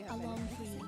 you have alone anything for to you. say?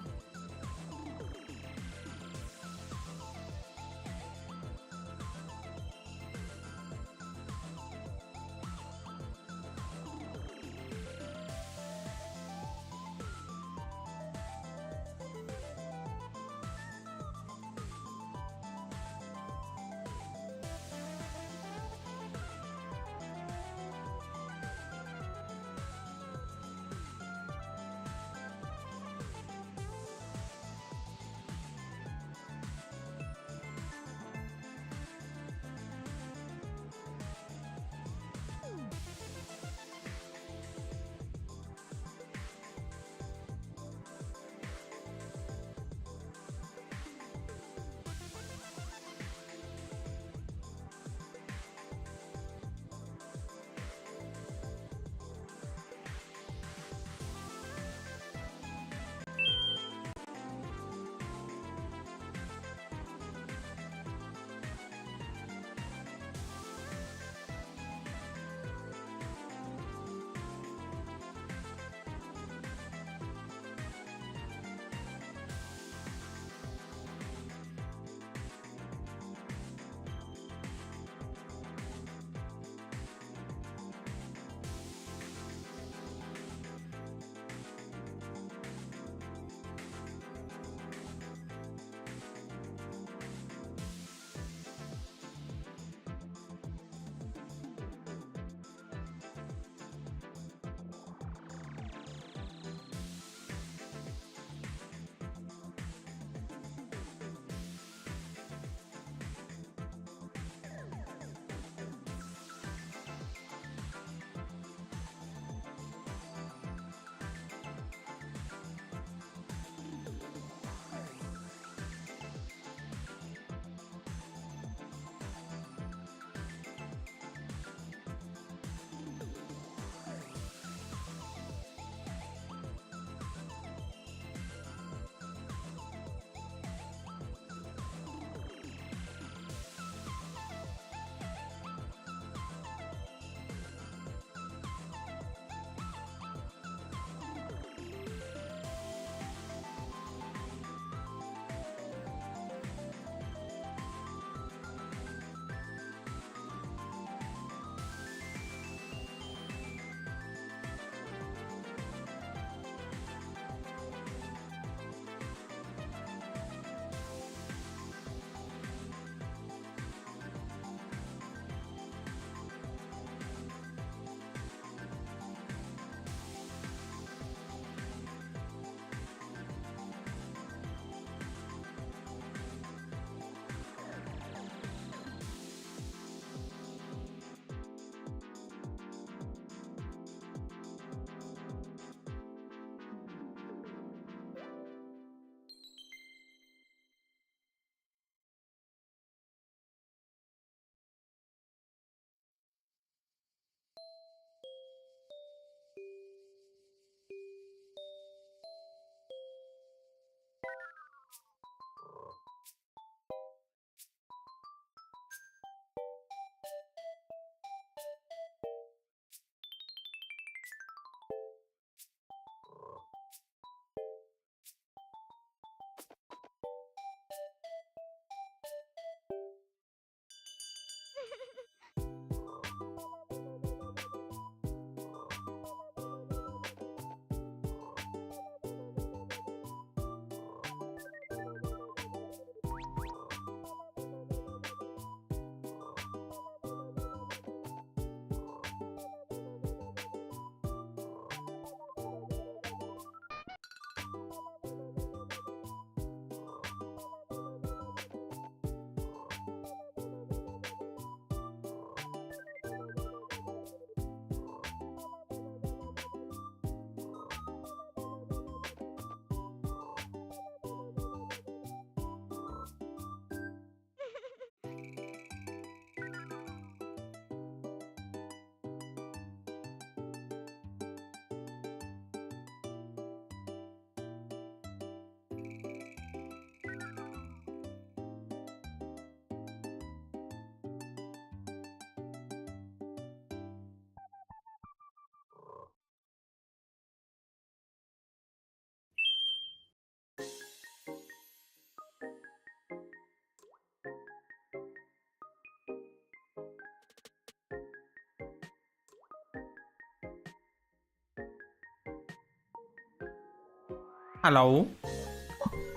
Hello.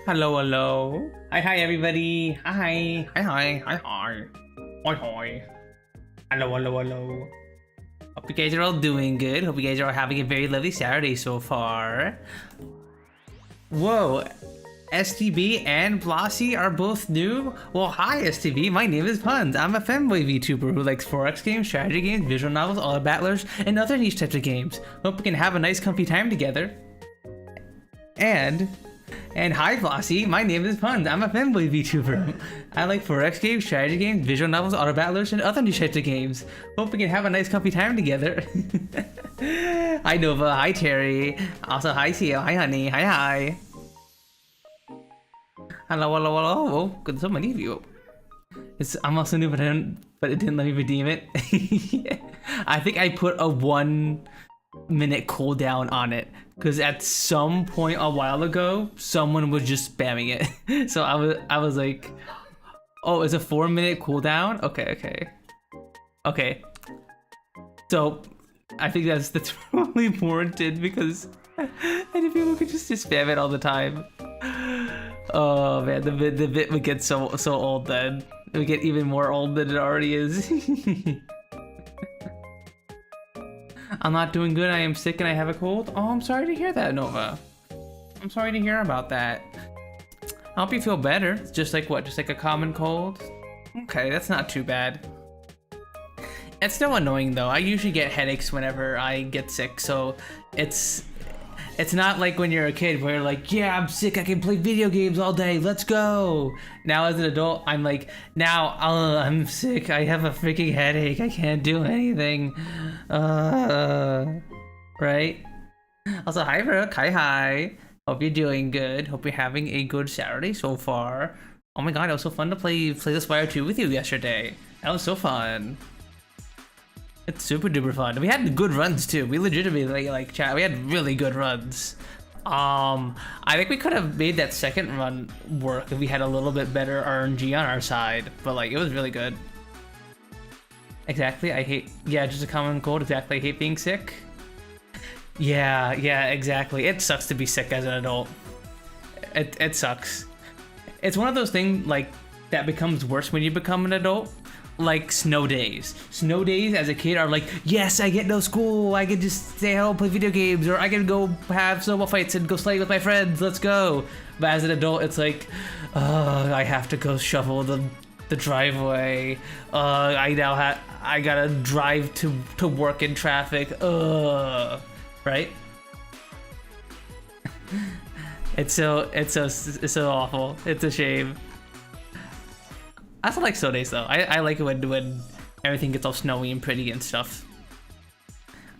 Hello, hello. Hi, everybody. Hi. Hi. Hi. Hello. Hope you guys are all doing good. Hope you guys are having a very lovely Saturday so far. Whoa. STB and Blossy are both new? Well, hi STB, my name is Puns. I'm a femboy VTuber who likes 4X games, strategy games, visual novels, all battlers, and other niche types of games. Hope we can have a nice comfy time together. And hi Blossy, my name is Puns. I'm a femboy VTuber. I like 4X games, strategy games, visual novels, auto battlers, and other niche types of games. Hope we can have a nice comfy time together. Hi Nova, hi Terry. Also hi Theo, hi Honey, hi. Hello. Oh, good, so many of you. I'm also new, but it didn't let me redeem it. I think I put a 1 minute cooldown on it because at some point a while ago, someone was just spamming it. So I was like, oh, it's a 4 minute cooldown. Okay. So I think that's probably warranted because any people could just spam it all the time. Oh man, the bit would get so old then. It would get even more old than it already is. I'm not doing good. I am sick and I have a cold. Oh, I'm sorry to hear that, Nova. I'm sorry to hear about that. I hope you feel better. It's just like what? Just like a common cold? Okay, that's not too bad. It's still annoying though. I usually get headaches whenever I get sick, so it's not like when you're a kid where you're like, yeah, I'm sick, I can play video games all day, let's go. Now as an adult, I'm like, I'm sick, I have a freaking headache, I can't do anything. Right? Also, hi Brooke, hi. Hope you're doing good. Hope you're having a good Saturday so far. Oh my god, it was so fun to play the Spire 2 with you yesterday. That was so fun. It's super duper fun. We had good runs too. We legitimately like chat. We had really good runs. I think we could have made that second run work if we had a little bit better RNG on our side. But like, it was really good. Exactly. Just a common cold. Exactly. I hate being sick. Yeah, exactly. It sucks to be sick as an adult. It sucks. It's one of those things like that becomes worse when you become an adult. Like snow days. Snow days as a kid are like, yes, I get no school, I can just stay home, play video games, or I can go have snowball fights and go sleigh with my friends, let's go. But as an adult, it's like, I have to go shovel the driveway. I gotta drive to work in traffic. Right? It's so awful. It's a shame. I also like snow days though. I like it when everything gets all snowy and pretty and stuff.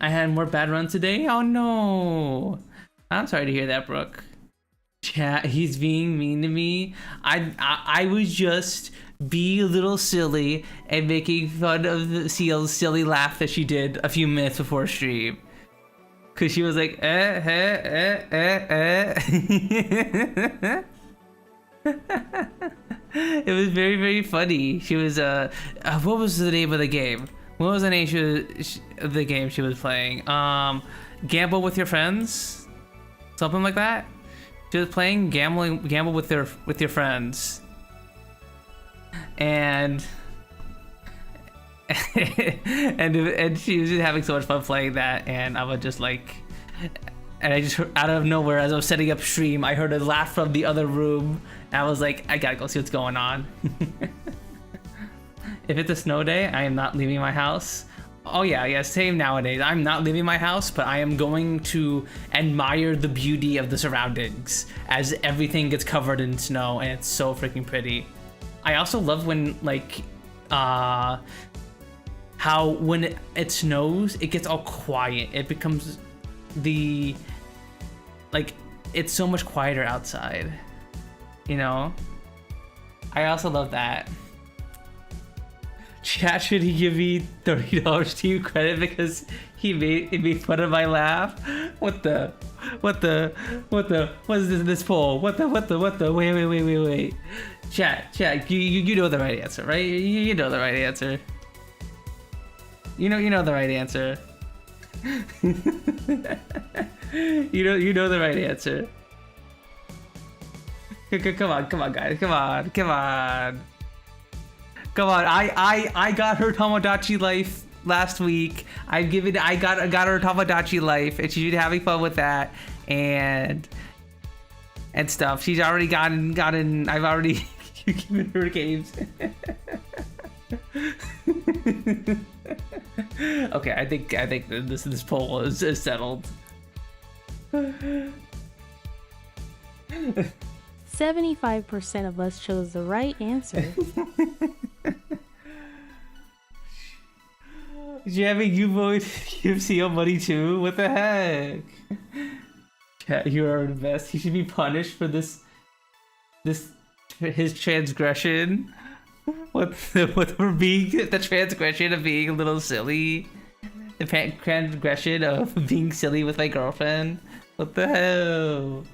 I had more bad runs today? Oh no. I'm sorry to hear that, Brooke. Chat, he's being mean to me. I was just being a little silly and making fun of the Seal's silly laugh that she did a few minutes before stream. Cause she was like, It was very, very funny. She was what was the name of the game? What was the name of the game she was playing? Gamble with your friends, something like that. She was playing gamble with your friends, and and she was just having so much fun playing that, and I was just like. And I just heard, out of nowhere, as I was setting up stream, I heard a laugh from the other room. And I was like, I gotta go see what's going on. If it's a snow day, I am not leaving my house. Oh yeah, same nowadays. I'm not leaving my house, but I am going to admire the beauty of the surroundings as everything gets covered in snow and it's so freaking pretty. I also love when like, how when it snows, it gets all quiet. It becomes it's so much quieter outside, you know? I also love that. Chat, should he give me $30 Team credit because he made fun of my laugh? What is this poll? Wait. Chat, you know the right answer, right? You know the right answer. You know the right answer. You know the right answer. Come on, guys, come on. I got her Tomodachi life last week. I got her Tomodachi life, and she's having fun with that and stuff. She's already gotten. I've already given her games. Okay, I think this poll is settled. 75% of us chose the right answer. Jamming you vote UFCO money too? What the heck? Chat, you are the best. He should be punished for his transgression. For being the transgression of being a little silly. The transgression of being silly with my girlfriend. What the hell?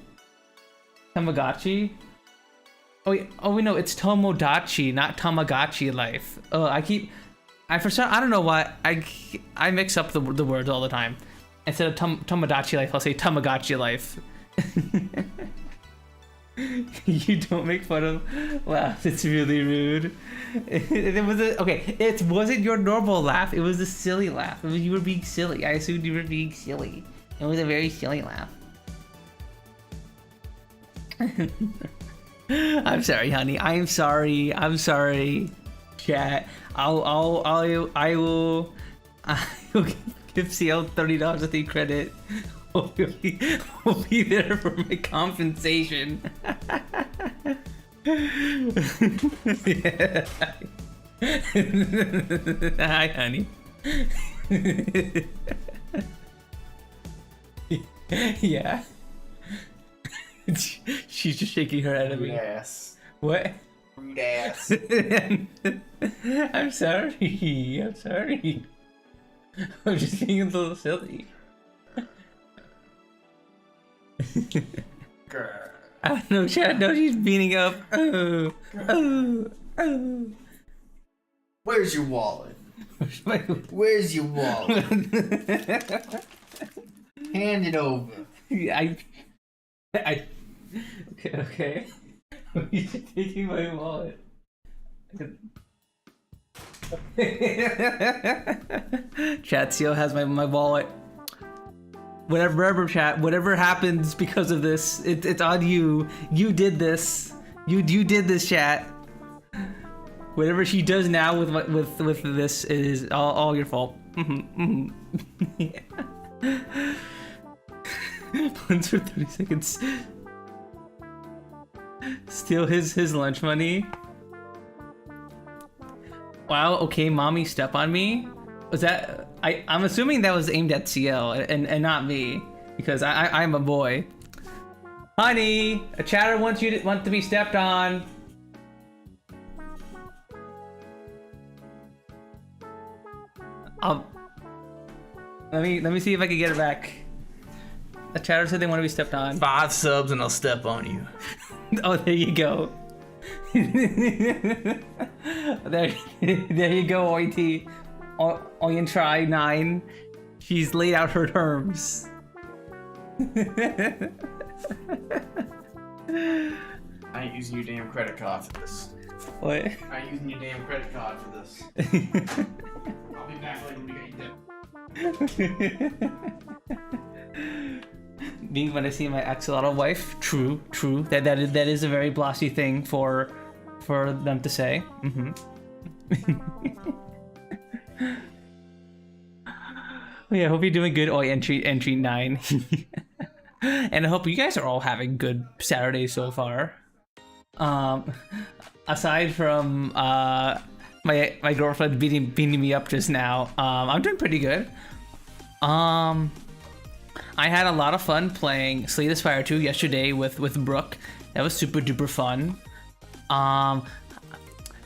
Tamagotchi? Oh wait, no, it's Tomodachi, not Tamagotchi life. Oh, I don't know why I mix up the words all the time. Instead of Tomodachi life, I'll say Tamagotchi life. You don't make fun of laugh. It's really rude. It wasn't your normal laugh. It was a silly laugh. You were being silly. I assumed you were being silly. It was a very silly laugh. I'm sorry, honey. I'm sorry. Chat. I will give CL $30 a thing credit. We'll be there for my compensation. Yeah. Hi, honey. Yeah. She's just shaking her head at me. Yes. What? Rude ass. I'm sorry. I'm just being a little silly. Girl. I don't know, Chad. No, she's beating up. Oh. Where's your wallet? Where's your wallet? Hand it over. Okay. You're taking my wallet. Chatio has my wallet. Whatever, chat. Whatever happens because of this, it's on you. You did this. You did this, chat. Whatever she does now with this is all your fault. Yeah. Once for 30 seconds. Steal his lunch money. Wow. Okay, mommy, step on me. Was that? I'm assuming that was aimed at CL and not me, because I'm a boy. Honey, a chatter wants to be stepped on. Let me see if I can get it back. A chatter said they want to be stepped on. 5 subs and I'll step on you. Oh, there you go. there you go, OIT. Oyen try 9. She's laid out her terms. I ain't using your damn credit card for this. What? I ain't using your damn credit card for this. I'll be back later when we get you. Being when I see my axolotl wife, true. That is a very blossy thing for them to say. Oh yeah, I hope you're doing good. Oh, entry 9. And I hope you guys are all having good Saturdays so far. Aside from my girlfriend beating me up just now, I'm doing pretty good. I had a lot of fun playing Slay the Spire 2 yesterday with Brooke. That was super duper fun. Man,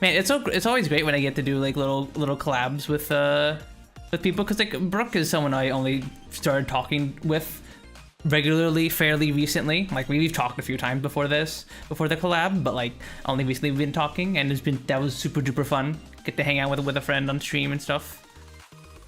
it's always great when I get to do like little collabs with people, because like Brooke is someone I only started talking with regularly fairly recently. Like we've talked a few times before the collab, but like only recently we've been talking, and that was super duper fun. Get to hang out with a friend on stream and stuff.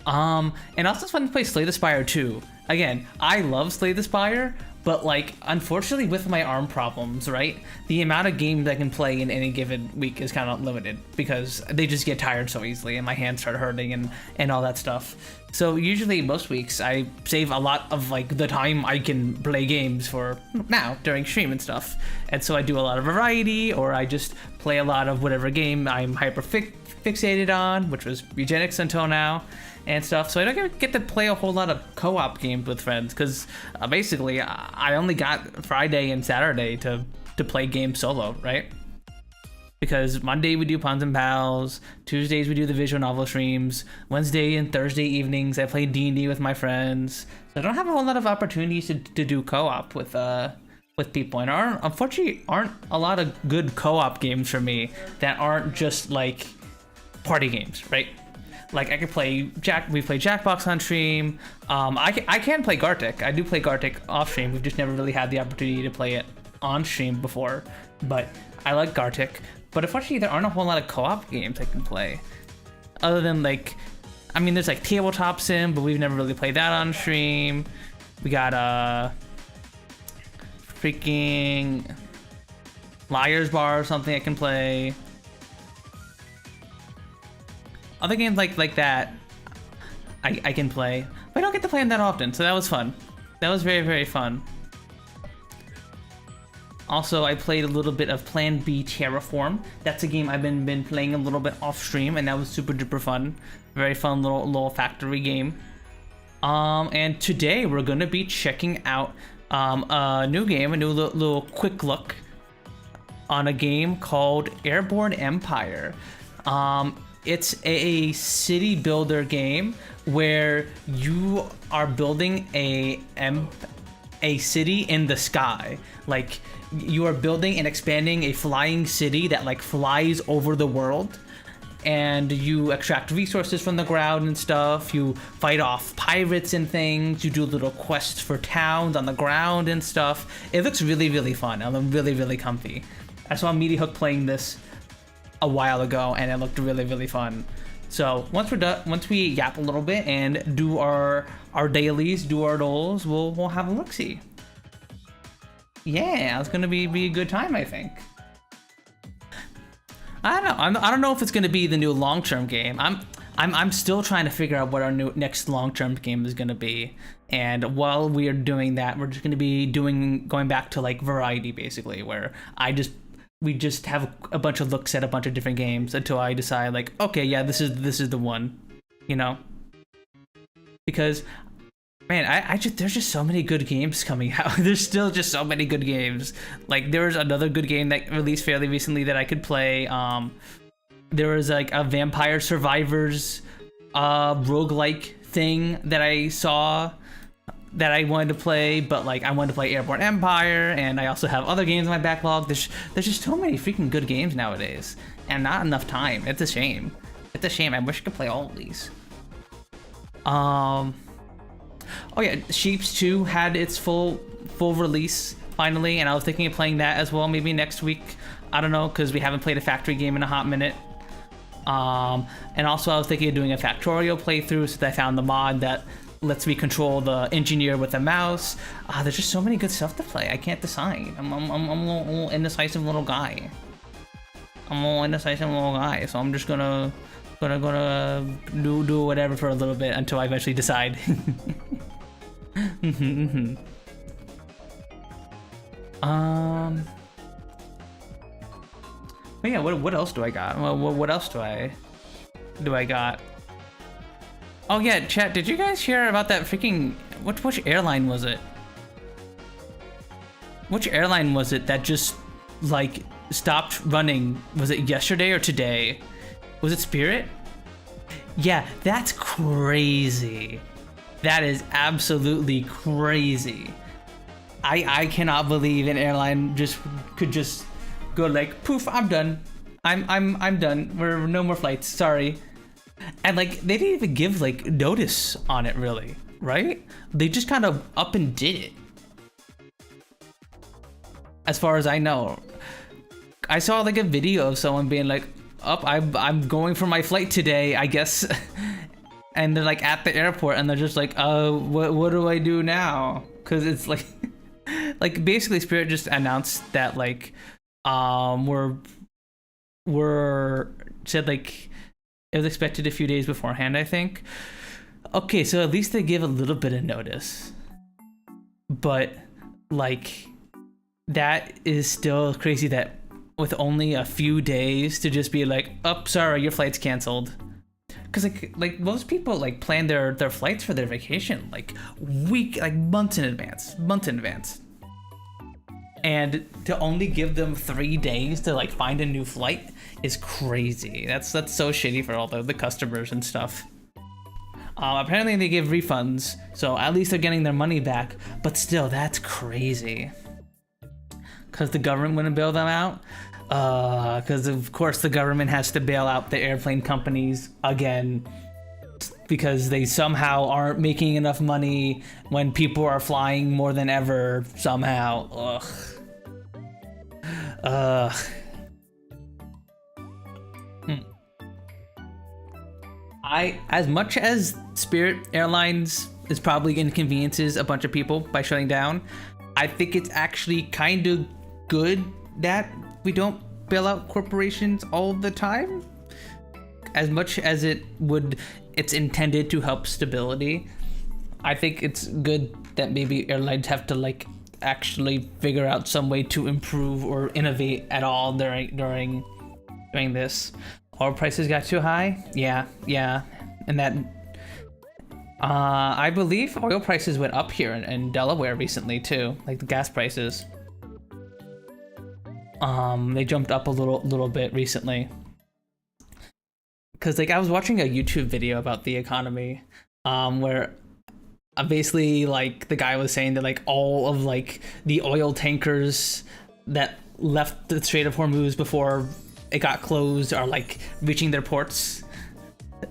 And also it's fun to play Slay the Spire 2. Again, I love Slay the Spire, But like, unfortunately, with my arm problems, right, the amount of games I can play in any given week is kind of limited because they just get tired so easily and my hands start hurting and all that stuff. So usually most weeks I save a lot of like the time I can play games for now during stream and stuff. And so I do a lot of variety, or I just play a lot of whatever game I'm hyper fixated on, which was Eugenics until now. And stuff, so I don't get to play a whole lot of co-op games with friends because basically I only got Friday and Saturday to play games solo, right? Because Monday we do Puns and Pals, Tuesdays we do the visual novel streams, Wednesday and Thursday evenings I play D&D with my friends. So I don't have a whole lot of opportunities to do co-op with people, and unfortunately aren't a lot of good co-op games for me that aren't just like party games, right? Like I could play we play Jackbox on stream. I can play Gartic. I do play Gartic off stream. We've just never really had the opportunity to play it on stream before. But I like Gartic. But unfortunately, there aren't a whole lot of co-op games I can play. Other than like, I mean, there's like Tabletop Sim, but we've never really played that on stream. We got freaking Liar's Bar or something I can play. Other games like that, I can play. But I don't get to play them that often, so that was fun. That was very, very fun. Also, I played a little bit of Plan B Terraform. That's a game I've been playing a little bit off stream, and that was super duper fun. Very fun little factory game. And today we're gonna be checking out a new game, a new little quick look on a game called Airborne Empire. It's a city builder game where you are building a city in the sky. Like you are building and expanding a flying city that like flies over the world, and you extract resources from the ground and stuff. You fight off pirates and things. You do little quests for towns on the ground and stuff. It looks really, really fun. I'm really, really comfy. I saw Meaty Hook playing this a while ago, and it looked really, really fun. So once we're done, once we yap a little bit and do our dailies, do our goals, we'll have a look-see. Yeah, it's gonna be a good time, I think. I don't know. I don't know if it's gonna be the new long-term game. I'm still trying to figure out what our new next long-term game is gonna be. And while we are doing that, we're just gonna be going back to like variety, basically, where we just have a bunch of looks at a bunch of different games until I decide like, okay, yeah, this is the one, you know? Because man, there's just so many good games coming out. There's still just so many good games. Like there was another good game that released fairly recently that I could play. There was like a Vampire Survivors roguelike thing that I saw that I wanted to play, but like I wanted to play Airborne Empire, and I also have other games in my backlog. There's just so many freaking good games nowadays, and not enough time. It's a shame. It's a shame. I wish I could play all of these. Oh yeah, Sheeps 2 had its full release finally, and I was thinking of playing that as well, maybe next week. I don't know, because we haven't played a factory game in a hot minute. And also I was thinking of doing a Factorio playthrough, so I found the mod that lets me control the engineer with a mouse. There's just so many good stuff to play. I can't decide. I'm a little indecisive little guy. So I'm just gonna do whatever for a little bit until I eventually decide. But yeah, what else do I got? Well, what else do I got? Oh yeah, chat, did you guys hear about that freaking which airline was it? Which airline was it that just like stopped running? Was it yesterday or today? Was it Spirit? Yeah, that's crazy. That is absolutely crazy. I cannot believe an airline could just go like, poof, I'm done. I'm done. We're no more flights. Sorry. And like they didn't even give like notice on it, really, right? They just kind of up and did it. As far as I know, I saw like a video of someone being like, I'm going for my flight today, I guess. And they're like at the airport, and they're just like, what do I do now? Because it's like like basically Spirit just announced that like we're said like it was expected a few days beforehand, I think. Okay, so at least they give a little bit of notice. But like that is still crazy that with only a few days to just be like, oh, sorry, your flight's canceled. Because like most people like plan their flights for their vacation like months in advance. And to only give them 3 days to like find a new flight is crazy. That's so shitty for all the customers and stuff. Apparently they give refunds, so at least they're getting their money back, but still, that's crazy. Because the government wouldn't bail them out? Because of course the government has to bail out the airplane companies again, because they somehow aren't making enough money when people are flying more than ever, somehow. Ugh. As much as Spirit Airlines is probably inconveniences a bunch of people by shutting down, I think it's actually kind of good that we don't bail out corporations all the time. As much as it's intended to help stability, I think it's good that maybe airlines have to like actually figure out some way to improve or innovate at all during this. Oil prices got too high? Yeah. And that, I believe oil prices went up here in Delaware recently too, like the gas prices. They jumped up a little bit recently. Cause like I was watching a YouTube video about the economy, where basically like the guy was saying that like all of like the oil tankers that left the Strait of Hormuz before it got closed are like reaching their ports.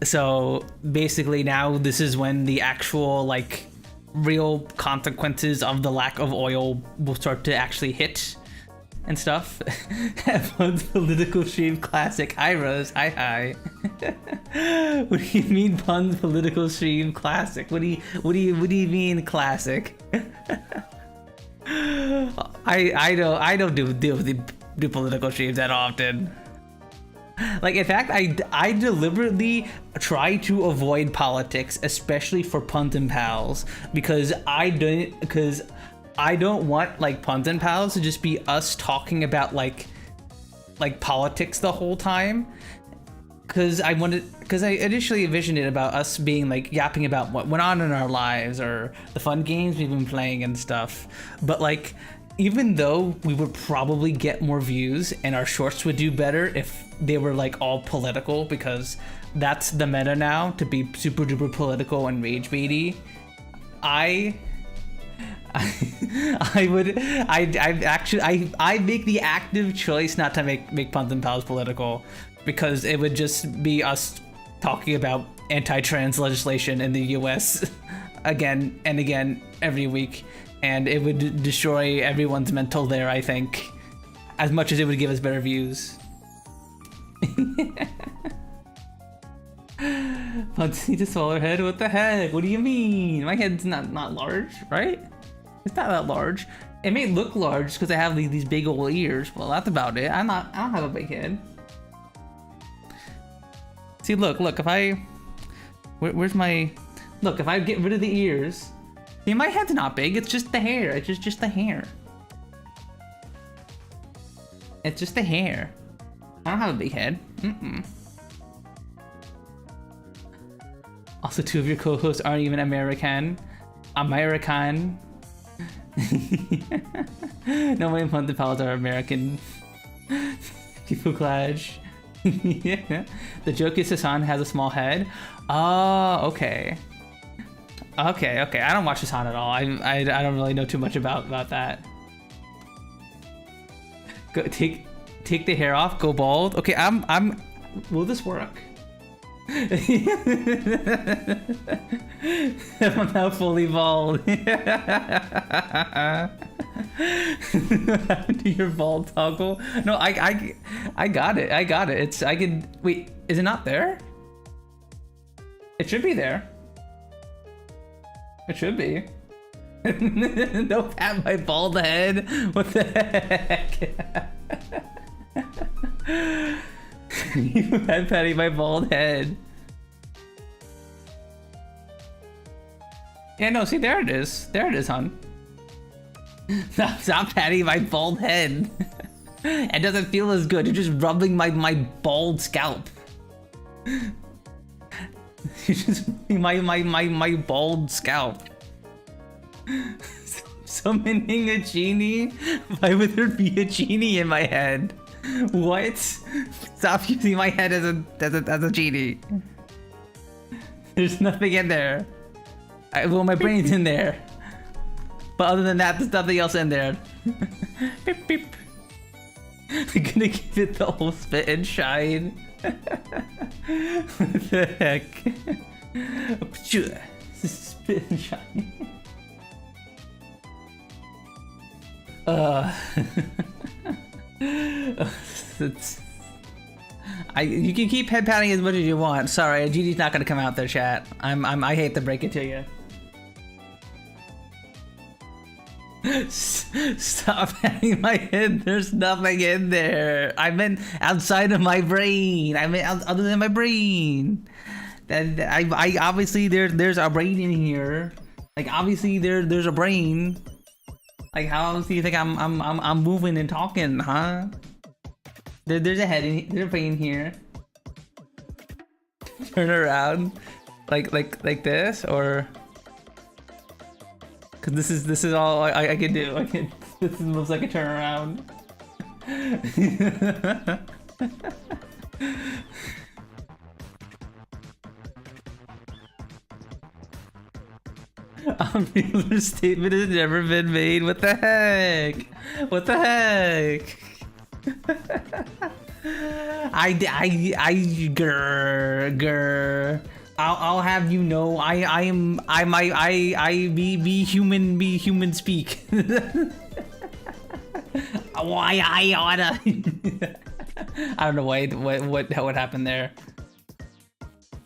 So basically now this is when the actual like real consequences of the lack of oil will start to actually hit and stuff. Everyone's political stream classic. Hi Rose. Hi. What do you mean Pun's political stream classic? What do you mean classic? I don't do political streams that often. Like, in fact, I deliberately try to avoid politics, especially for Puns and Pals, because I don't want like Puns and Pals to just be us talking about like politics the whole time. Because I initially envisioned it about us being like yapping about what went on in our lives or the fun games we've been playing and stuff. But like, even though we would probably get more views and our shorts would do better if they were like all political, because that's the meta now, to be super duper political and rage baity, I make the active choice not to make Puns and Pals political, because it would just be us talking about anti-trans legislation in the US again and again every week, and it would destroy everyone's mental there, I think, as much as it would give us better views. Puns need a smaller head? What the heck? What do you mean? My head's not large, right? It's not that large. It may look large because I have these big old ears. Well, that's about it. I don't have a big head. See, look, if where's my, look, if I get rid of the ears, see, my head's not big, it's just the hair, it's just the hair. It's just the hair. I don't have a big head. Also, 2 of your co-hosts aren't even American. No way Puns and Pals are American. People clash. Yeah. The joke is Hassan has a small head. Oh, okay. Okay. I don't watch Hassan at all. I don't really know too much about that. Go take the hair off. Go bald. Okay, I'm. Will this work? I'm now fully bald. Do your bald toggle? No, I got it. It's, I can, wait, is it not there? It should be there. It should be. Don't pat my bald head. What the heck? You had patting my bald head. Yeah, no, see, there it is. There it is, hon. Stop patting my bald head. It doesn't feel as good. You're just rubbing my bald scalp. You're just rubbing my bald scalp. Summoning a genie? Why would there be a genie in my head? What? Stop using my head as a genie. There's nothing in there. Well, my brain's in there. But other than that, there's nothing else in there. Beep, beep. I'm gonna give it the whole spit and shine. What the heck? Spit and shine. You can keep head patting as much as you want. Sorry, a genie's not gonna come out there, chat. I hate to break it to you. Stop patting my head. There's nothing in there. I meant outside of my brain. I meant other than my brain. I obviously there's a brain in here. Like obviously there's a brain. Like how else do you think I'm moving and talking, huh? There's a head in there's a brain here. Turn around, like this, or because this is all I can do. This looks like a turnaround. A realer statement has never been made. What the heck? What the heck? I'll have you know be human speak. Why I oughta. I don't know what happened there.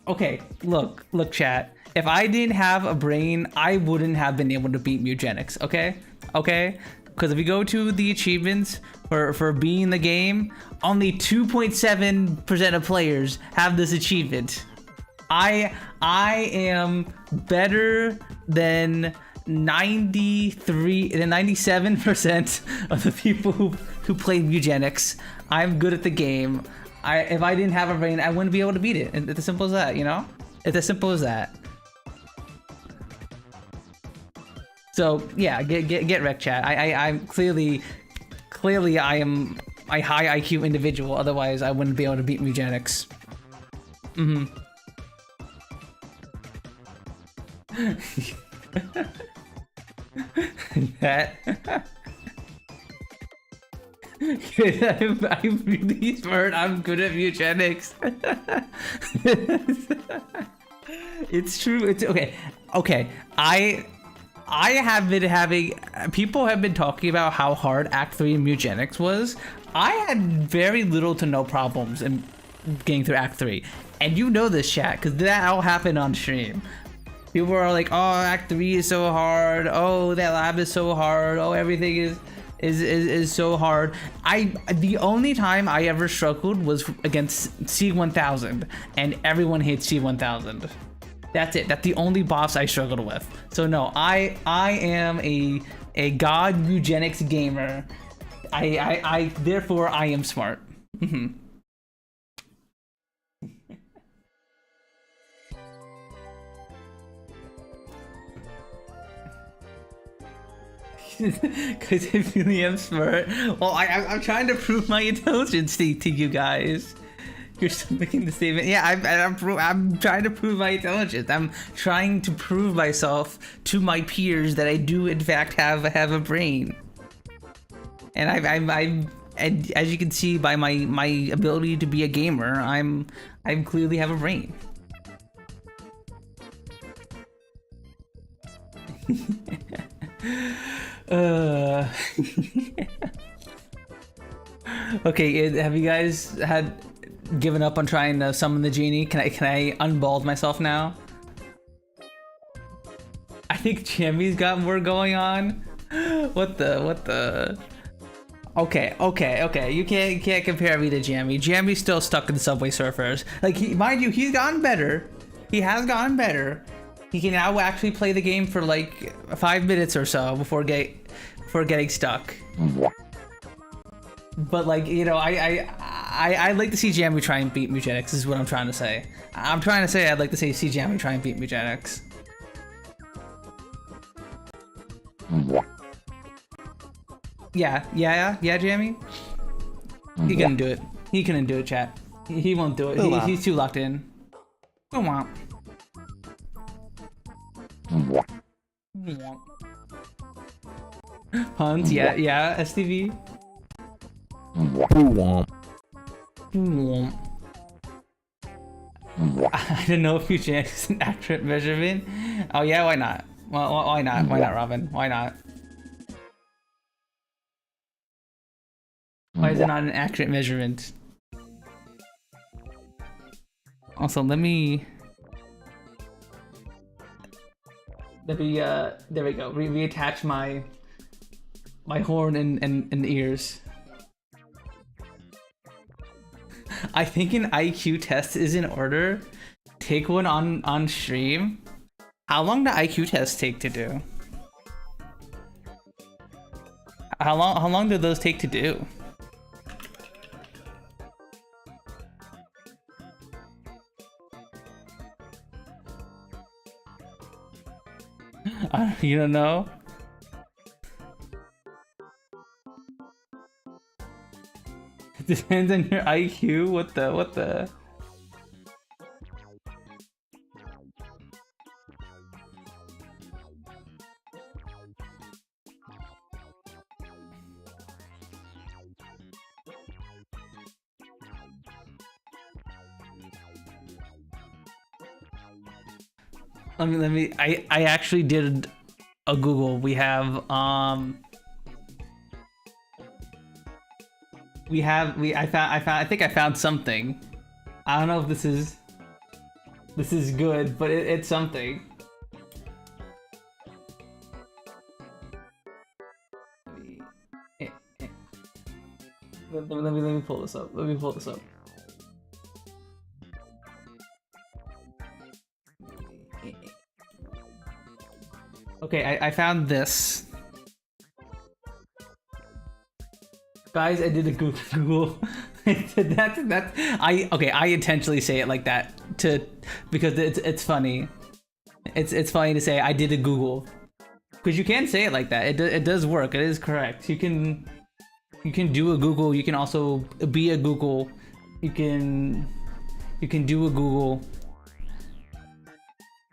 Okay, look chat. If I didn't have a brain, I wouldn't have been able to beat Mugenics, okay? Okay? Because if we go to the achievements for being the game, only 2.7% of players have this achievement. I am better than 97% of the people who play Mugenics. I'm good at the game. If I didn't have a brain, I wouldn't be able to beat it. It's as simple as that, you know? It's as simple as that. So yeah, get wrecked, chat. I'm clearly I am a high IQ individual. Otherwise, I wouldn't be able to beat Mugenics. That. I'm really smart. I'm good at Mugenics. It's true. It's okay. Okay. I have been having, people have been talking about how hard Act 3 in Mugenics was. I had very little to no problems in getting through Act 3. And you know this, chat, because that all happened on stream. People are like, oh, Act 3 is so hard. Oh, that lab is so hard. Oh, everything is so hard. The only time I ever struggled was against C1000, and everyone hates C1000. That's it. That's the only boss I struggled with. So no, I am a god Eugenics gamer. I therefore I am smart. Because I really am smart. Well, I'm trying to prove my intelligence to you guys. You're still making the statement. Yeah, I'm trying to prove my intelligence. I'm trying to prove myself to my peers that I do in fact have a brain. And and as you can see by my ability to be a gamer, I clearly have a brain. Okay, have you guys given up on trying to summon the genie? Can I unbald myself now? I think Jimmy's got more going on. What the? Okay. You can't compare me to Jammy. Jammy's still stuck in Subway Surfers. Like, mind you, he's gotten better. He has gotten better. He can now actually play the game for like 5 minutes or so before getting stuck. But like, you know, I'd like to see Jammy try and beat Mugenics, is what I'm trying to say. I'm trying to say I'd like to see Jammy try and beat Mugenics. Yeah, Jammy? He couldn't do it. He couldn't do it, chat. He won't do it. He's too locked in. Come on. Puns, yeah, STV. I don't know if Eugenics is an accurate measurement. Oh yeah, why not? Why not? Why not, Robin? Why not? Why is it not an accurate measurement? Also, let me there we go. Reattach my horn and ears. I think an IQ test is in order. Take one on stream. How long do IQ tests take to do? How long do those take to do? You don't know? It depends on your IQ. What the? Let me. I actually did a Google. We have I think I found something. I don't know if this is good, but it's something. Let me pull this up. Okay, I found this. Guys, I did a Google. I intentionally say it like that because it's funny. It's funny to say I did a Google because you can say it like that. It does work. It is correct. You can do a Google. You can also be a Google. You can do a Google.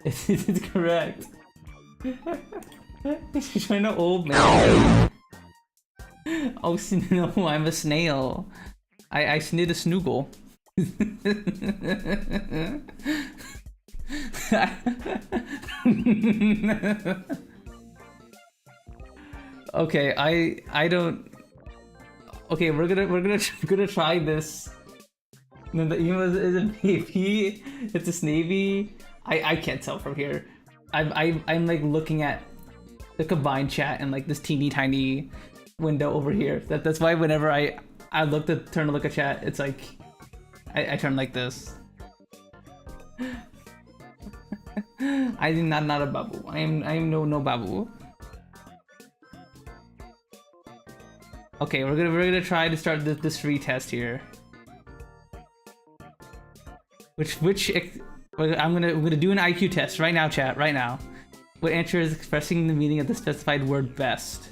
It's correct. She's trying to old man. Oh no, I'm a snail. I snid a snoogle. Okay, I don't. Okay, we're gonna try this. No, the emo is a baby. It's a snavy. I can't tell from here. I'm like looking at the combined chat and like this teeny tiny window over here. That's why whenever I turn to look at chat, it's like I turn like this. I am not a babu. I am no babu. Okay, we're gonna try to start this free test here. I'm gonna do an IQ test right now, chat. Right now. What answer is expressing the meaning of the specified word best?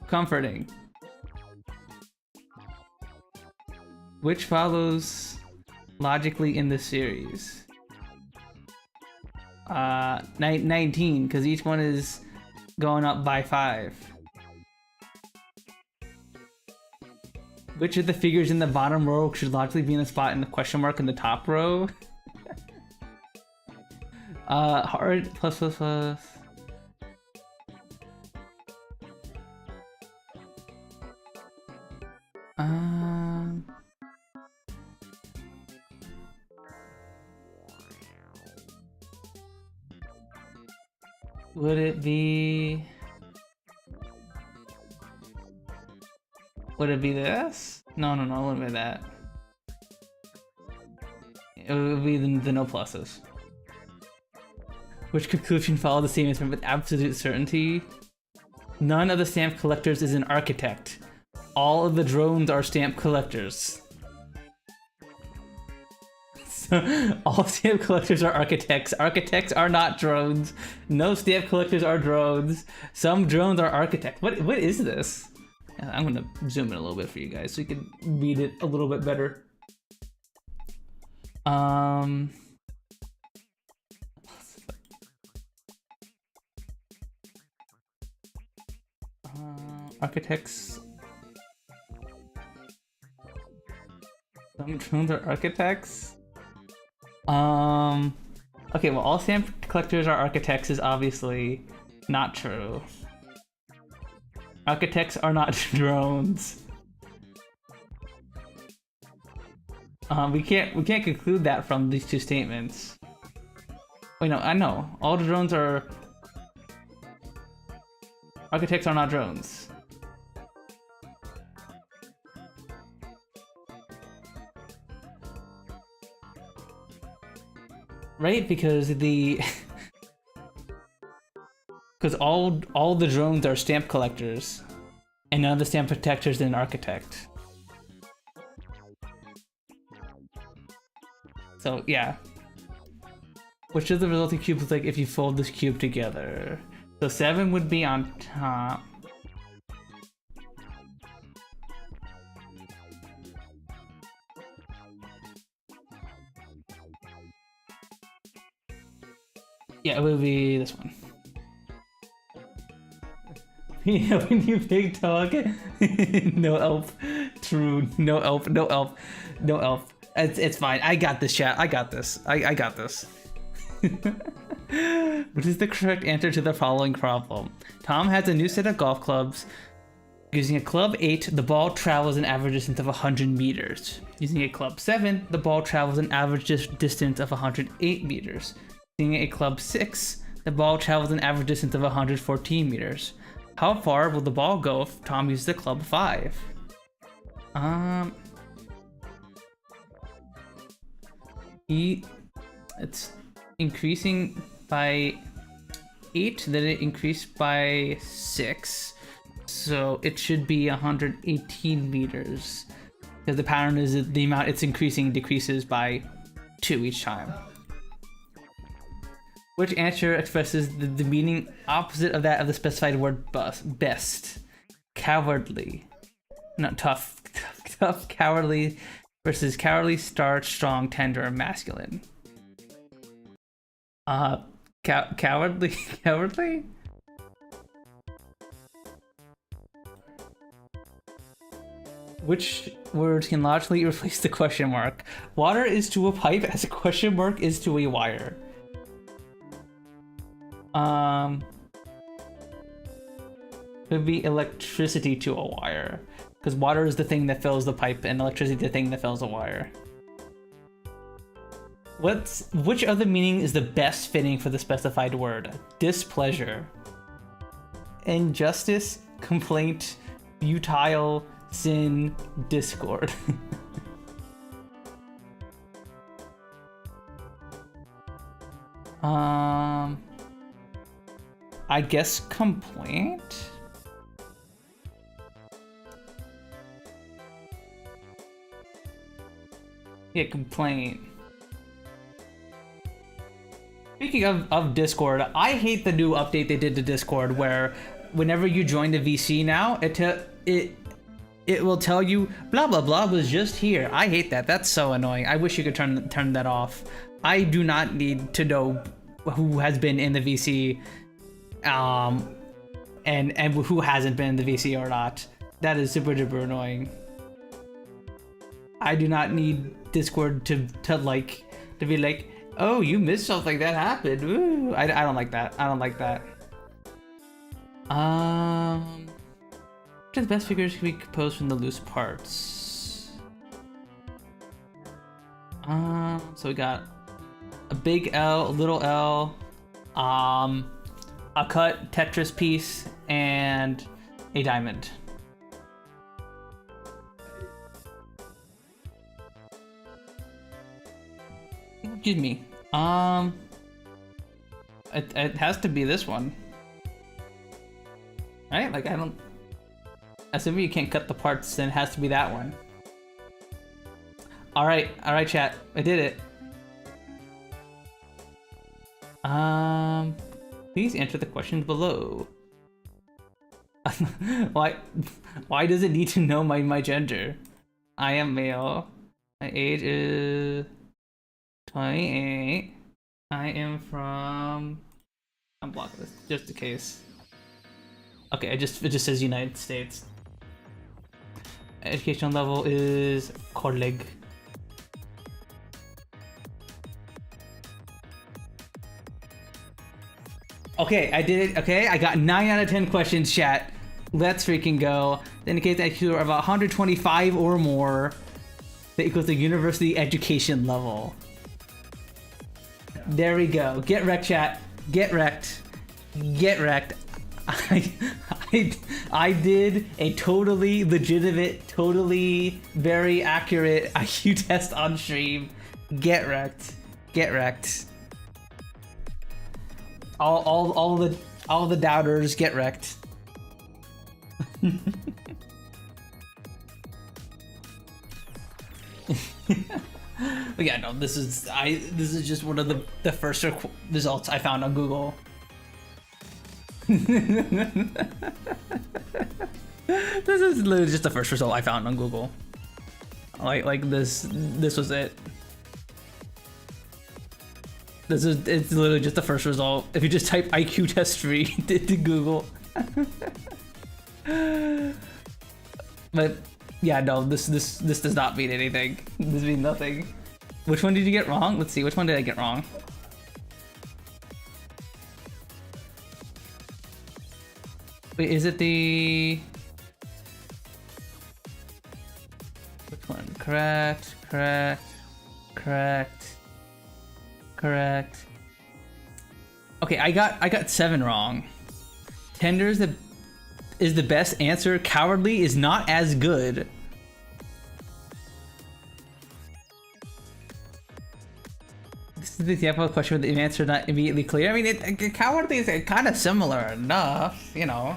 Comforting. Which follows logically in the series? 19, because each one is going up by 5. Which of the figures in the bottom row should logically be in a spot in the question mark in the top row? Heart plus. Would it be... Would it be this? No, it wouldn't be that. It would be the no pluses. Which conclusion follow the same answer with absolute certainty? None of the stamp collectors is an architect. All of the drones are stamp collectors. So, all stamp collectors are architects. Architects are not drones. No stamp collectors are drones. Some drones are architects. What is this? I'm gonna zoom in a little bit for you guys so you can read it a little bit better. Architects. Some drones are architects. Okay, well, all stamp collectors are architects is obviously not true. Architects are not drones. We can't conclude that from these two statements. Wait, no, I know. All the drones are... Architects are not drones. Right? Because the... Because all the drones are stamp collectors, and none of the stamp protectors is an architect. So yeah. Which of the resulting cubes is like if you fold this cube together? So 7 would be on top. Yeah, it would be this one. Yeah, when you big talk, no elf, true, no elf, no elf, no elf. It's fine. I got this, chat. I got this. I got this. Which is the correct answer to the following problem? Tom has a new set of golf clubs. Using a club 8, the ball travels an average distance of 100 meters. Using a club 7, the ball travels an average distance of 108 meters. Using a club 6, the ball travels an average distance of 114 meters. How far will the ball go if Tom uses the club 5? It's increasing by 8, then it increased by 6. So it should be 118 meters. Because the pattern is that the amount it's increasing decreases by 2 each time. Which answer expresses the meaning opposite of that of the specified word best? Cowardly. Not tough. Tough, cowardly versus cowardly, starch, strong, tender, and masculine. Cowardly? Cowardly? Which words can logically replace the question mark? Water is to a pipe as a question mark is to a wire. Could be electricity to a wire, because water is the thing that fills the pipe and electricity the thing that fills the wire. Which other meaning is the best fitting for the specified word? Displeasure, injustice, complaint, futile, sin, discord. I guess complaint? Yeah, complaint. Speaking of Discord, I hate the new update they did to Discord where whenever you join the VC now, it will tell you blah blah blah was just here. I hate that. That's so annoying. I wish you could turn that off. I do not need to know who has been in the VC and who hasn't been in the VC or not. That is super duper annoying. I do not need Discord to be like, oh, you missed something that happened. Ooh. I don't like that. I don't like that. Which of the best figures can be composed from the loose parts? So we got a big L, a little L. a cut Tetris piece, and a diamond. Excuse me. It has to be this one. Right? Like, I don't... Assuming you can't cut the parts, then it has to be that one. Alright, chat. I did it. Please answer the questions below. Why does it need to know my gender? I am male. My age is 28. I am from... I'm blocking this just in case. Okay, it just says United States. Education level is colleague. Okay, I did it. Okay, I got 9 out of 10 questions, chat. Let's freaking go. That indicates that you're about 125 or more. That equals the university education level. There we go. Get wrecked, chat. Get wrecked. Get wrecked. I did a totally legitimate, totally very accurate IQ test on stream. Get wrecked. Get wrecked. All the doubters get wrecked. But yeah, no, this is just one of the first results I found on Google. This is literally just the first result I found on Google. Like this was it. It's literally just the first result. If you just type IQ test free to Google. But yeah, no, this does not mean anything. This means nothing. Which one did you get wrong? Let's see, which one did I get wrong? Wait, is it the... Which one? Correct. Okay, I got 7 wrong. Tender is the best answer. Cowardly is not as good. This is the example of a question where the answer is not immediately clear. I mean, cowardly is kind of similar enough, you know.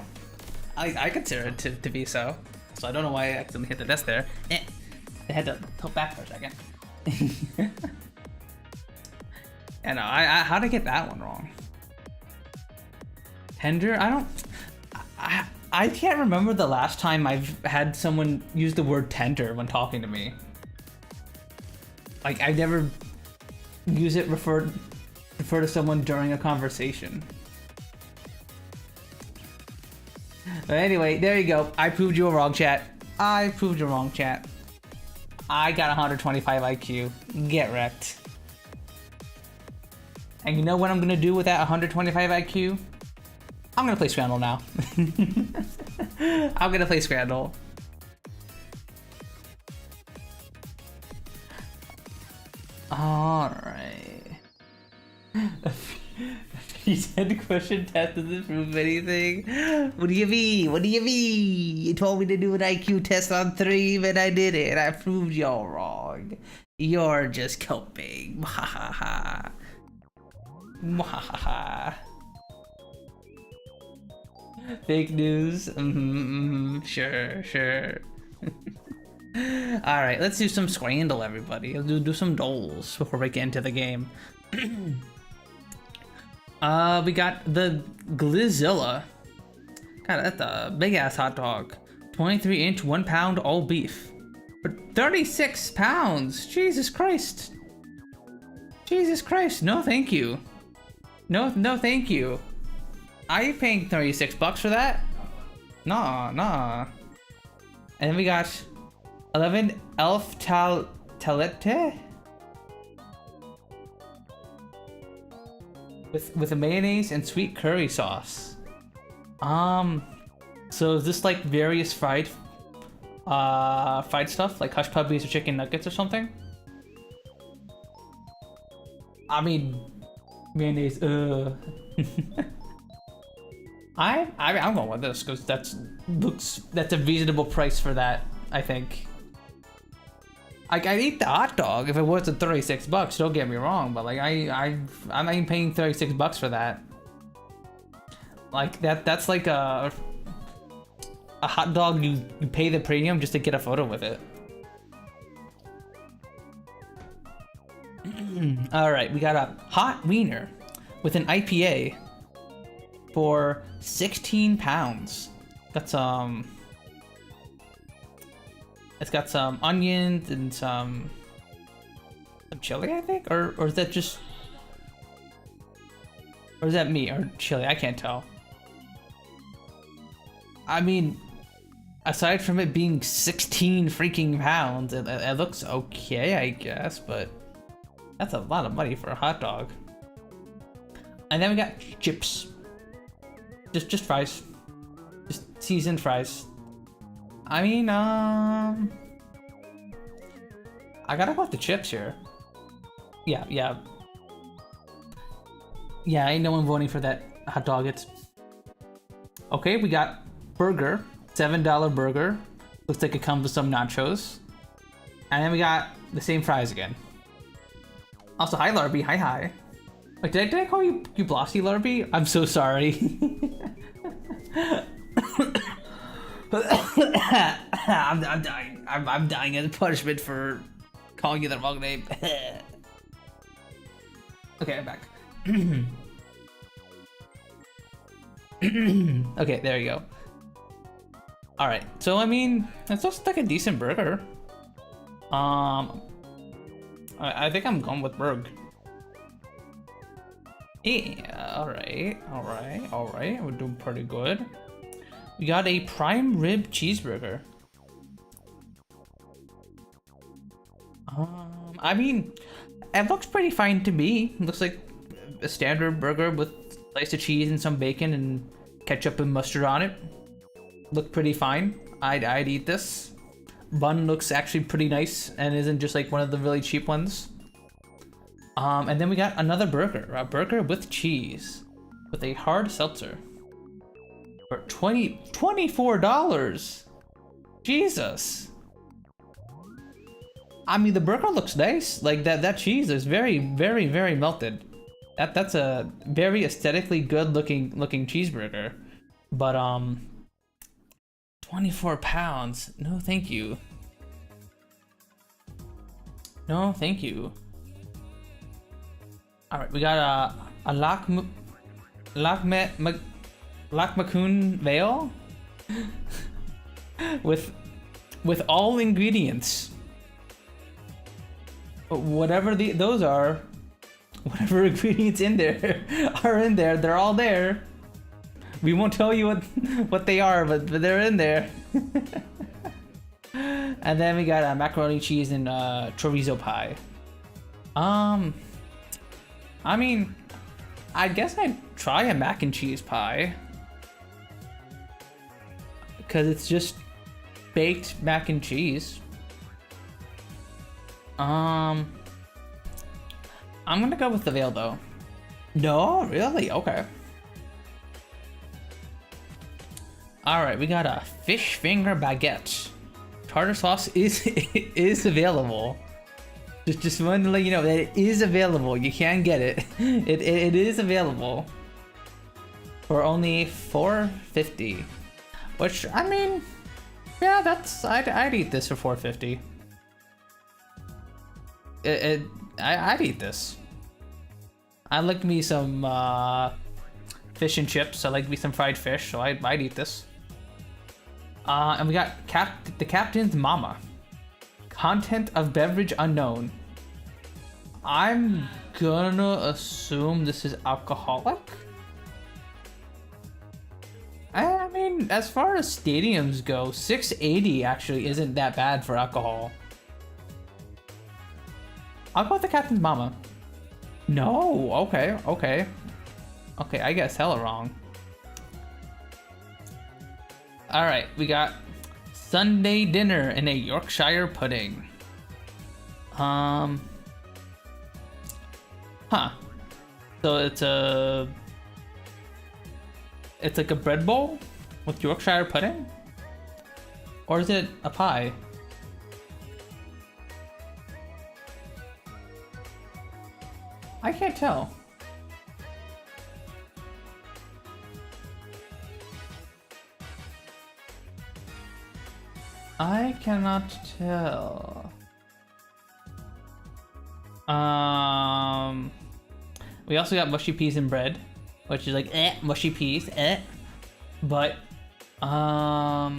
I consider it to be so. So I don't know why I accidentally hit the desk there. I had to tilt back for a second. And how did I get that one wrong? Tender? I can't remember the last time I've had someone use the word tender when talking to me. Like, I've never used it refer to someone during a conversation. But anyway, there you go. I proved you wrong, chat. I proved you wrong, chat. I got 125 IQ. Get wrecked. And you know what I'm gonna do with that 125 IQ? I'm gonna play Scrandle now. I'm gonna play Scrandle. Alright. You said the question test doesn't prove anything. What do you mean? What do you mean? You told me to do an IQ test on 3, but I did it. I proved y'all wrong. You're just coping. Mwahaha. Mwahaha. Fake news. Sure. All right, let's do some Scrandle, everybody. Let's do some doles before we get into the game. We got the Glizilla. God, that's a big ass hot dog. 23-inch, 1 pound, all beef. For 36 pounds. Jesus Christ. Jesus Christ. No, thank you. No, thank you. Are you paying 36 bucks for that? Nah. And then we got 11 Elf Talette with a mayonnaise and sweet curry sauce. So is this like various fried stuff, like hush puppies or chicken nuggets or something? I mean, mayonnaise. I'm going with this because that's a reasonable price for that. I think. I'd eat the hot dog if it wasn't $36. Don't get me wrong, but like I'm not even paying $36 for that. Like that's like a hot dog you pay the premium just to get a photo with it. All right, we got a hot wiener with an IPA for 16 pounds. Got it's got some onions and some chili, I think, or is that just, or is that meat or chili? I can't tell. I mean, aside from it being 16 freaking pounds, it looks okay, I guess, but that's a lot of money for a hot dog. And then we got chips. Just fries. Just seasoned fries. I mean, I gotta go with the chips here. Yeah, ain't no one voting for that hot dog. It's okay. We got burger, $7 burger. Looks like it comes with some nachos, and then we got the same fries again. Also, hi Larby, hi. Wait, did I call you Blossy Larby? I'm so sorry. I'm dying. I'm dying as punishment for calling you the wrong name. Okay, I'm back. Okay, there you go. All right, so I mean, that's just like a decent burger. I think I'm going with burg. Yeah, all right. We're doing pretty good. We got a prime rib cheeseburger. I mean, it looks pretty fine to me. It looks like a standard burger with a slice of cheese and some bacon and ketchup and mustard on it. Look pretty fine. I'd eat this. Bun looks actually pretty nice and isn't just like one of the really cheap ones. And then we got another burger, a burger with cheese, with a hard seltzer. For $24. Jesus. I mean, the burger looks nice. Like that cheese is very melted. That's a very aesthetically good looking cheeseburger. But 24 pounds. No, thank you. No, thank you. All right, we got a Lakmakun veal with all ingredients. Whatever those are, whatever ingredients in there are in there, they're all there. We won't tell you what they are, but they're in there. And then we got macaroni cheese and chorizo pie. I mean, I guess I'd try a mac and cheese pie. Because it's just baked mac and cheese. I'm gonna go with the veal though. No, really? Okay. Alright, we got a fish finger baguette. Tartar sauce is available. Just wanted to let you know that it is available. You can get it. It is available for only $4.50, which I mean, yeah, that's I'd eat this for $4.50. I'd eat this. I like me some fish and chips. I like me some fried fish, so I'd eat this. And we got the Captain's Mama. Content of beverage unknown. I'm gonna assume this is alcoholic. I mean, as far as stadiums go, $6.80 actually isn't that bad for alcohol. I'll go with the Captain's Mama. No, okay. I guess hella wrong. All right, we got Sunday dinner in a Yorkshire pudding. So it's a It's like a bread bowl with Yorkshire pudding? Or is it a pie? I can't tell. I cannot tell. We also got mushy peas and bread, which is like mushy peas, but I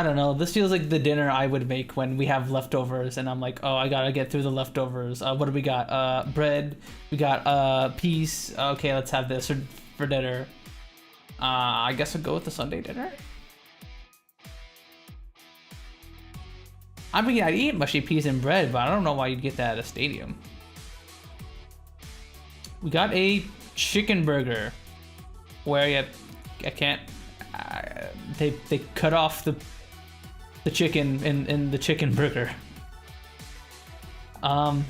don't know. This feels like the dinner I would make when we have leftovers, and I'm like, oh, I gotta get through the leftovers. What do we got? Bread. We got peas. Okay, let's have this for dinner. I guess I'll go with the Sunday dinner. I mean, I'd eat mushy peas and bread, but I don't know why you'd get that at a stadium. We got a chicken burger, where I can't. They cut off the chicken in the chicken burger. I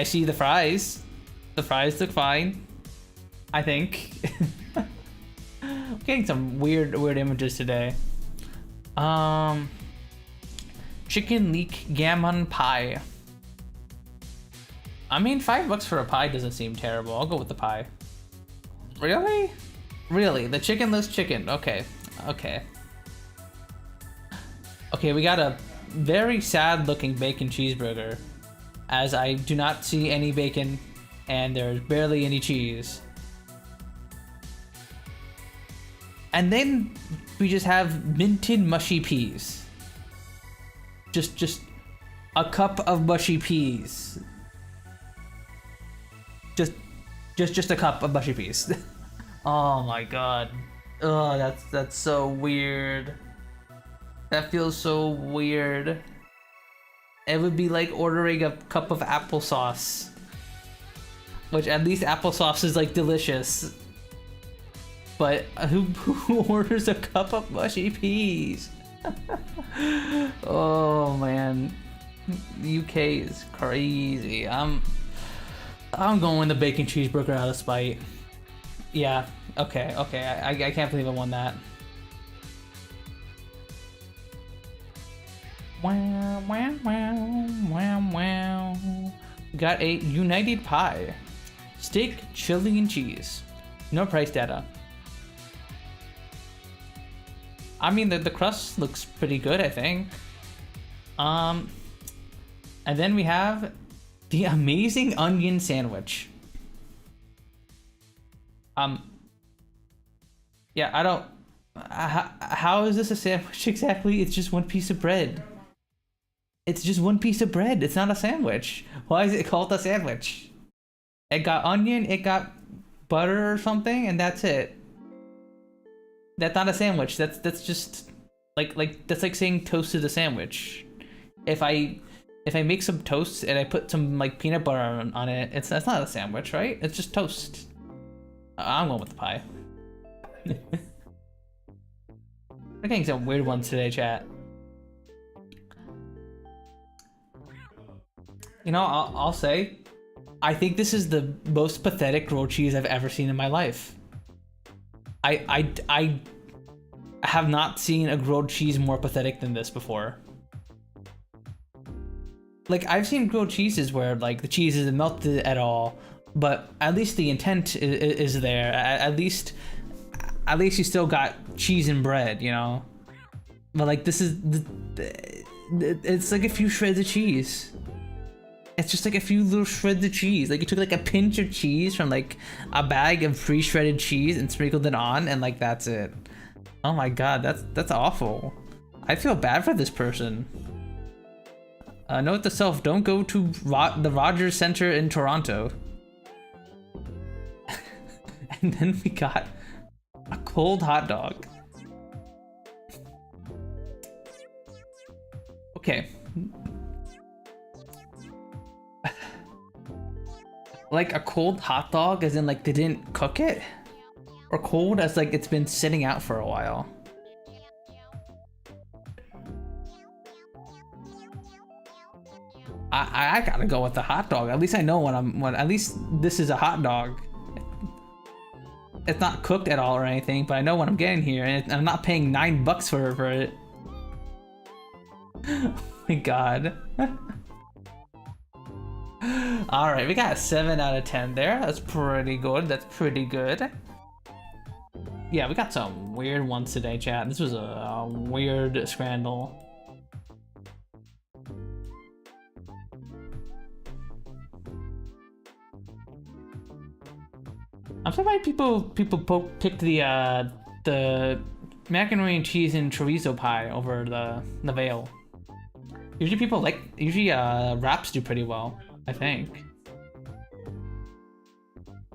see the fries. The fries look fine, I think. I'm getting some weird images today. Chicken leek gammon pie. I mean, $5 for a pie doesn't seem terrible. I'll go with the pie. Really? Really? The chickenless chicken. Okay. Okay. Okay, we got a very sad looking bacon cheeseburger, as I do not see any bacon and there's barely any cheese. And then we just have minted mushy peas. Just a cup of mushy peas. Just a cup of mushy peas. Oh my god. Oh, that's so weird. That feels so weird. It would be like ordering a cup of applesauce. Which at least applesauce is like delicious. But who orders a cup of mushy peas? Oh man. UK is crazy. I'm going with the bacon cheeseburger out of spite. Yeah, okay. I can't believe I won that. Wow. We got a United Pie. Steak, chili, and cheese. No price data. I mean, the crust looks pretty good, I think. And then we have the amazing onion sandwich. Yeah, I don't. How is this a sandwich exactly? It's just one piece of bread. It's just one piece of bread. It's not a sandwich. Why is it called a sandwich? It got onion, it got butter or something, and that's it. That's not a sandwich. That's just like that's like saying toast is a sandwich. If I make some toast and I put some like peanut butter on it, that's not a sandwich, right? It's just toast. I'm going with the pie. We're getting some weird ones today, chat. You know, I'll say, I think this is the most pathetic grilled cheese I've ever seen in my life. I have not seen a grilled cheese more pathetic than this before. Like, I've seen grilled cheeses where like the cheese isn't melted at all, but at least the intent is there. At least you still got cheese and bread, you know. But like this is, it's like a few shreds of cheese. It's just like a few little shreds of cheese. Like you took like a pinch of cheese from like a bag of pre-shredded cheese and sprinkled it on, and like that's it. Oh my god, that's awful. I feel bad for this person. Note to self: don't go to the Rogers Center in Toronto. And then we got a cold hot dog. Okay. Like a cold hot dog as in like they didn't cook it? Or cold as like it's been sitting out for a while? I gotta go with the hot dog. At least I know at least this is a hot dog. It's not cooked at all or anything, but I know what I'm getting here, and I'm not paying $9 for it. Oh my god. Alright, we got a 7 out of 10 there. That's pretty good. That's pretty good. Yeah, we got some weird ones today, chat. This was a weird scramble. I'm surprised people picked the macaroni and cheese and chorizo pie over the veal. Usually wraps do pretty well, I think.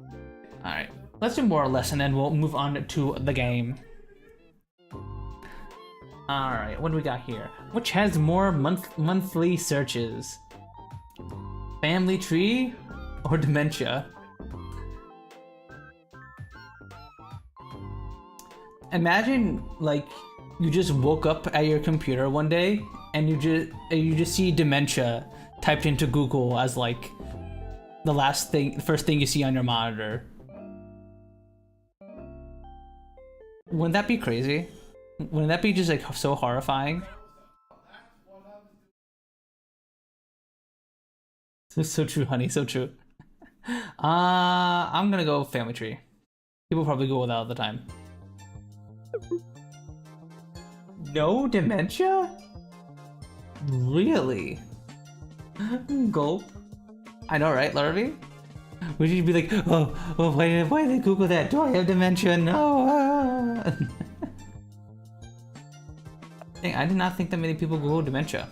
All right, let's do more or less, and then we'll move on to the game. All right, what do we got here? Which has more monthly searches? Family tree or dementia? Imagine like you just woke up at your computer one day and you just see dementia typed into Google as like the first thing you see on your monitor. Wouldn't that be crazy? Wouldn't that be just like so horrifying? So true, honey, so true. I'm gonna go family tree. People probably go with that all the time. No dementia? Really? Gulp. I know, right, Larvae? Would you be like, oh, why did they Google that? Do I have dementia? No. I did not think that many people Google dementia.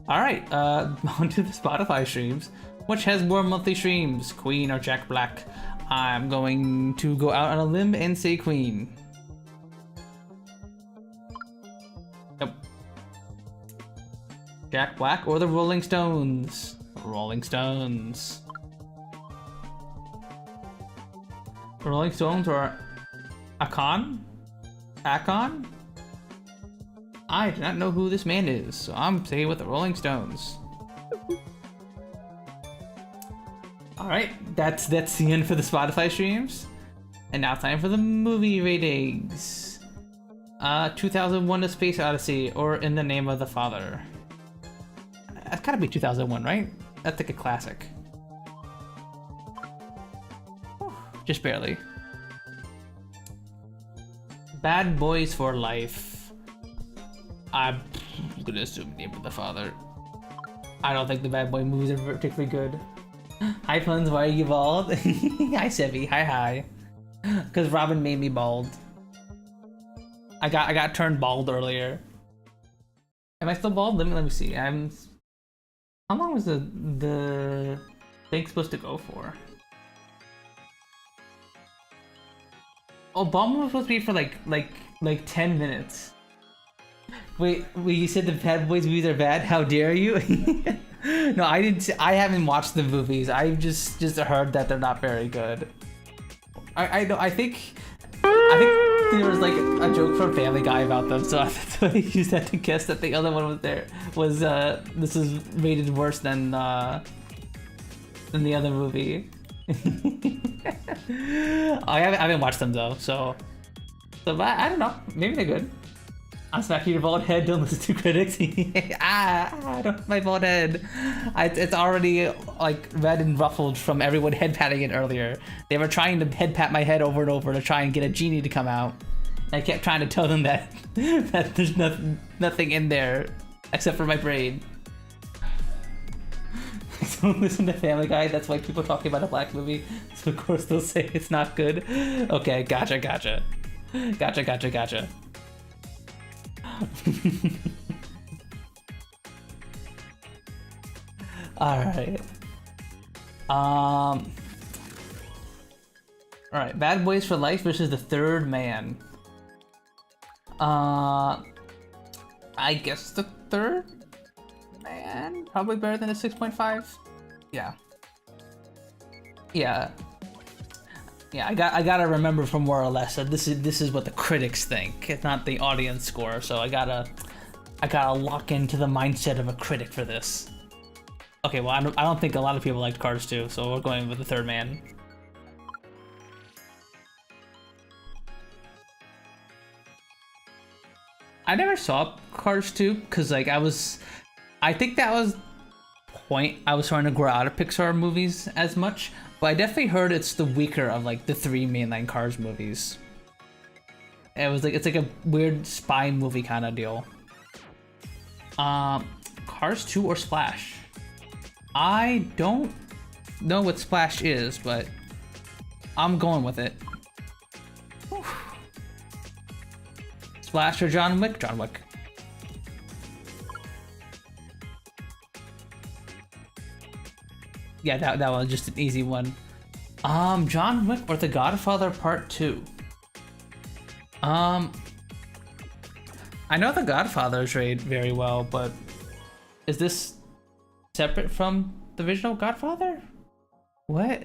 All right, on to the Spotify streams. Which has more monthly streams, Queen or Jack Black? I'm going to go out on a limb and say Queen. Nope. Jack Black or the Rolling Stones? Rolling Stones. Rolling Stones or Akon? Akon? I do not know who this man is, so I'm saying with the Rolling Stones. Alright, that's the end for the Spotify streams. And now time for the movie ratings. 2001: A Space Odyssey or In the Name of the Father. That's gotta be 2001, right? That's like a classic. Just barely. Bad Boys for Life. I'm gonna assume Name of the Father. I don't think the Bad Boy movies are particularly good. Hi Puns, why are you bald? Hi Sevi, hi. Cause Robin made me bald. I got turned bald earlier. Am I still bald? Let me see. How long was the thing supposed to go for? Obama was supposed to be for like 10 minutes. Wait, you said the Bad Boys movies are bad? How dare you? No, I didn't. I haven't watched the movies. I just heard that they're not very good. I think there was like a joke from Family Guy about them, so that's why I used that to guess that the other one was this is rated worse than the other movie. I haven't watched them though, so I don't know. Maybe they're good. I'm smacking your bald head, don't listen to critics. My bald head. It's already like red and ruffled from everyone head patting it earlier. They were trying to head pat my head over and over to try and get a genie to come out. I kept trying to tell them that there's nothing in there except for my brain. Don't listen to Family Guy, that's why people talking about a black movie. So of course they'll say it's not good. Okay, gotcha. Alright. Alright, Bad Boys for Life versus The Third Man. I guess The Third Man? Probably better than a 6.5? Yeah. I gotta remember from more or less that this is what the critics think. It's not the audience score, so I gotta lock into the mindset of a critic for this. Okay, well, I don't think a lot of people liked Cars 2, so we're going with the third man. I never saw Cars 2 because like I think that was the point I was trying to grow out of Pixar movies as much, but I definitely heard it's the weaker of like the 3 mainline Cars movies. It was like it's like a weird spy movie kind of deal. Cars 2 or Splash? I don't know what Splash is, but I'm going with it. Whew. Splash or John Wick? John Wick. Yeah, that was just an easy one. John Wick or The Godfather Part 2? I know The Godfather is rated very well, but is this separate from the original Godfather? What?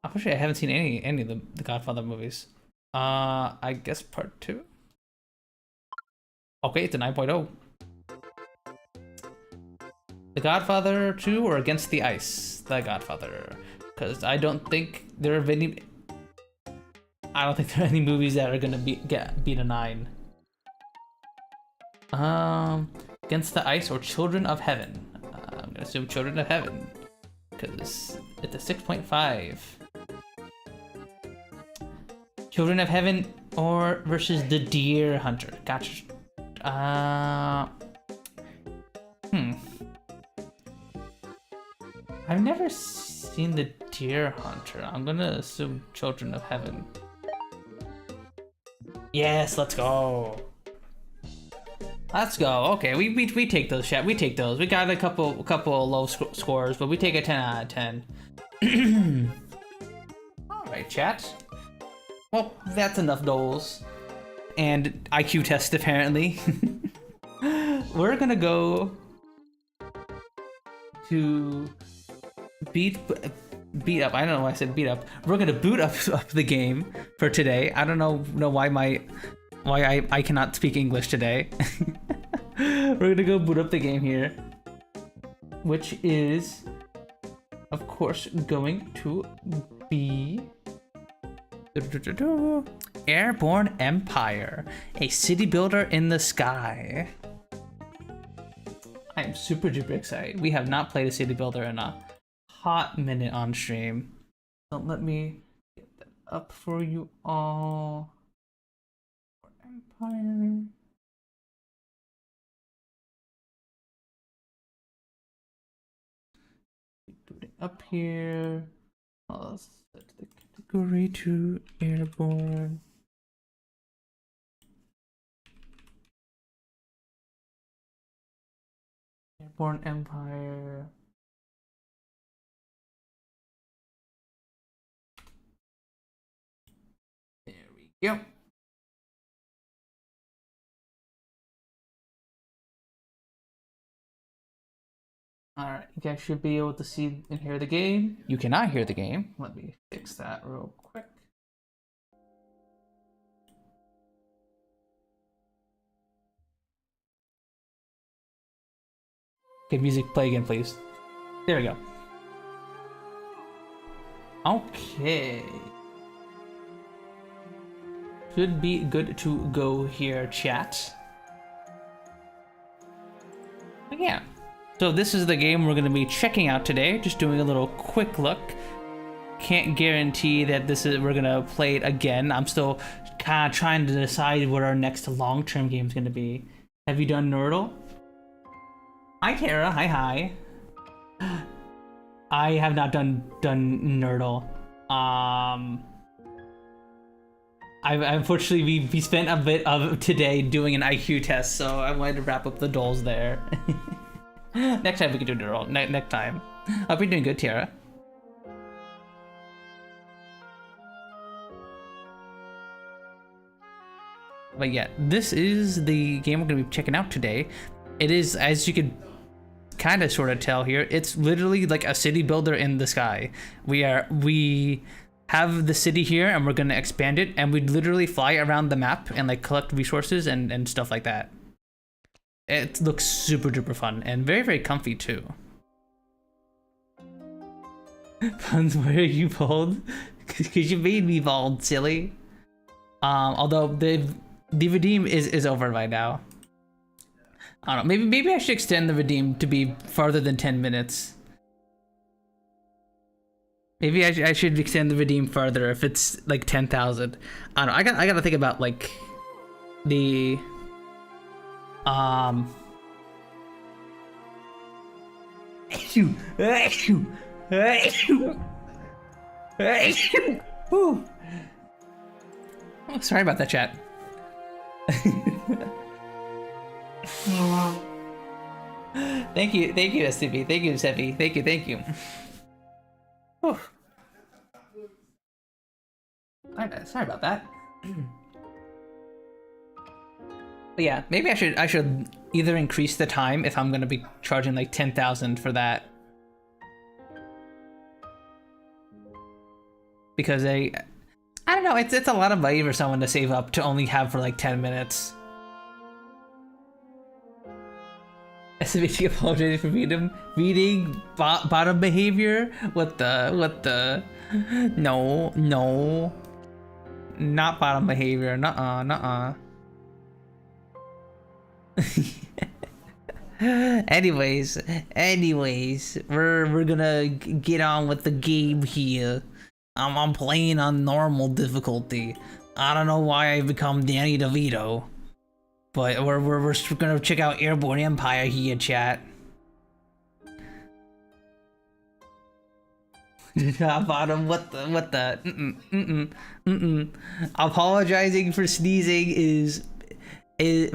Unfortunately, I haven't seen any of the Godfather movies. I guess Part 2. Okay, it's a 9.0. The Godfather 2 or Against the Ice? The Godfather, because I don't think there are any. I don't think there are any movies that are gonna beat a 9. Against the Ice or Children of Heaven? I'm gonna assume Children of Heaven, because it's a 6.5. Children of Heaven or versus the Deer Hunter? Gotcha. I've never seen the Deer Hunter. I'm gonna assume Children of Heaven. Yes, let's go. Let's go. Okay, we take those, chat. We take those. We got a couple of low scores, but we take a 10 out of 10. All right, chat. Well, that's enough goals and IQ test apparently. We're gonna go to beat up. I don't know why I said beat up. We're gonna boot up the game for today. I don't know why I cannot speak English today. We're gonna go boot up the game here, which is of course going to be Airborne Empire, a city builder in the sky. I am super duper excited. We have not played a city builder in a hot minute on stream. So let me get that up for you all. Empire. Put it up here. I'll set the category to Airborne. Airborne Empire. There we go. Alright, you guys should be able to see and hear the game. You cannot hear the game. Let me fix that real quick. Okay, music, play again, please. There we go. Okay. Should be good to go here, chat. Yeah. So this is the game we're going to be checking out today. Just doing a little quick look. Can't guarantee that we're going to play it again. I'm still kind of trying to decide what our next long-term game is going to be. Have you done Nerdle? Hi Tara, hi. I have not done Nerdle. Unfortunately we spent a bit of today doing an IQ test, so I wanted to wrap up the dolls there. Next time we can do Nerdle. Next time. Hope you're doing good, Tara. But yeah, this is the game we're going to be checking out today. It is, as you could kind of sort of tell here, it's literally like a city builder in the sky. We have the city here and we're going to expand it, and we literally fly around the map and like collect resources and stuff like that. It looks super duper fun and very, very comfy too. Puns, why are you bald? Because you made me bald, silly. Although the redeem is over by now. I don't know, maybe I should extend the redeem to be farther than 10 minutes. Maybe I should extend the redeem further if it's like 10,000. I don't know, I gotta think about like the Woo. Oh, sorry about that, chat. Thank you, STV. Thank you, Sevi. Thank you. Whew. Sorry about that. But yeah, maybe I should either increase the time if I'm gonna be charging like 10,000 for that, because I don't know, it's a lot of money for someone to save up to only have for like 10 minutes. SVT apologizing for reading bottom behavior. What the? No, not bottom behavior. Nuh-uh. Anyways, we're gonna get on with the game here. I'm playing on normal difficulty. I don't know why I've become Danny DeVito, but we're gonna check out Airborne Empire here, chat. Bottom, what the? Apologizing for sneezing is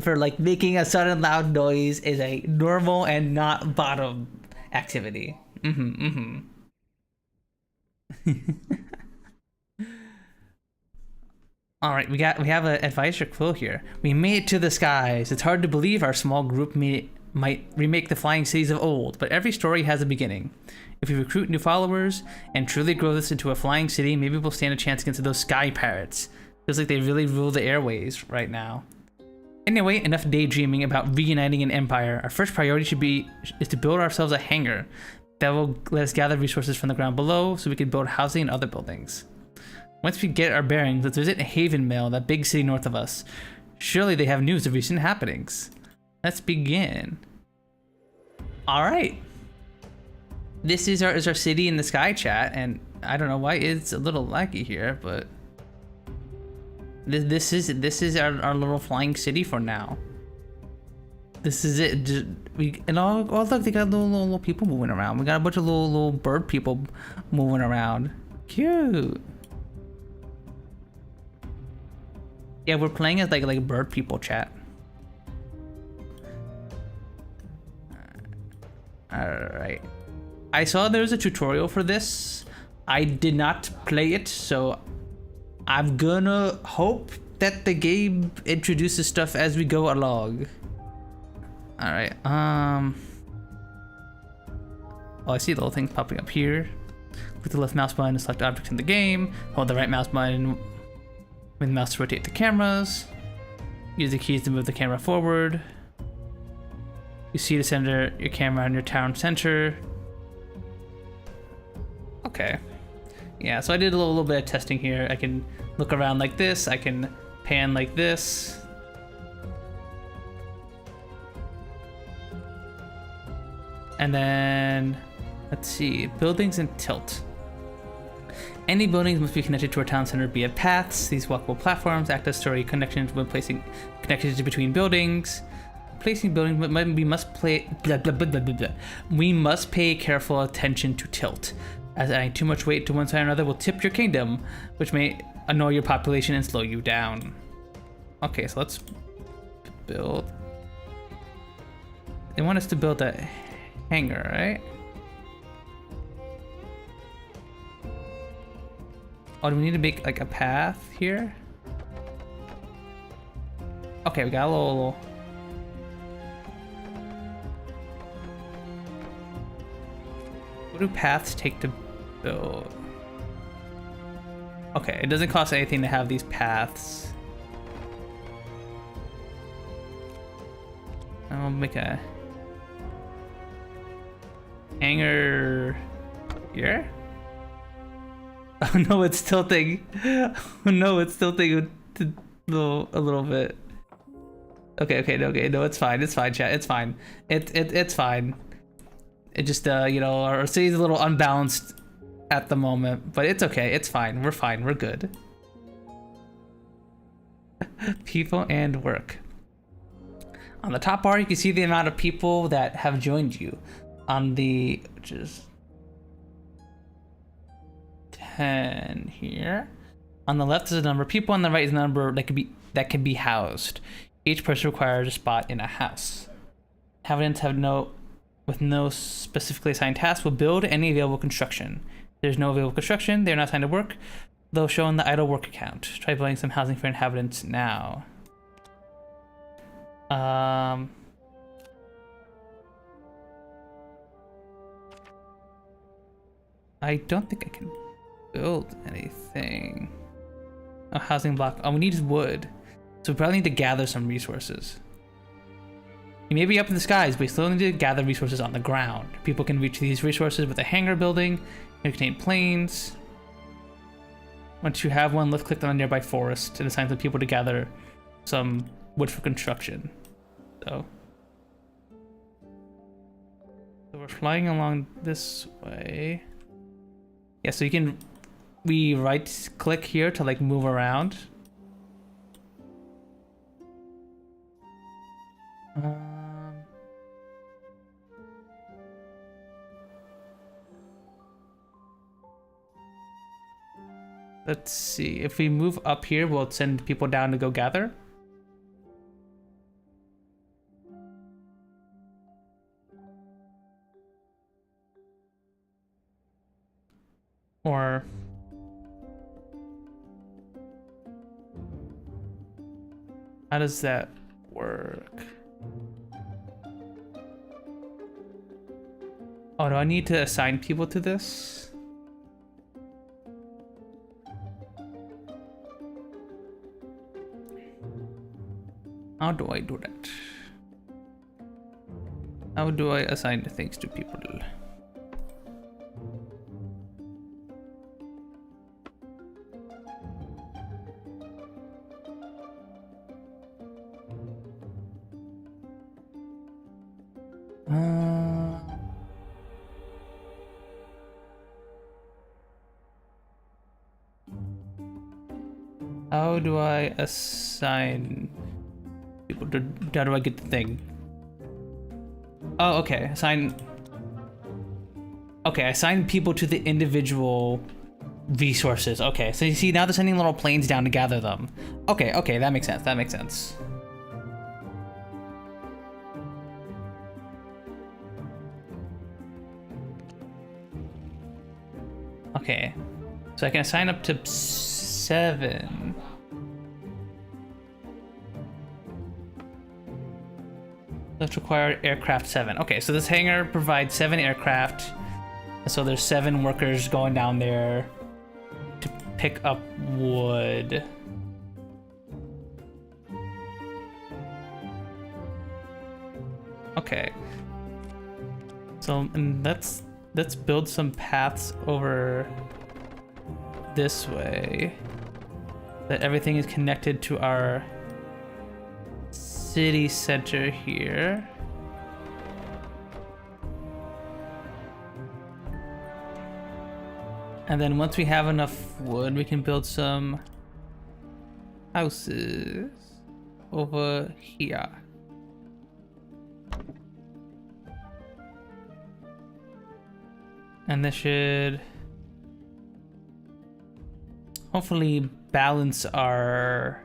for like making a sudden loud noise is a normal and not bottom activity. All right, we have an advisor quill here. We made it to the skies. It's hard to believe our small group might remake the flying cities of old, but every story has a beginning. If we recruit new followers and truly grow this into a flying city, maybe we'll stand a chance against those sky pirates. Feels like they really rule the airways right now. Anyway, enough daydreaming about reuniting an empire. Our first priority is to build ourselves a hangar that will let us gather resources from the ground below so we can build housing and other buildings. Once we get our bearings, let's visit Haven Mill, that big city north of us. Surely they have news of recent happenings. Let's begin. All right. This is our city in the sky, chat, and I don't know why it's a little laggy here, but this is our little flying city for now. This is it. Oh look, they got little people moving around. We got a bunch of little bird people moving around. Cute. Yeah, we're playing as like bird people, chat. Alright. I saw there was a tutorial for this. I did not play it, so I'm gonna hope that the game introduces stuff as we go along. Alright, oh, I see little things popping up here. Click the left mouse button to select objects in the game. Hold the right mouse button with the mouse to rotate the cameras. Use the keys to move the camera forward. You see to center your camera on your town center. Okay. Yeah, so I did a little bit of testing here. I can look around like this. I can pan like this. And then, let's see, buildings and tilt. Any buildings must be connected to our town center via paths. These walkable platforms act as story connections when placing connections between buildings. Placing buildings, we must pay careful attention to tilt, as adding too much weight to one side or another will tip your kingdom, which may annoy your population and slow you down. Okay, so let's build. They want us to build a hangar, right? Oh, do we need to make like a path here? Okay, we got a little. What do paths take to build? Okay, it doesn't cost anything to have these paths. I'll make a hangar here. Oh no, it's tilting. Oh no, it's tilting a little bit. Okay, no, it's fine, chat, it's fine. It's fine. It just, you know, our city's a little unbalanced at the moment, but it's okay, it's fine, we're good. People and work. On the top bar, you can see the amount of people that have joined you. On the, which is 10 here. On the left is a number of people, on the right is a number that can be housed. Each person requires a spot in a house. Inhabitants with no specifically assigned task will build any available construction. If there's no available construction, they're not assigned to work. They'll show in the idle work account. Try building some housing for inhabitants now. I don't think I can build anything. A housing block. Oh, we need wood. So we probably need to gather some resources. You may be up in the skies, but you still need to gather resources on the ground. People can reach these resources with a hangar building. They contain planes. Once you have one, left click on a nearby forest and assign some people to gather some wood for construction. So we're flying along this way. Yeah, so we right click here to like move around. Let's see, if we move up here, we'll send people down to go gather. Or how does that work? Oh, do I need to assign people to this? How do I do that? How do I assign things to people? How do I assign people to, how do I get the thing? Oh, okay, assign people to the individual resources. Okay, so you see now they're sending little planes down to gather them. Okay, that makes sense, Okay, so I can assign up to 7. Let's require aircraft 7. Okay, so this hangar provides 7 aircraft. So there's 7 workers going down there to pick up wood. Okay. So and let's build some paths over this way. That everything is connected to our city center here. And then once we have enough wood, we can build some houses over here. And this should hopefully balance our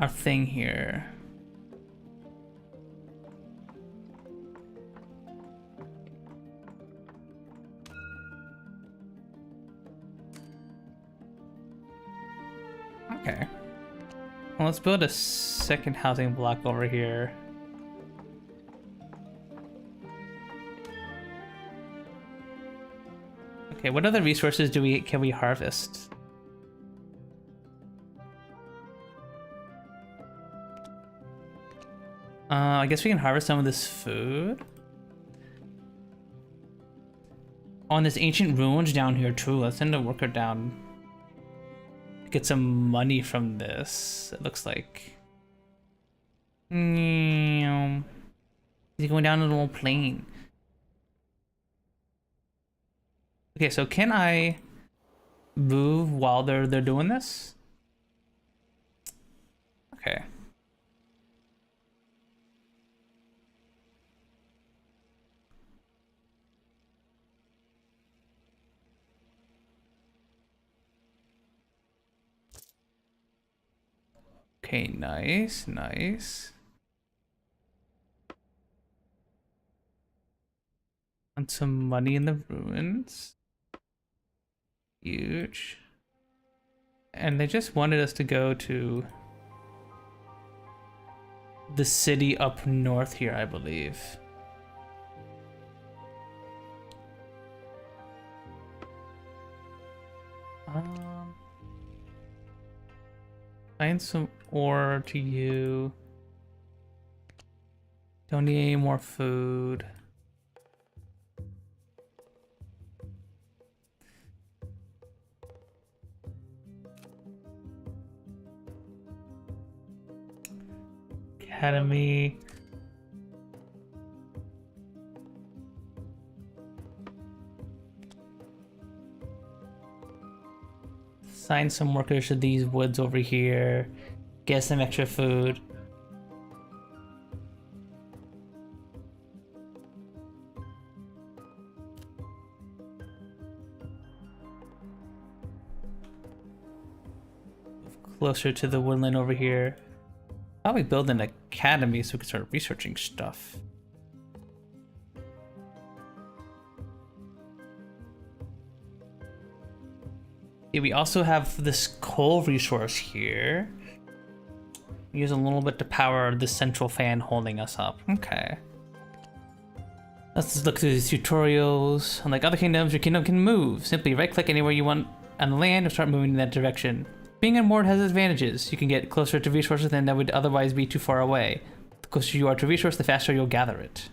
thing here. Okay. Well, let's build a second housing block over here. Okay, what other resources can we harvest? I guess we can harvest some of this food. On this ancient ruins down here too. Let's send a worker down. Get some money from this. It looks like. Is he going down a little plane? Okay, so can I move while they're doing this? Okay. Okay, nice, nice. And some money in the ruins. Huge. And they just wanted us to go to the city up north here, I believe. Find some ore to you. Don't need any more food. Academy. Assign some workers to these woods over here. Get some extra food. Move closer to the woodland over here. Probably build an academy so we can start researching stuff. Yeah, we also have this coal resource here. Use a little bit to power the central fan holding us up. Okay. Let's just look through these tutorials. Unlike other kingdoms, your kingdom can move. Simply right-click anywhere you want on the land and start moving in that direction. Being unmoored has advantages. You can get closer to resources than that would otherwise be too far away. The closer you are to a resource, the faster you'll gather it.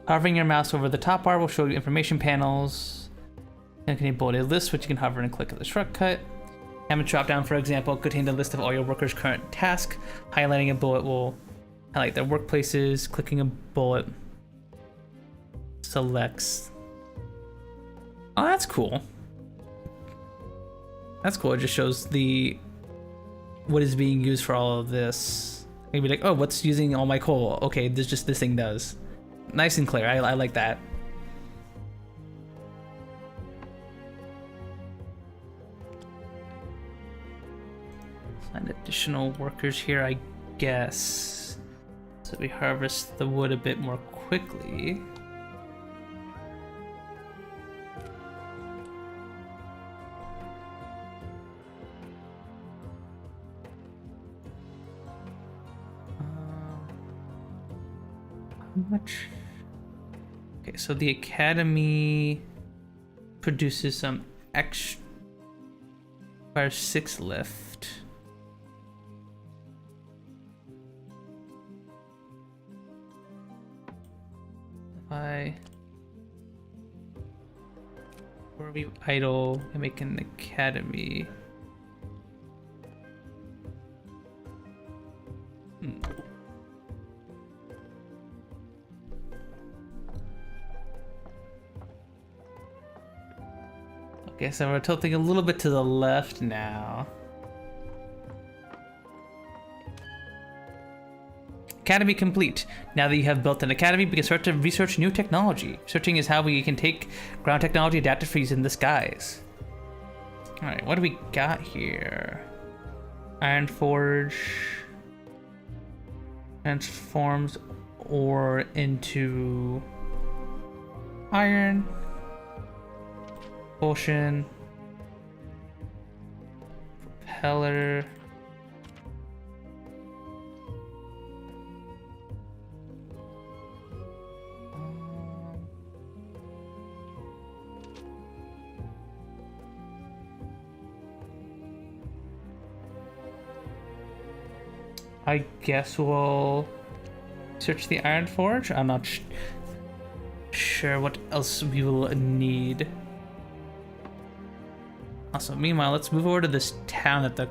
Hovering your mouse over the top bar will show you information panels. And can enable a list, which you can hover and click at the shortcut. Having drop down, for example, contain a list of all your workers' current tasks. Highlighting a bullet will highlight their workplaces. Clicking a bullet selects. Oh, that's cool. That's cool. It just shows what is being used for all of this. Maybe like, oh, what's using all my coal? Okay, this thing does. Nice and clear. I like that. Find additional workers here, I guess. So we harvest the wood a bit more quickly. How much? Okay, so the academy produces some extra 6 lift. Or we idle and make an academy. Okay, so we're tilting a little bit to the left now. Academy complete. Now that you have built an academy, we can start to research new technology. Researching is how we can take ground technology adapted for use in the skies. Alright, what do we got here? Iron Forge transforms ore into iron. Potion. Propeller. I guess we'll search the Iron Forge. I'm not sure what else we will need. Also, meanwhile, let's move over to this town that the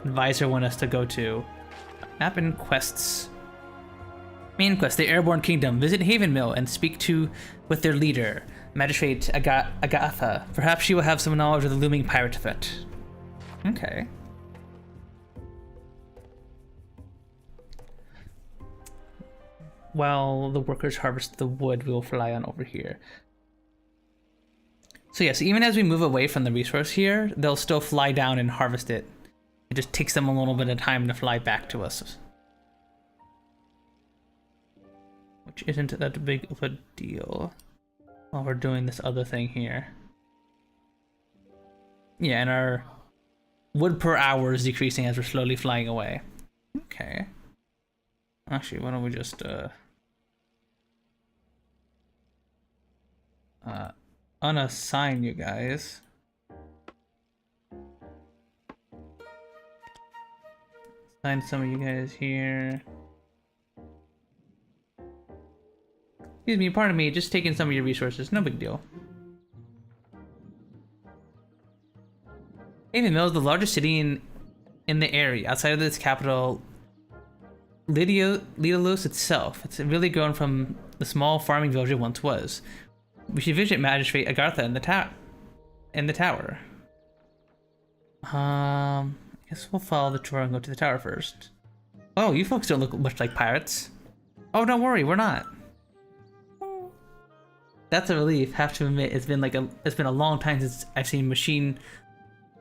advisor wanted us to go to. Map and quests. Main quest, the Airborne Kingdom. Visit Haven Mill and speak with their leader, Magistrate Agatha. Perhaps she will have some knowledge of the looming pirate threat. Okay. While the workers harvest the wood, we will fly on over here. So yes, even as we move away from the resource here, they'll still fly down and harvest it. It just takes them a little bit of time to fly back to us. Which isn't that big of a deal while we're doing this other thing here. Yeah, and our wood per hour is decreasing as we're slowly flying away. Okay. Actually, why don't we just unassign you guys. Assign some of you guys here. Excuse me, pardon me, just taking some of your resources, no big deal. Haven Mill is the largest city in the area, outside of its capital, Lidolus itself. It's really grown from the small farming village it once was. We should visit Magistrate Agatha in the tower. I guess we'll follow the tour and go to the tower first. Oh, you folks don't look much like pirates. Oh, don't worry, we're not. That's a relief. Have to admit, it's been a long time since I've seen a machine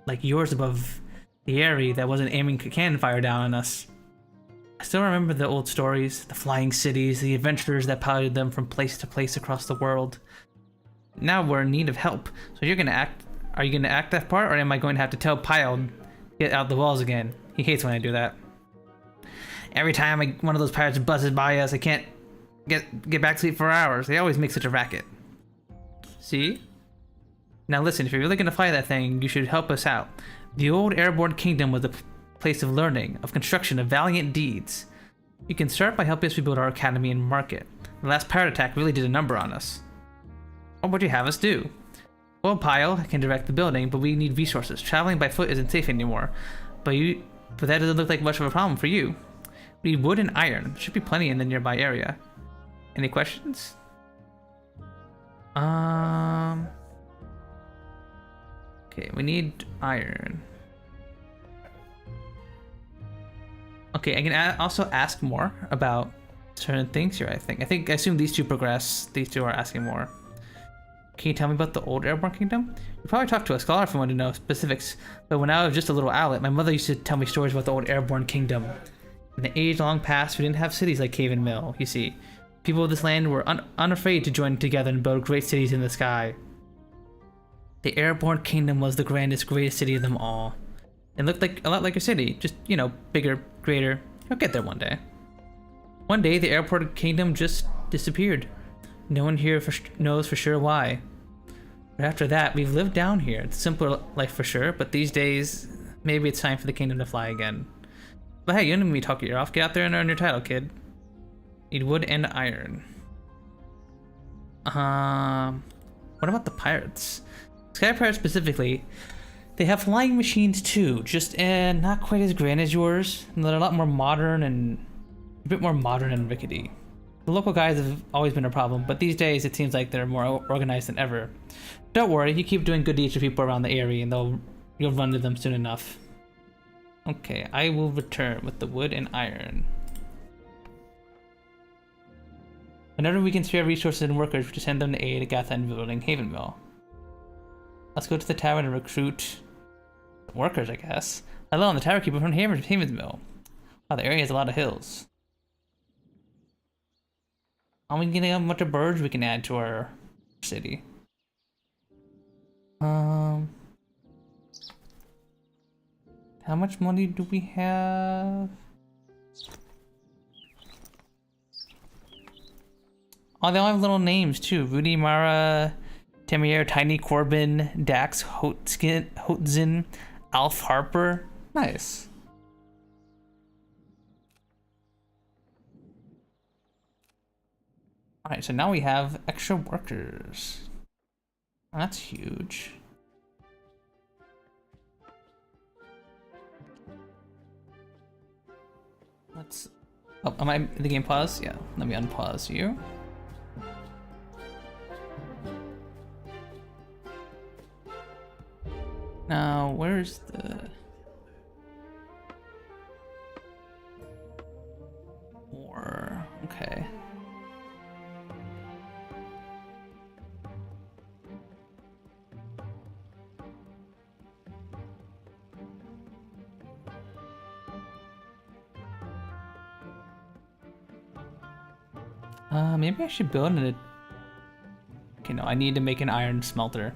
like yours above the area that wasn't aiming cannon fire down on us. I still remember the old stories, the flying cities, the adventurers that piloted them from place to place across the world. Now we're in need of help. So are you gonna act that part, or am I going to have to tell Pyle get out the walls again? He hates when I do that. Every time one of those pirates buzzes by us, I can't get back to sleep for hours. They always make such a racket. See? Now listen, if you're really gonna fly that thing, you should help us out. The old Airborne Kingdom was a place of learning, of construction, of valiant deeds. You can start by helping us rebuild our academy and market. The last pirate attack really did a number on us. What would you have us do? Well, Pyle can direct the building, but we need resources. Traveling by foot isn't safe anymore. But that doesn't look like much of a problem for you. We need wood and iron. Should be plenty in the nearby area. Any questions? Okay, we need iron. Okay, I can also ask more about certain things here, I assume these two progress. These two are asking more. Can you tell me about the old Airborne Kingdom? You probably talked to a scholar if you want to know specifics, but when I was just a little owlet, my mother used to tell me stories about the old Airborne Kingdom. In the age long past, we didn't have cities like Haven Mill, you see. People of this land were unafraid to join together and build great cities in the sky. The Airborne Kingdom was the greatest city of them all. It looked like a lot like a city, just, you know, bigger, greater. You'll get there one day. One day, the Airborne Kingdom just disappeared. No one here knows for sure why. But after that, we've lived down here. It's a simpler life for sure, but these days, maybe it's time for the kingdom to fly again. But hey, you don't need me to talk your ear off. Get out there and earn your title, kid. Need wood and iron. What about the pirates? Sky Pirates specifically, they have flying machines too, just not quite as grand as yours. They're a lot more modern and a bit more modern and rickety. The local guys have always been a problem, but these days it seems like they're more organized than ever. Don't worry, you keep doing good deeds for people around the area and you'll run to them soon enough. Okay, I will return with the wood and iron. Whenever we can spare resources and workers, we just send them to aid Agatha in building Haven Mill. Let's go to the tower and recruit workers, I guess. Hello, I'm the tower keeper from Haven Mill. Wow, the area has a lot of hills. Are we getting a bunch of birds we can add to our city? How much money do we have? Oh, they all have little names too. Rudy, Mara, Tamier, Tiny, Corbin, Dax, Hotzin, Alf Harper. Nice. Alright, so now we have extra workers. That's huge. Let's... Oh, am I in the game pause? Yeah, let me unpause you. Now, where's the... Or... Okay. Maybe I should build an... Okay, no, I need to make an iron smelter.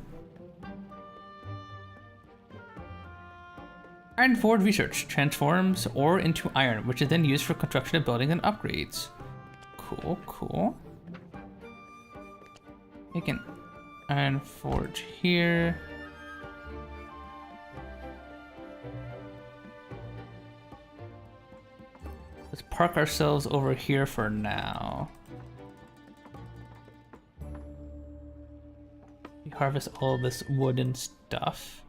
Iron forward research transforms ore into iron, which is then used for construction of buildings and upgrades. Cool, cool. Make an iron forge here. Let's park ourselves over here for now. We harvest all this wooden stuff.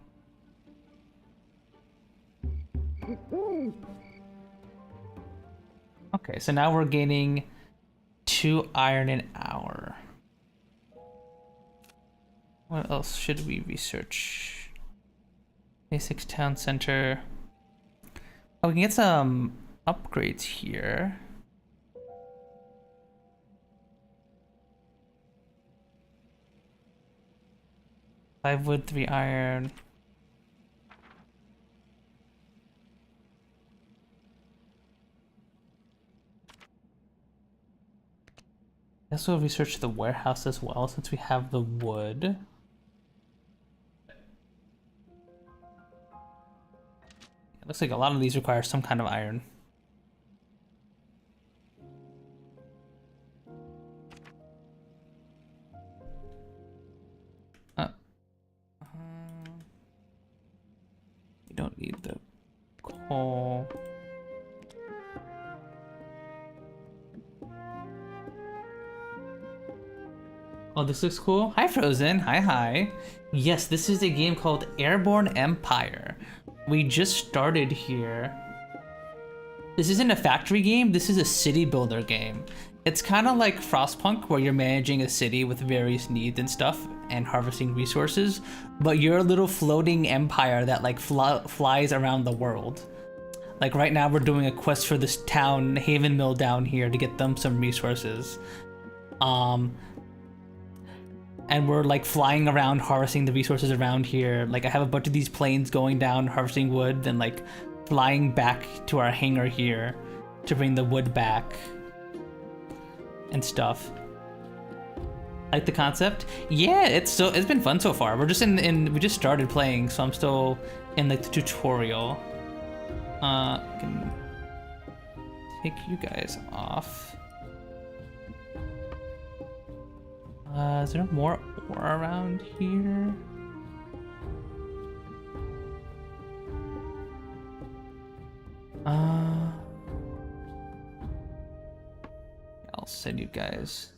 Okay, so now we're gaining 2 iron an hour. What else should we research? Basics town center. Oh, we can get some upgrades here. Five wood, 3 iron. I guess we'll research the warehouse as well since we have the wood. It looks like a lot of these require some kind of iron. You don't need the coal. Oh, this looks cool. Hi, Frozen. Hi, hi. Yes, this is a game called Airborne Empire. We just started here. This isn't a factory game. This is a city builder game. It's kind of like Frostpunk, where you're managing a city with various needs and stuff and harvesting resources, but you're a little floating empire that like flies around the world. Like right now we're doing a quest for this town, Haven Mill down here, to get them some resources. And we're like flying around harvesting the resources around here. Like I have a bunch of these planes going down harvesting wood, then like flying back to our hangar here to bring the wood back and stuff. Like the concept? Yeah, it's been fun so far. We're just we just started playing, so I'm still in like the tutorial. I can take you guys off. Is there more ore around here? I'll send you guys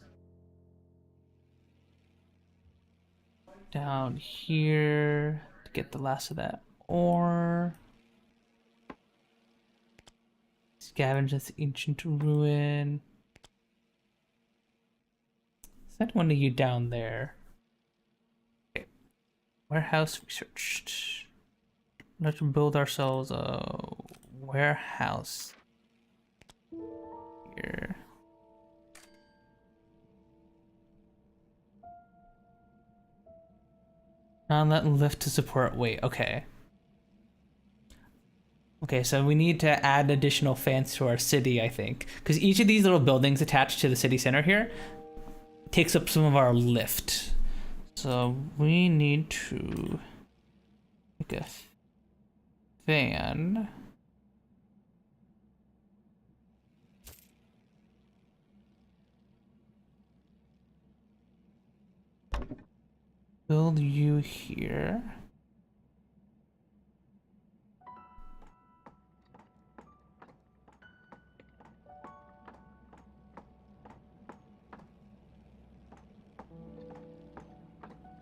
down here to get the last of that ore. Scavenge this ancient ruin. Send one of you down there. Okay. Warehouse researched. Let's build ourselves a warehouse here. Non-let lift to support weight. Okay. Okay, so we need to add additional fans to our city, I think. Because each of these little buildings attached to the city center here takes up some of our lift. So we need to make a fan. Build you here.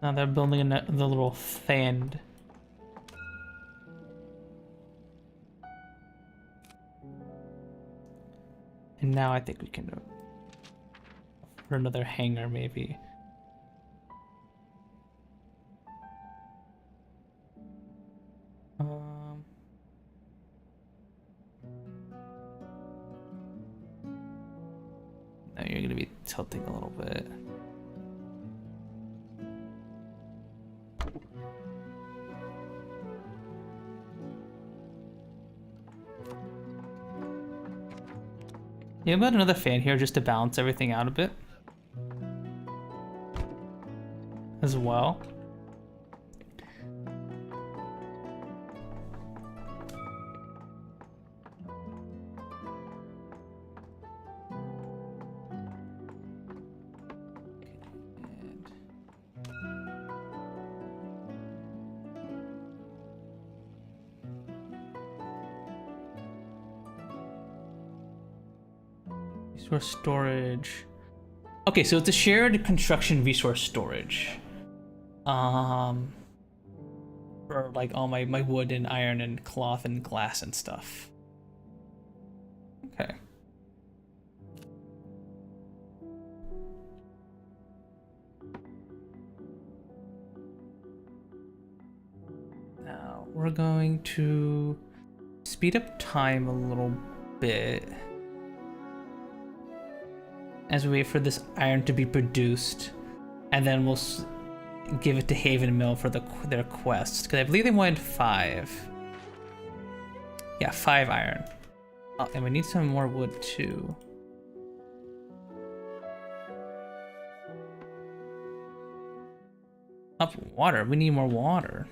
Now they're building the little fan. And now I think we can do for another hangar maybe. Now you're gonna be tilting a little bit. Yeah, about another fan here just to balance everything out a bit. As well. Resource storage. Okay, so it's a shared construction resource storage. For like all my wood and iron and cloth and glass and stuff. Okay. Now we're going to speed up time a little bit as we wait for this iron to be produced, and then we'll give it to Haven Mill for their quest, because I believe they wanted 5. Yeah, 5 iron. Oh, and we need some more wood too. Up water. We need more water.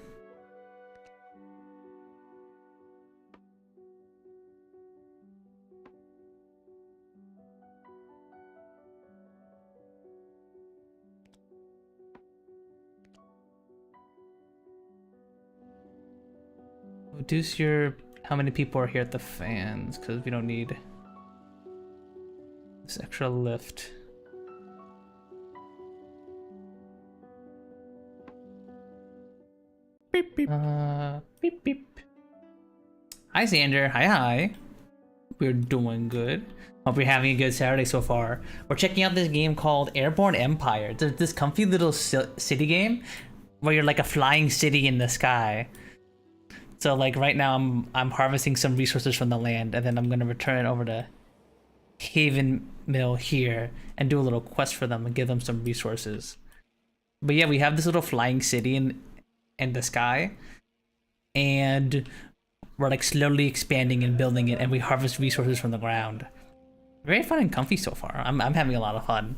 Reduce your how many people are here at the fans, because we don't need this extra lift. Beep beep. Beep beep. Hi Xander. Hi. We're doing good. Hope you're having a good Saturday so far. We're checking out this game called Airborne Empire. It's this comfy little city game where you're like a flying city in the sky. So like right now I'm harvesting some resources from the land, and then I'm gonna return over to Haven Mill here and do a little quest for them and give them some resources. But yeah, we have this little flying city in the sky, and we're like slowly expanding and building it, and we harvest resources from the ground. Very fun and comfy so far. I'm having a lot of fun.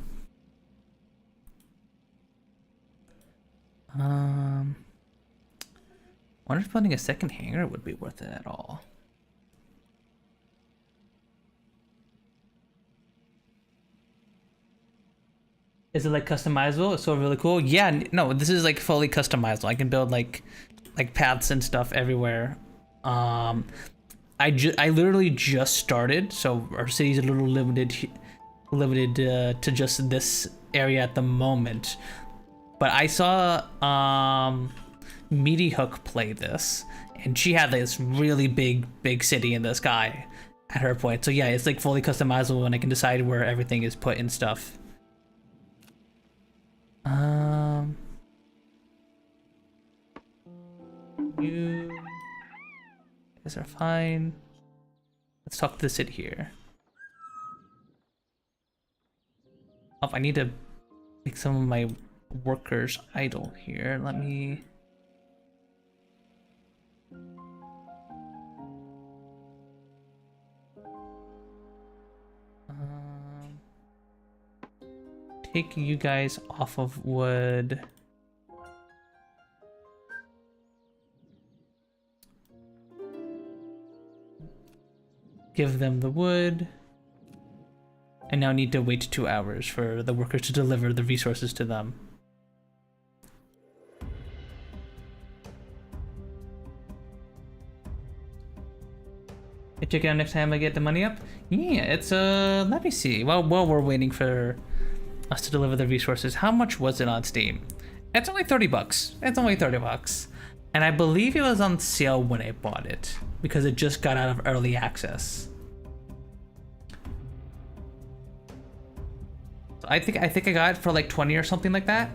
I wonder if building a second hangar would be worth it at all. Is it like customizable? It's so really cool. Yeah, no, this is like fully customizable. I can build like paths and stuff everywhere. I literally just started, so our city's a little limited to just this area at the moment. But I saw Meaty Hook play this, and she had this really big city in the sky at her point. So yeah, it's like fully customizable, and I can decide where everything is put and stuff. You guys are fine. Let's talk to the city here. Oh, I need to make some of my workers idle here. Let me. Take you guys off of wood. Give them the wood. And now need to wait 2 hours for the workers to deliver the resources to them. You check it out next time I get the money up? Yeah, it's let me see. While we're waiting for us to deliver the resources, how much was it on Steam? It's only 30 bucks. It's only 30 bucks. And I believe it was on sale when I bought it because it just got out of early access. So I think I got it for like 20 or something like that.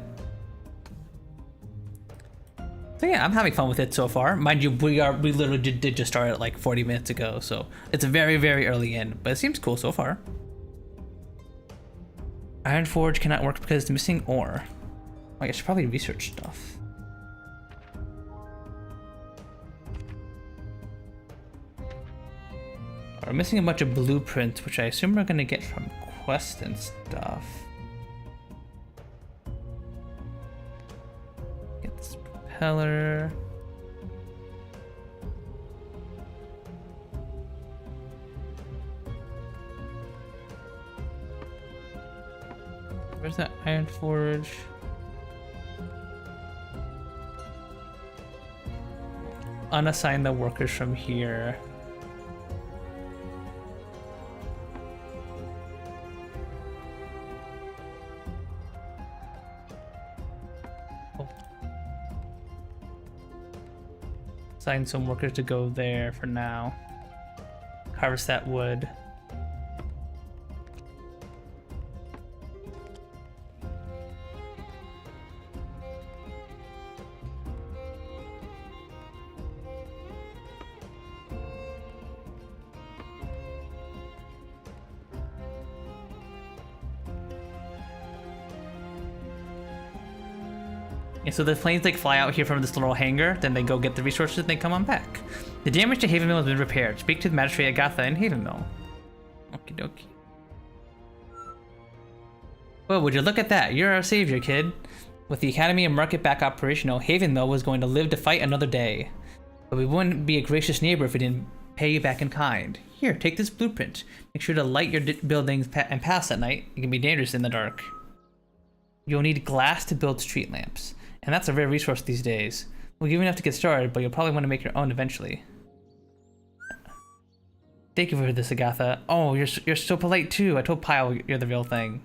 So yeah, I'm having fun with it so far. Mind you, we literally did just start it like 40 minutes ago, so it's very, very early in, but it seems cool so far. Iron Forge cannot work because it's missing ore. I should probably research stuff. We're missing a bunch of blueprints, which I assume we're gonna get from quests and stuff. Get this propeller. Where's that Iron Forge? Unassign the workers from here. Assign some workers to go there for now. Harvest that wood. And so the planes like fly out here from this little hangar, then they go get the resources and they come on back. The damage to Haven Mill has been repaired. Speak to the magistrate Agatha in Haven Mill. Okie dokie. Well, would you look at that? You're our savior, kid. With the Academy and Market back operational, Haven Mill was going to live to fight another day. But we wouldn't be a gracious neighbor if we didn't pay you back in kind. Here, take this blueprint. Make sure to light your buildings and pass at night. It can be dangerous in the dark. You'll need glass to build street lamps. And that's a rare resource these days. We'll give you enough to get started, but you'll probably want to make your own eventually. Thank you for this, Agatha. Oh, you're so polite too. I told Pyle you're the real thing.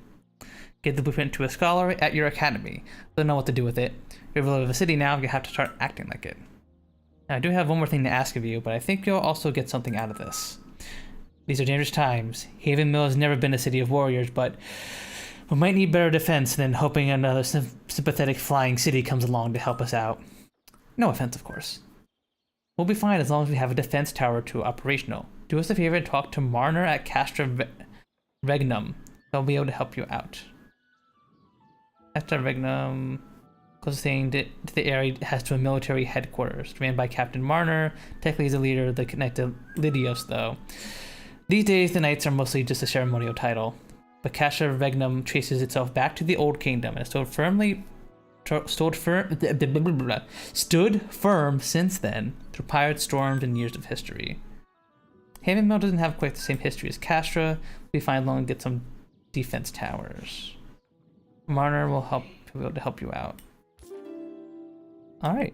Give the blueprint to a scholar at your academy. They'll know what to do with it. You're ruler of a city now, you have to start acting like it. Now, I do have one more thing to ask of you, but I think you'll also get something out of this. These are dangerous times. Haven Mill has never been a city of warriors, but we might need better defense than hoping another sympathetic flying city comes along to help us out. No offense, of course. We'll be fine as long as we have a defense tower to operational. Do us a favor and talk to Marner at Castra Regnum. They'll be able to help you out. Castra Regnum, closest thing to the area, has to a military headquarters, ran by Captain Marner. Technically, he's the leader of the connected Lydios, though. These days, the knights are mostly just a ceremonial title. But Castra Regnum traces itself back to the Old Kingdom and stood firm since then through pirates, storms, and years of history. Haven Mill doesn't have quite the same history as Castra. We find long get some defense towers. Marner will be able to help you out. All right.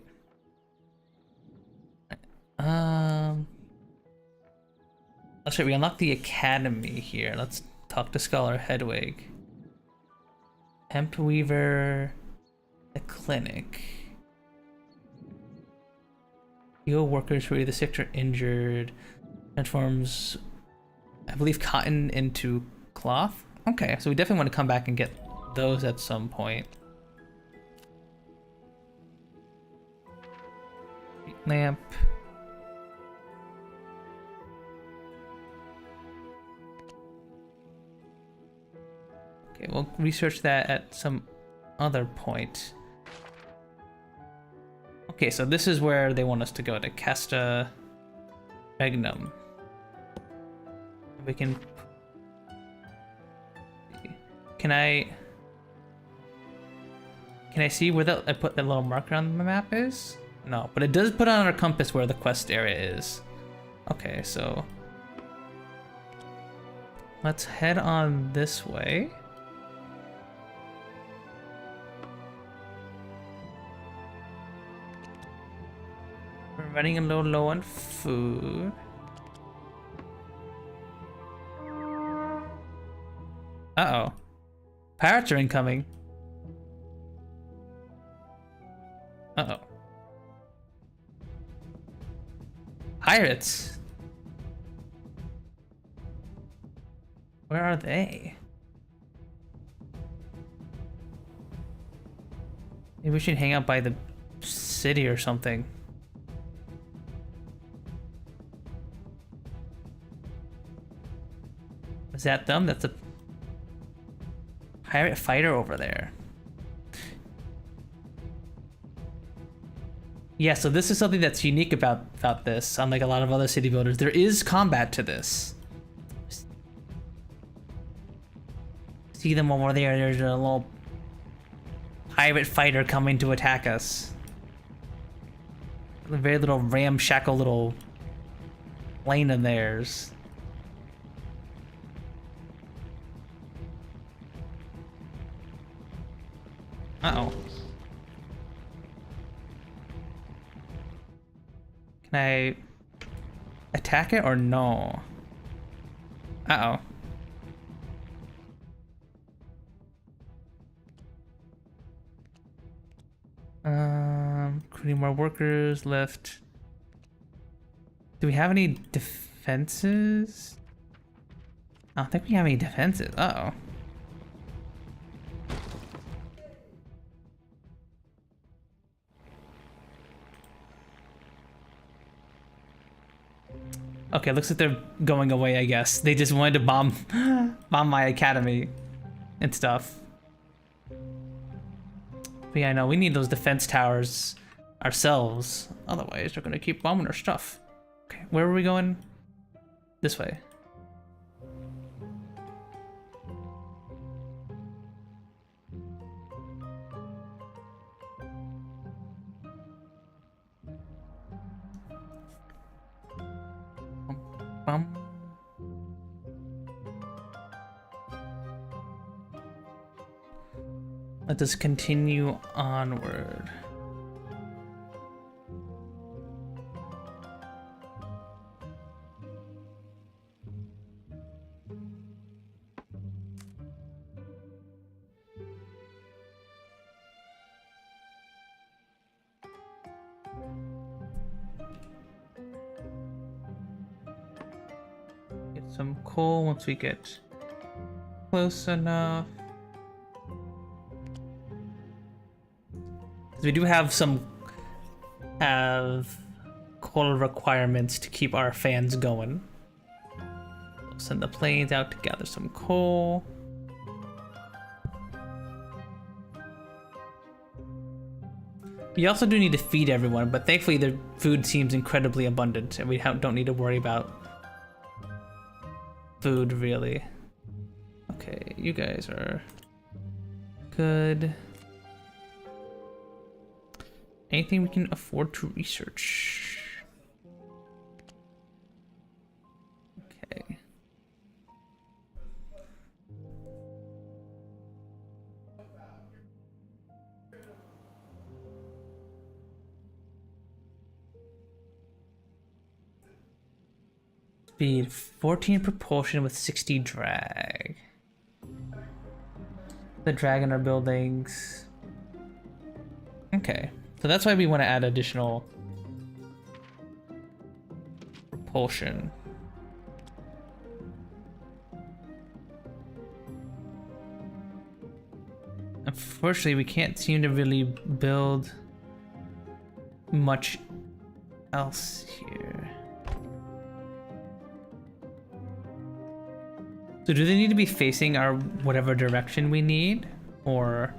That's right. We unlocked the academy here. Let's talk to Scholar Hedwig. Hemp Weaver. The clinic. Heal workers who are either sick or injured. Transforms, I believe, cotton into cloth. Okay, so we definitely want to come back and get those at some point. Lamp. Okay, we'll research that at some other point. Okay, so this is where they want us to go, to Castra Regnum. We can... Can I see where I put that little marker on the map is? No, but it does put on our compass where the quest area is. Okay, so let's head on this way. We're running a little low on food. Uh-oh. Pirates are incoming. Uh-oh. Pirates. Where are they? Maybe we should hang out by the city or something. Is that them? That's a pirate fighter over there. Yeah, so this is something that's unique about this, unlike a lot of other city builders. There is combat to this. See them over there, there's a little pirate fighter coming to attack us. A very little ramshackle little plane of theirs. Uh-oh. Can I attack it or no? Uh-oh. Recruiting more workers left. Do we have any defenses? I don't think we have any defenses. Uh-oh. Okay, looks like they're going away, I guess. They just wanted to bomb my academy and stuff. But yeah, no, we need those defense towers ourselves. Otherwise, they're gonna keep bombing our stuff. Okay, where are we going? This way. Let us continue onward. Get some coal once we get close enough. We do have coal requirements to keep our fans going. We'll send the planes out to gather some coal. We also do need to feed everyone, but thankfully the food seems incredibly abundant and we don't need to worry about food really. Okay, you guys are good. Anything we can afford to research? Okay. Speed 14 propulsion with 60 drag. The drag in our buildings. Okay. So that's why we want to add additional propulsion. Unfortunately, we can't seem to really build much else here. So do they need to be facing our whatever direction we need, or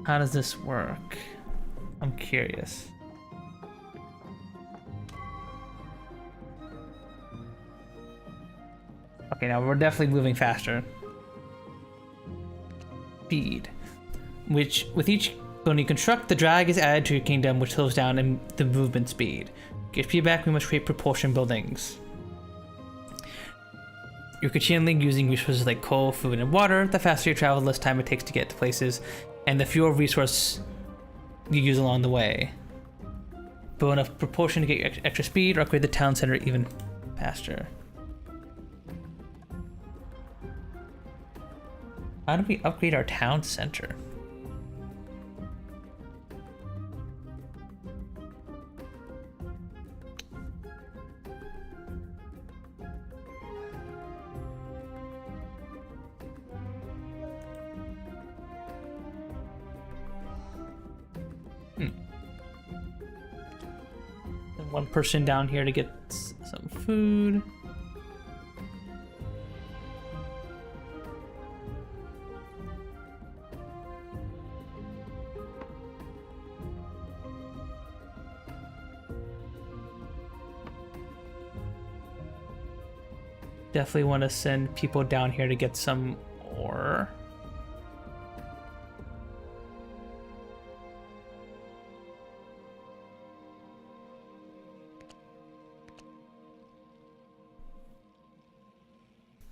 how does this work? I'm curious. Okay, now we're definitely moving faster. Speed. Which, with each building you construct, the drag is added to your kingdom, which slows down in the movement speed. To get feedback, we must create propulsion buildings. You're continually using resources like coal, food, and water. The faster you travel, the less time it takes to get to places, and the fewer resource you use along the way. Build enough propulsion to get extra speed, or upgrade the town center even faster. How do we upgrade our town center? And one person down here to get some food. Definitely want to send people down here to get some ore.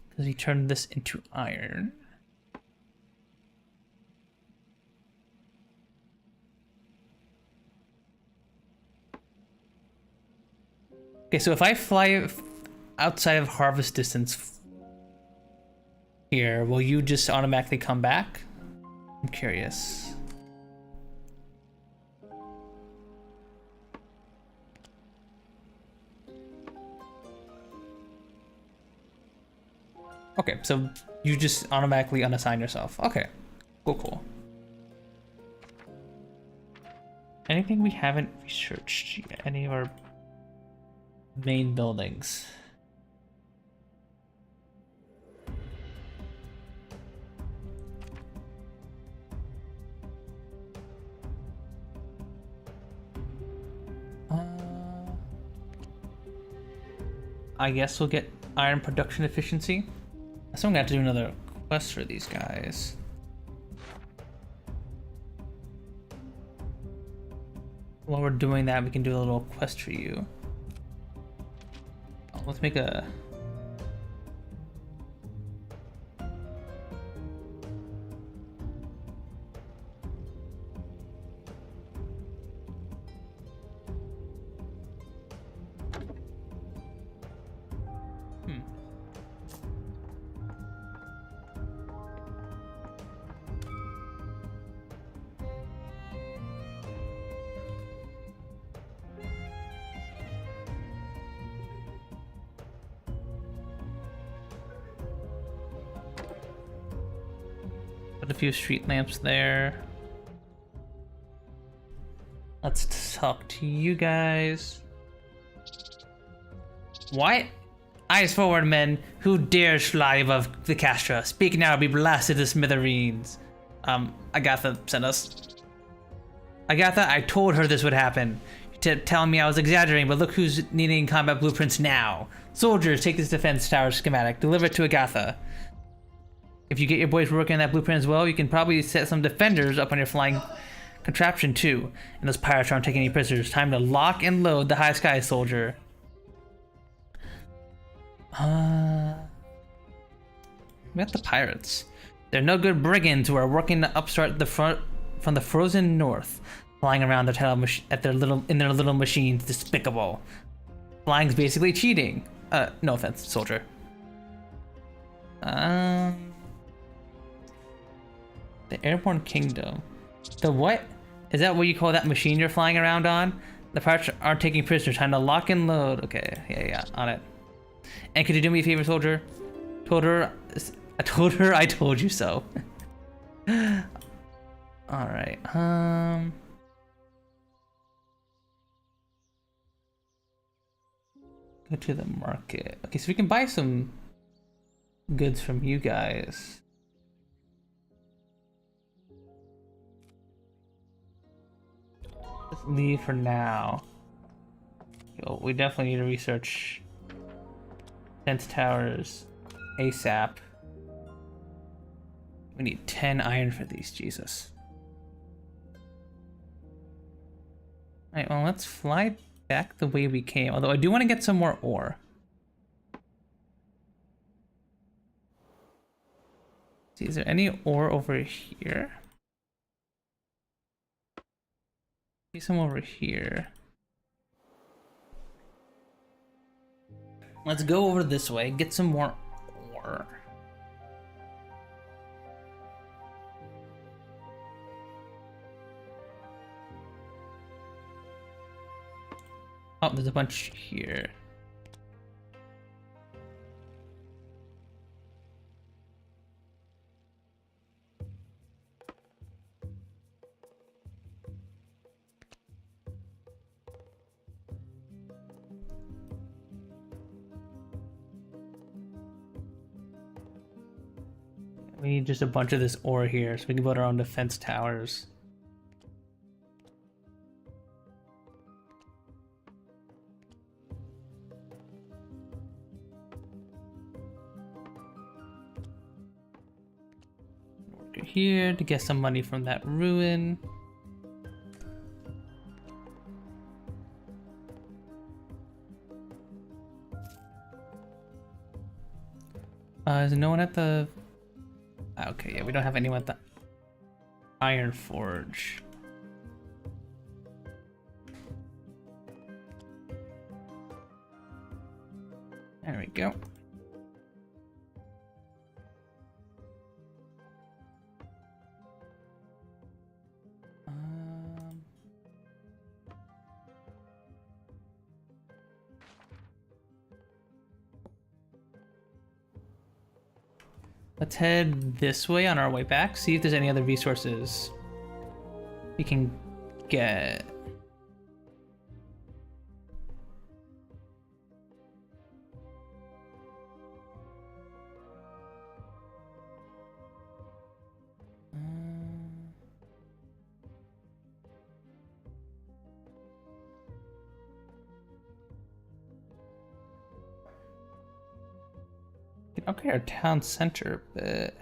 Because he turned this into iron. Okay, so if I fly outside of harvest distance here, will you just automatically come back? I'm curious. Okay, so you just automatically unassign yourself. Okay, cool. Anything we haven't researched yet? Any of our main buildings? I guess we'll get iron production efficiency. So I'm gonna have to do another quest for these guys. While we're doing that, we can do a little quest for you. Oh, let's make a... Put a few street lamps there. Let's talk to you guys. Why? Eyes forward, men. Who dares fly above the Castra? Speak now, be blasted to smithereens. Agatha sent us. Agatha, I told her this would happen. Telling me I was exaggerating, but look who's needing combat blueprints now. Soldiers, take this defense tower schematic. Deliver it to Agatha. If you get your boys working on that blueprint as well, you can probably set some defenders up on your flying contraption too. And those pirates aren't taking any prisoners. Time to lock and load the high sky soldier. We got the pirates. They're no good brigands who are working to upstart the front from the frozen north, flying around their tail in their little machines. Despicable. Flying's basically cheating. No offense, soldier. The Airborne Kingdom. The what? Is that what you call that machine you're flying around on? The pirates aren't taking prisoners. Time to lock and load. Okay, yeah, on it. And could you do me a favor, soldier? I told you so. Alright, go to the market. Okay, so we can buy some goods from you guys. Let's leave for now. Yo, we definitely need to research Fence towers ASAP. We need 10 iron for these, Jesus. Alright, well, let's fly back the way we came. Although I do want to get some more ore. See, is there any ore over here? See some over here. Let's go over this way, get some more ore. Oh, there's a bunch here. We need just a bunch of this ore here so we can build our own defense towers. Here to get some money from that ruin. Is no one at the... Okay, yeah, we don't have anyone at the Iron Forge. There we go. Let's head this way on our way back, see if there's any other resources we can get. Okay, our town center, but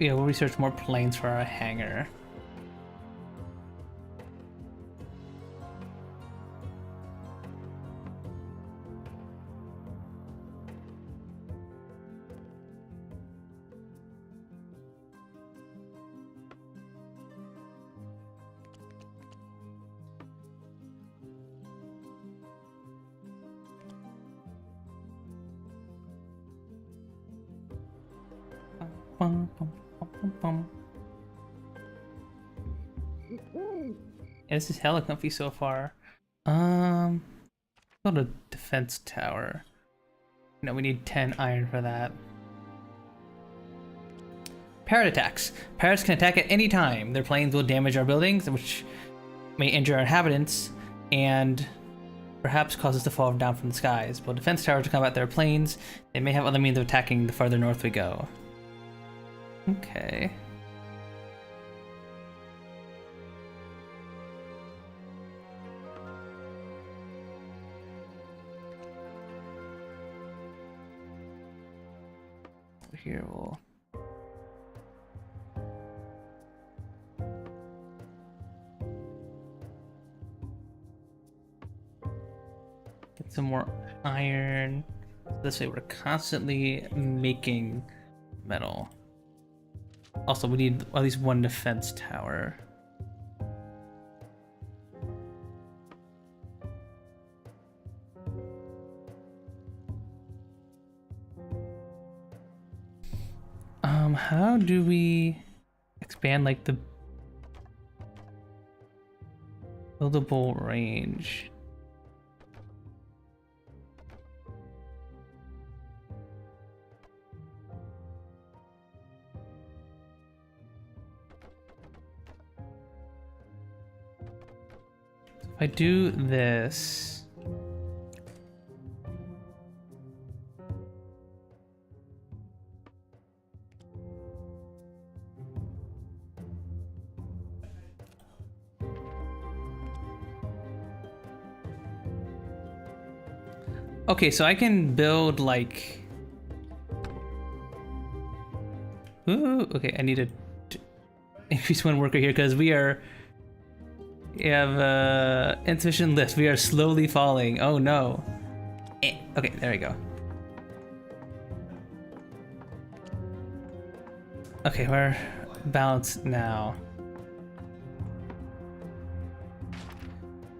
yeah, we'll research more planes for our hangar. Bum, bum, bum, bum, bum. Yeah, this is hella comfy so far. Build a defense tower. No, we need 10 iron for that. Parrot attacks. Parrots can attack at any time. Their planes will damage our buildings, which may injure our inhabitants, and perhaps cause us to fall down from the skies. While defense towers to combat their planes, they may have other means of attacking the farther north we go. Okay. Here we'll get some more iron. This way we're constantly making metal. Also, we need at least one defense tower. How do we expand like the buildable range? If I do this, okay, so I can build like, ooh, okay, I need to increase one worker here because we have insufficient lift. We are slowly falling. Oh no. Okay, there we go. Okay, we're balanced now.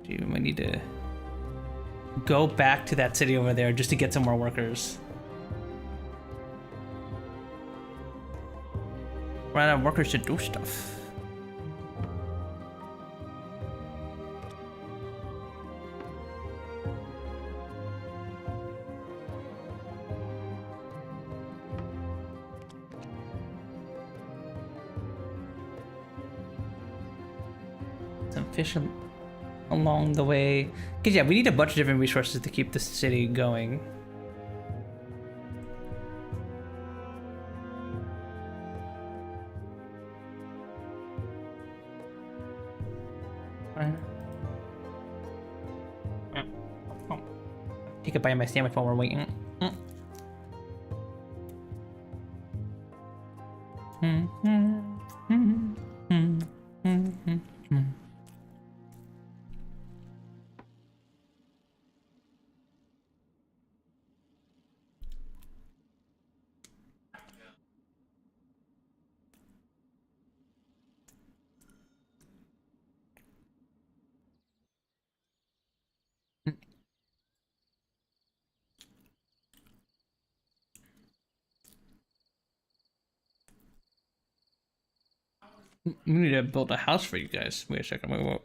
Dude, I need to go back to that city over there just to get some more workers. Run out of workers to do stuff. some fish along the way. Cause yeah, we need a bunch of different resources to keep the city going. Take a bite of my sandwich while we're waiting. We need to build a house for you guys. Wait a second. Wait.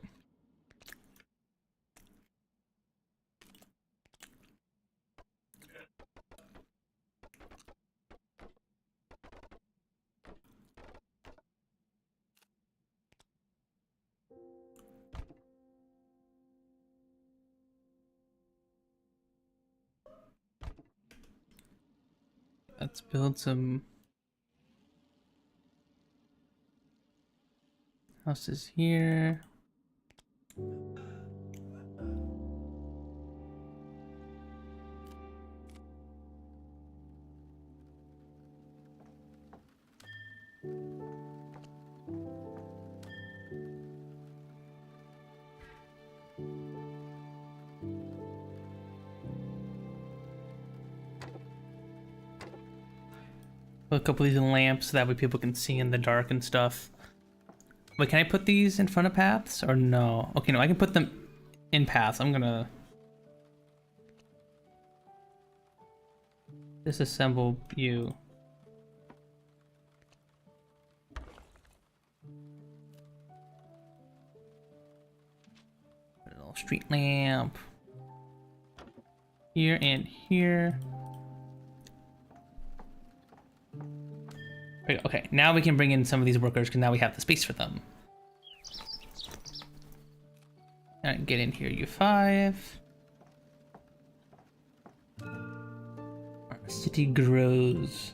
Let's build some houses here. Put a couple of these lamps so that way people can see in the dark and stuff. Wait, can I put these in front of paths or no? Okay, no, I can put them in paths. I'm gonna disassemble you. Put a little street lamp here and here. Okay, now we can bring in some of these workers because now we have the space for them. Alright, get in here, you 5. Our city grows.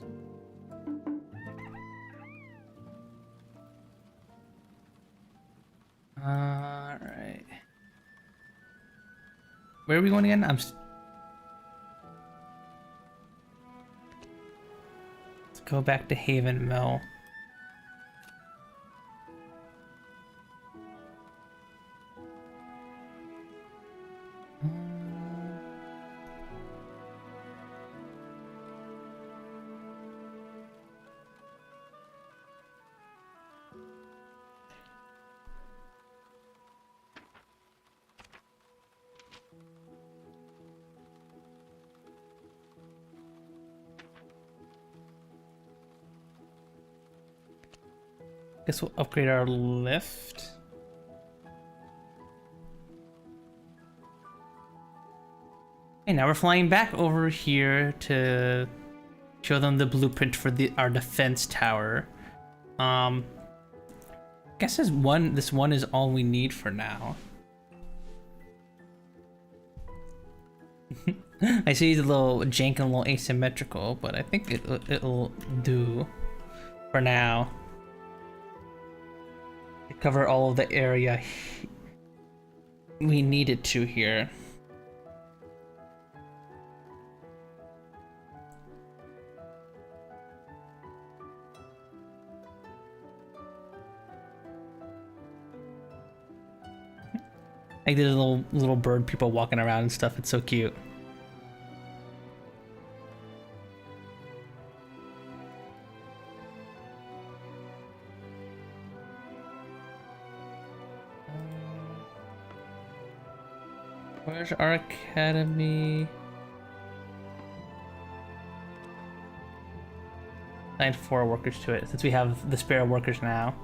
Alright. Where are we going again? Let's go back to Haven Mill. Guess we'll upgrade our lift. Okay, now we're flying back over here to show them the blueprint for our defense tower. Guess this one is all we need for now. I see it's a little jank and a little asymmetrical, but I think it'll do for now. Cover all of the area we needed to here. Like there's little bird people walking around and stuff. It's so cute. Where's our academy? Assign 4 workers to it since we have the spare workers now.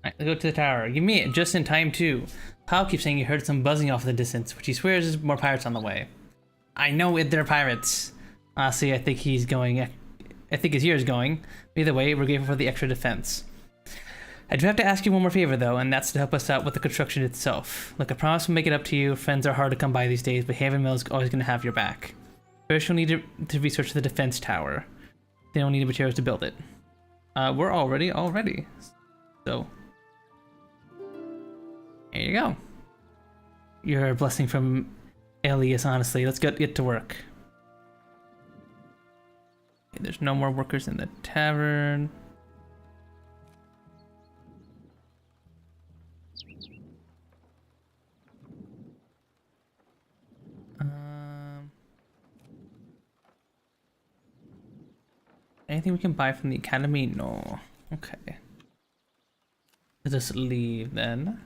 Alright, let's go to the tower. Give me it just in time too. Pao keeps saying he heard some buzzing off in the distance, which he swears is more pirates on the way. I know they're pirates. Honestly, I think he's going I think his year is going. Either way, we're grateful for the extra defense. I do have to ask you one more favor, though, and that's to help us out with the construction itself. Look, I promise we'll make it up to you. Friends are hard to come by these days, but Haven Mill is always going to have your back. First, you'll need to research the defense tower. They don't need materials to build it. We're already. So, there you go. You're a blessing from Elias, honestly. Let's get to work. Okay, there's no more workers in the tavern. Anything we can buy from the academy? No. Okay. Let us leave then.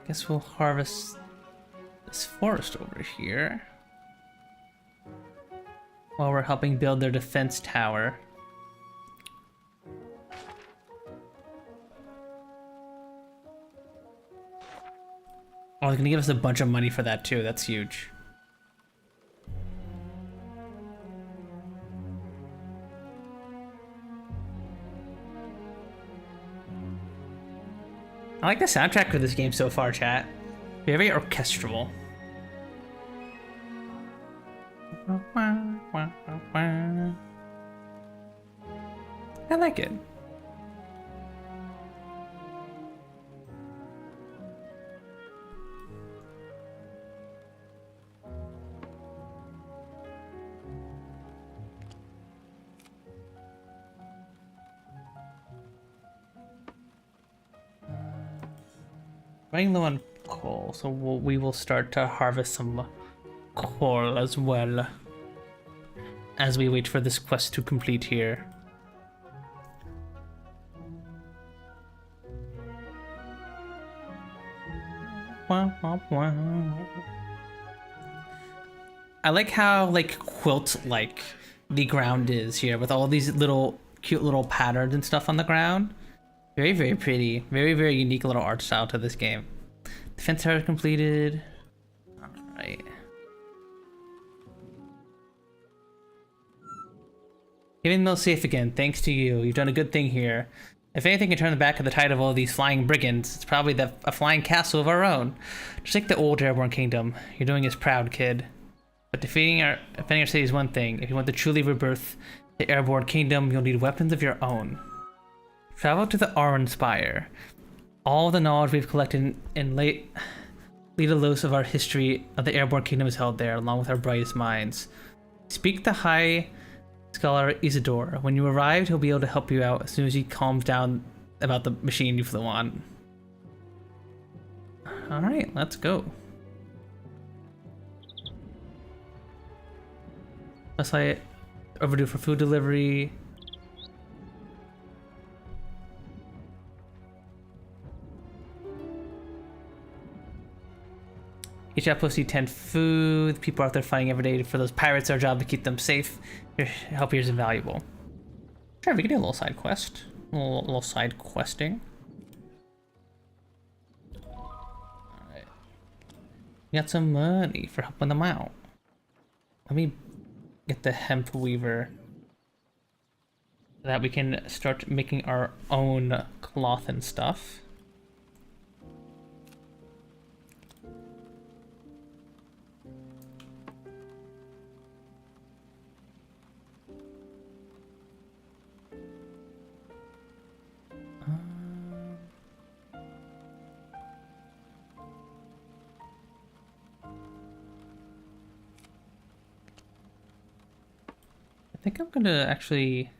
Guess we'll harvest this forest over here while we're helping build their defense tower. Oh, they're gonna give us a bunch of money for that too. That's huge. I like the soundtrack for this game so far, chat. Very orchestral. I like it. Running low on coal, so we will start to harvest some coal as well as we wait for this quest to complete here. I like how quilt-like the ground is here with all these little cute little patterns and stuff on the ground. Very, very pretty. Very, very unique little art style to this game. Defense tower completed. Alright. Haven Mill safe again, thanks to you. You've done a good thing here. If anything can turn the back of the tide of all these flying brigands, it's probably a flying castle of our own. Just like the old Airborne Kingdom. You're doing us proud, kid. But defending our city is one thing. If you want to truly rebirth the Airborne Kingdom, you'll need weapons of your own. Travel to the Aron Spire. All the knowledge we've collected in lead a loose of our history of the Airborne Kingdom is held there, along with our brightest minds. Speak to High Scholar Isidore. When you arrive, he'll be able to help you out as soon as he calms down about the machine you flew on. Alright, let's go. Let's say overdue for food delivery. Each outpost need 10 food. People out there fighting every day for those pirates. Our job to keep them safe. Your help here is invaluable. Sure, we can do a little side quest. A little side questing. Alright. We got some money for helping them out. Let me get the hemp weaver so that we can start making our own cloth and stuff. I think I'm gonna actually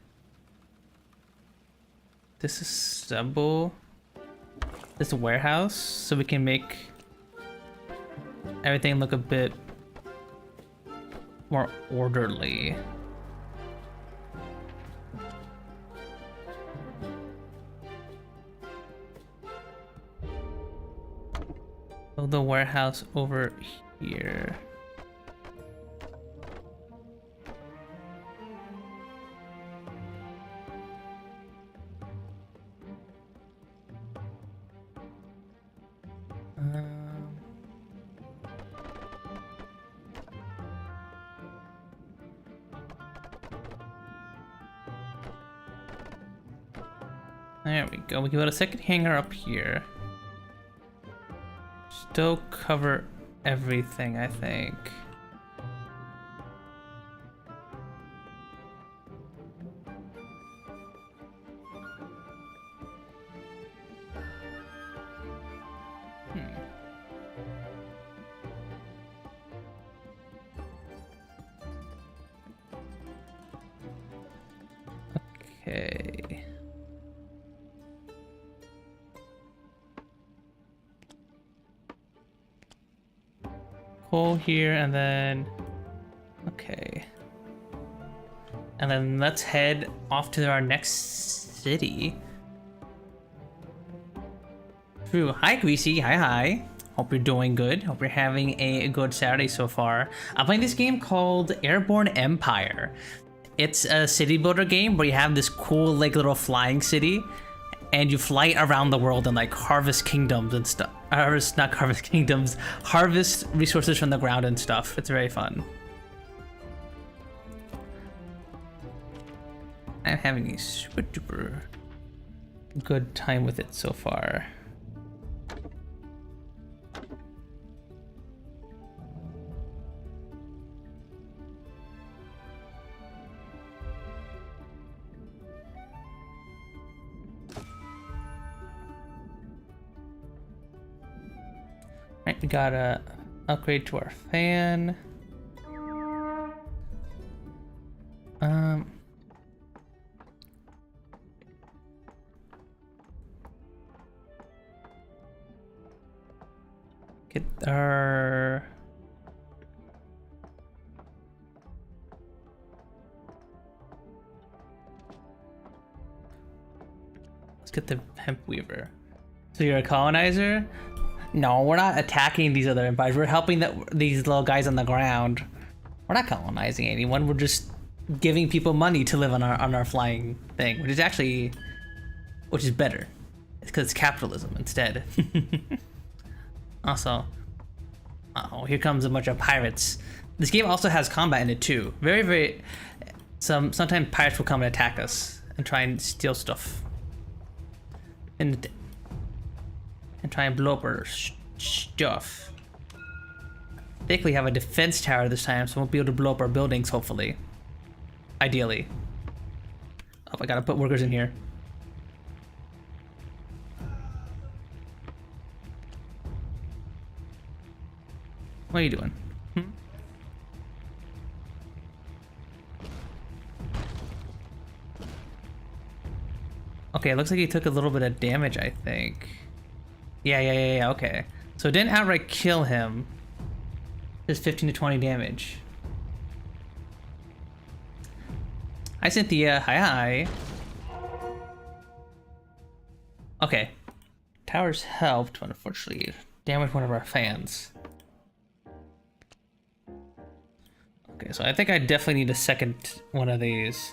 disassemble this warehouse so we can make everything look a bit more orderly. Build the warehouse over here. There we go. We can put a second hanger up here. Still cover everything, I think. Okay. Coal here, and then okay, and then let's head off to our next city. True. Hi, Greasy. Hi. Hope you're doing good. Hope you're having a good Saturday so far. I'm playing this game called Airborne Empire. It's a city builder game where you have this cool like little flying city, and you fly around the world and like harvest kingdoms and stuff. Not harvest kingdoms, harvest resources from the ground and stuff. It's very fun. I'm having a super duper good time with it so far. Right, we gotta upgrade to our fan. Get our let's get the hemp weaver. So you're a colonizer? No, we're not attacking these other empires. We're helping these little guys on the ground. We're not colonizing anyone. We're just giving people money to live on our flying thing, which is better. It's because it's capitalism instead. Also, uh-oh, here comes a bunch of pirates. This game also has combat in it too. Very. Sometimes pirates will come and attack us and try and steal stuff. And try and blow up our stuff. I think we have a defense tower this time, so we won't be able to blow up our buildings, hopefully. Ideally. Oh, I gotta put workers in here. What are you doing? Okay, it looks like he took a little bit of damage, I think. Yeah, okay. So it didn't outright kill him. Just 15 to 20 damage. Hi, Cynthia. Hi. Okay. Towers helped, but unfortunately damaged one of our fans. Okay, so I think I definitely need a second one of these.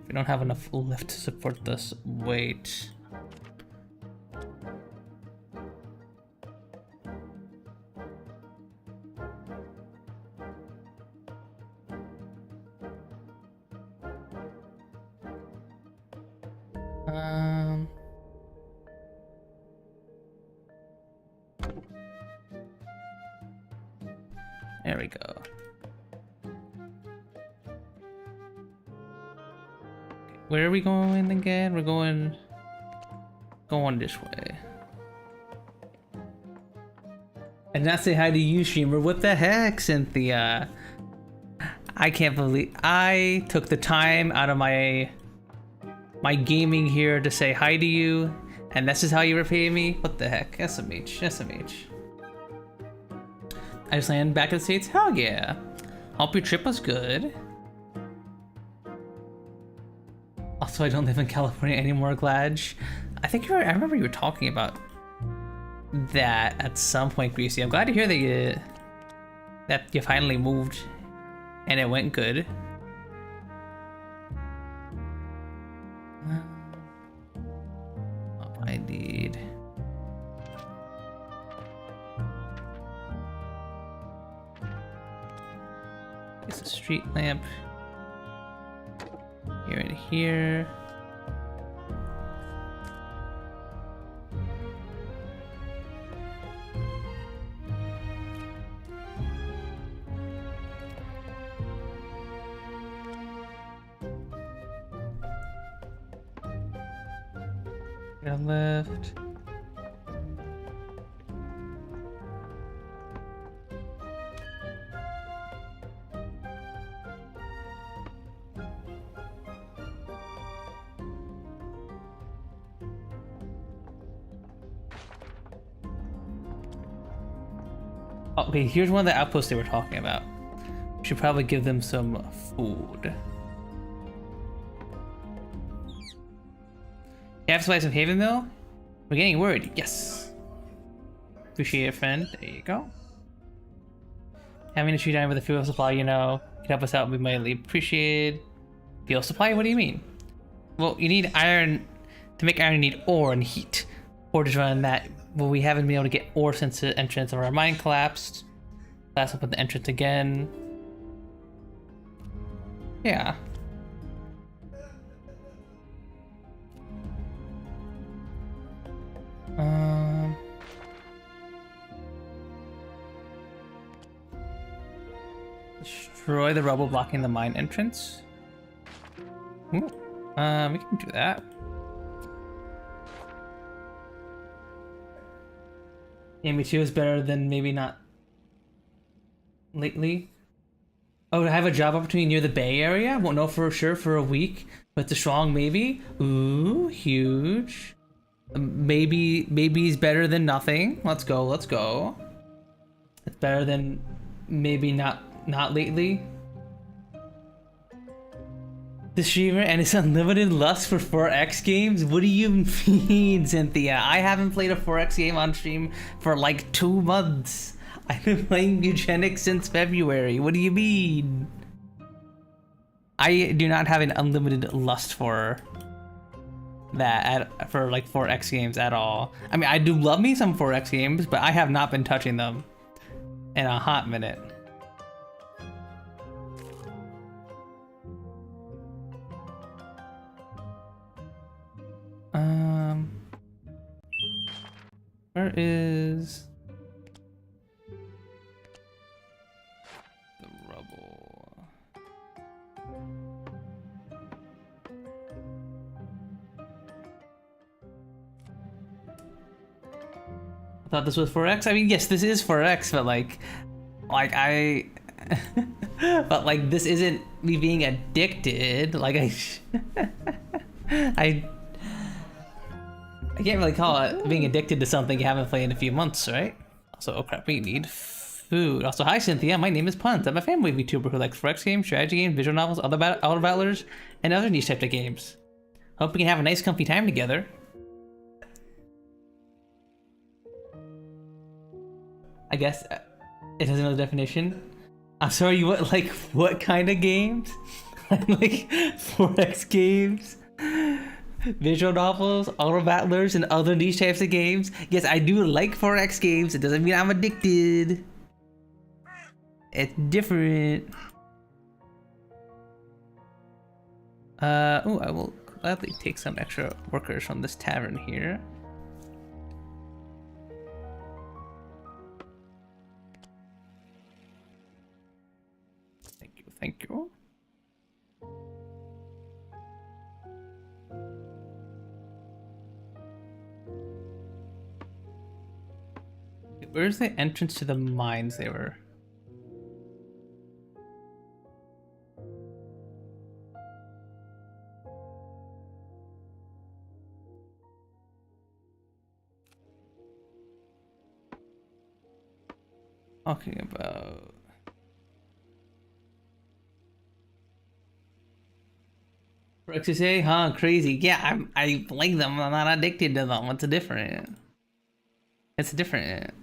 We don't have enough lift to support this weight. There we go. Where are we going again? We're going this way. And not say hi to you, streamer. What the heck, Cynthia? I can't believe I took the time out of my gaming here to say hi to you, and this is how you repay me? What the heck? SMH. I just landed back in the States? Hell yeah. Hope your trip was good. Also, I don't live in California anymore, Gladge. I remember you were talking about that at some point, Greasy. I'm glad to hear that you finally moved and it went good. Oh, I need... Okay, so the street lamp. Here and here. Left. Okay, here's one of the outposts they were talking about. Should probably give them some food. You have supplies of Haven Mill? We're getting word. Yes. Appreciate it, friend. There you go. Having a tree down with a fuel supply, you know, could help us out. We mightly appreciate. Fuel supply? What do you mean? Well, you need iron. To make iron, you need ore and heat. Ore to run that. Well, we haven't been able to get ore since the entrance of our mine collapsed. Let's open the entrance again. Yeah. Destroy the rubble blocking the mine entrance. Ooh. We can do that. Yeah, me too is better than maybe not lately. Oh, to have a job opportunity near the Bay Area? Won't know for sure for a week, but the strong maybe. Ooh, huge. Maybe's better than nothing. Let's go, let's go. It's better than maybe not lately. The streamer and his unlimited lust for 4X games? What do you mean, Cynthia? I haven't played a 4X game on stream for like 2 months. I've been playing eugenics since February. What do you mean? I do not have an unlimited lust for that for like 4X games at all. I mean, I do love me some 4X games, but I have not been touching them in a hot minute. Where is the rubble? I thought this was 4X. I mean, yes, this is 4X, but like I, but like this isn't me being addicted. Like I can't really call it being addicted to something you haven't played in a few months, right? Also, oh crap, we need food. Also, hi Cynthia, my name is Puns. I'm a fanboy VTuber who likes 4X games, strategy games, visual novels, other battlers, and other niche types of games. Hope we can have a nice comfy time together. I guess it has another definition. I'm sorry, what kind of games? Like 4X games? Visual novels, auto battlers, and other niche types of games. Yes, I do like 4X games. It doesn't mean I'm addicted. It's different. Oh, I will gladly take some extra workers from this tavern here. Thank you. Where's the entrance to the mines they were? Talking about... XSA, huh? Crazy. Yeah, I like them. I'm not addicted to them. What's the different? It's different.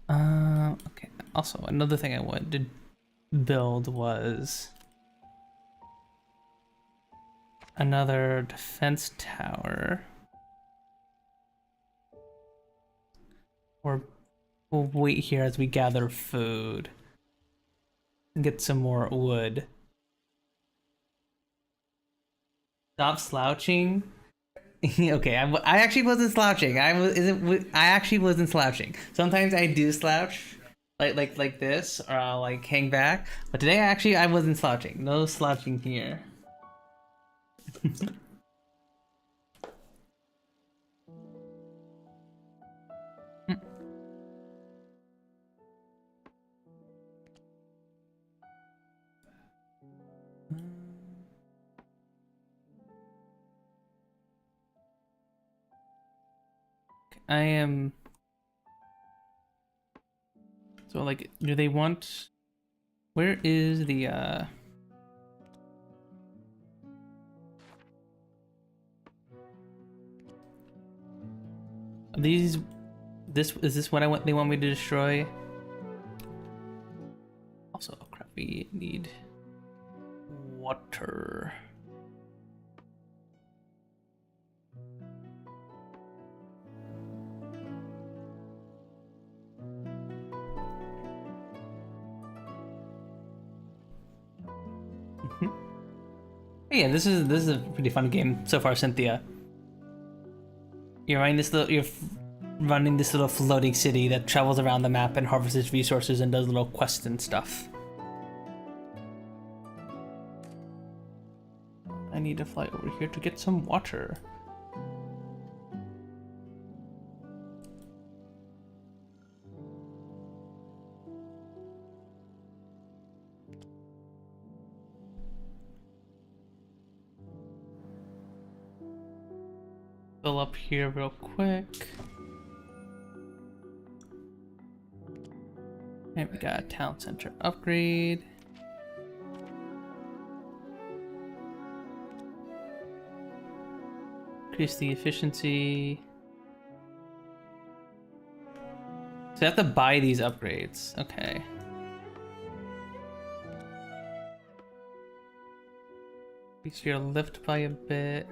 Okay. Also, another thing I wanted to build was another defense tower. Or We'll wait here as we gather food. And get some more wood. Stop slouching. Okay, I actually wasn't slouching. I actually wasn't slouching. Sometimes I do slouch, like this, or I'll like hang back. But today I wasn't slouching. No slouching here. I am. So like, do they want? Where is the these? Is this what I want? They want me to destroy? Also, oh crap, we need water. Yeah, this is a pretty fun game so far, Cynthia. You're running this little floating city that travels around the map and harvests resources and does little quests and stuff. I need to fly over here to get some water. Fill up here real quick. And we got a town center upgrade. Increase the efficiency. So I have to buy these upgrades. Okay. Increase your lift by a bit.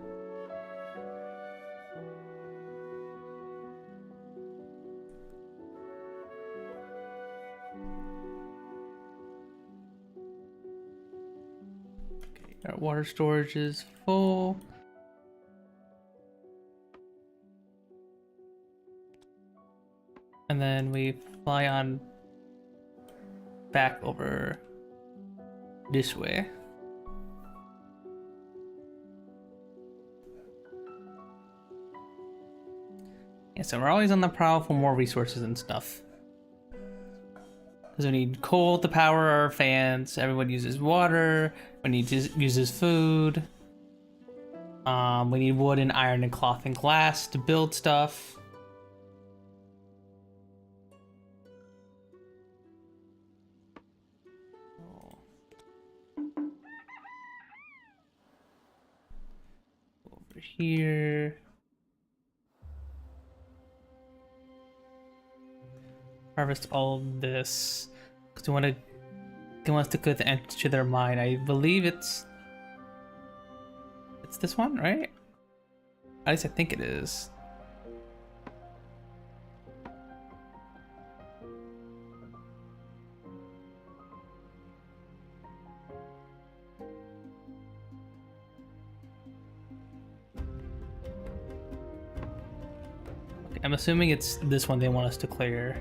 Our water storage is full. And then we fly on back over this way. Yeah, so we're always on the prowl for more resources and stuff. Because we need coal to power our fans, everyone uses water, we need uses food. We need wood and iron and cloth and glass to build stuff. Over here. Harvest all of this because we want to cook the answer to their mind. I believe it's this one, right? At least I think it is. Okay, I'm assuming it's this one they want us to clear.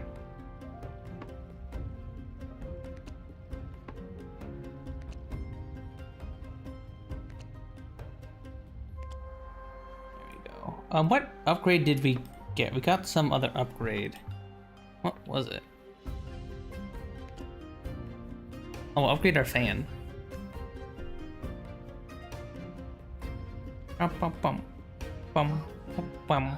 What upgrade did we get? We got some other upgrade. What was it? Oh, we'll upgrade our fan. Bum, bum, bum. Bum, bum, bum.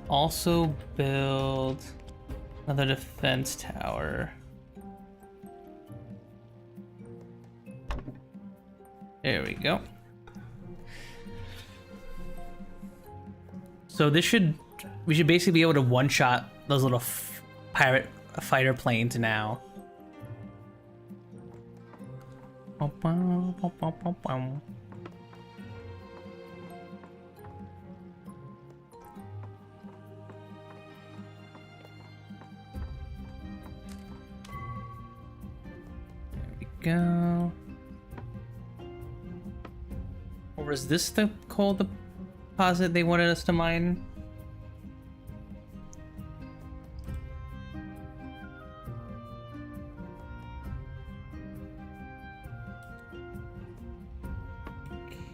Also build another defense tower. There we go. So we should basically be able to one-shot those little pirate fighter planes now. we go. Or is this the coal deposit they wanted us to mine?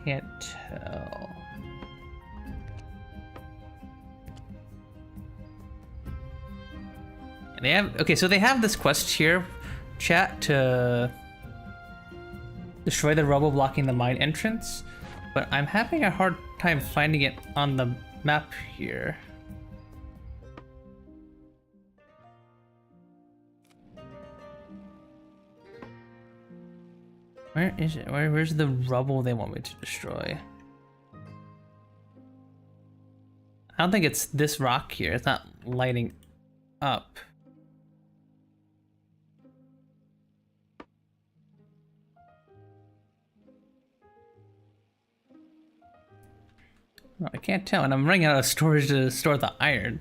Can't tell. And they have, okay, so they have this quest here, chat, to destroy the rubble blocking the mine entrance, but I'm having a hard time finding it on the map here. Where is it? Where's the rubble they want me to destroy? I don't think it's this rock here. It's not lighting up. Oh, I can't tell, and I'm running out of storage to store the iron.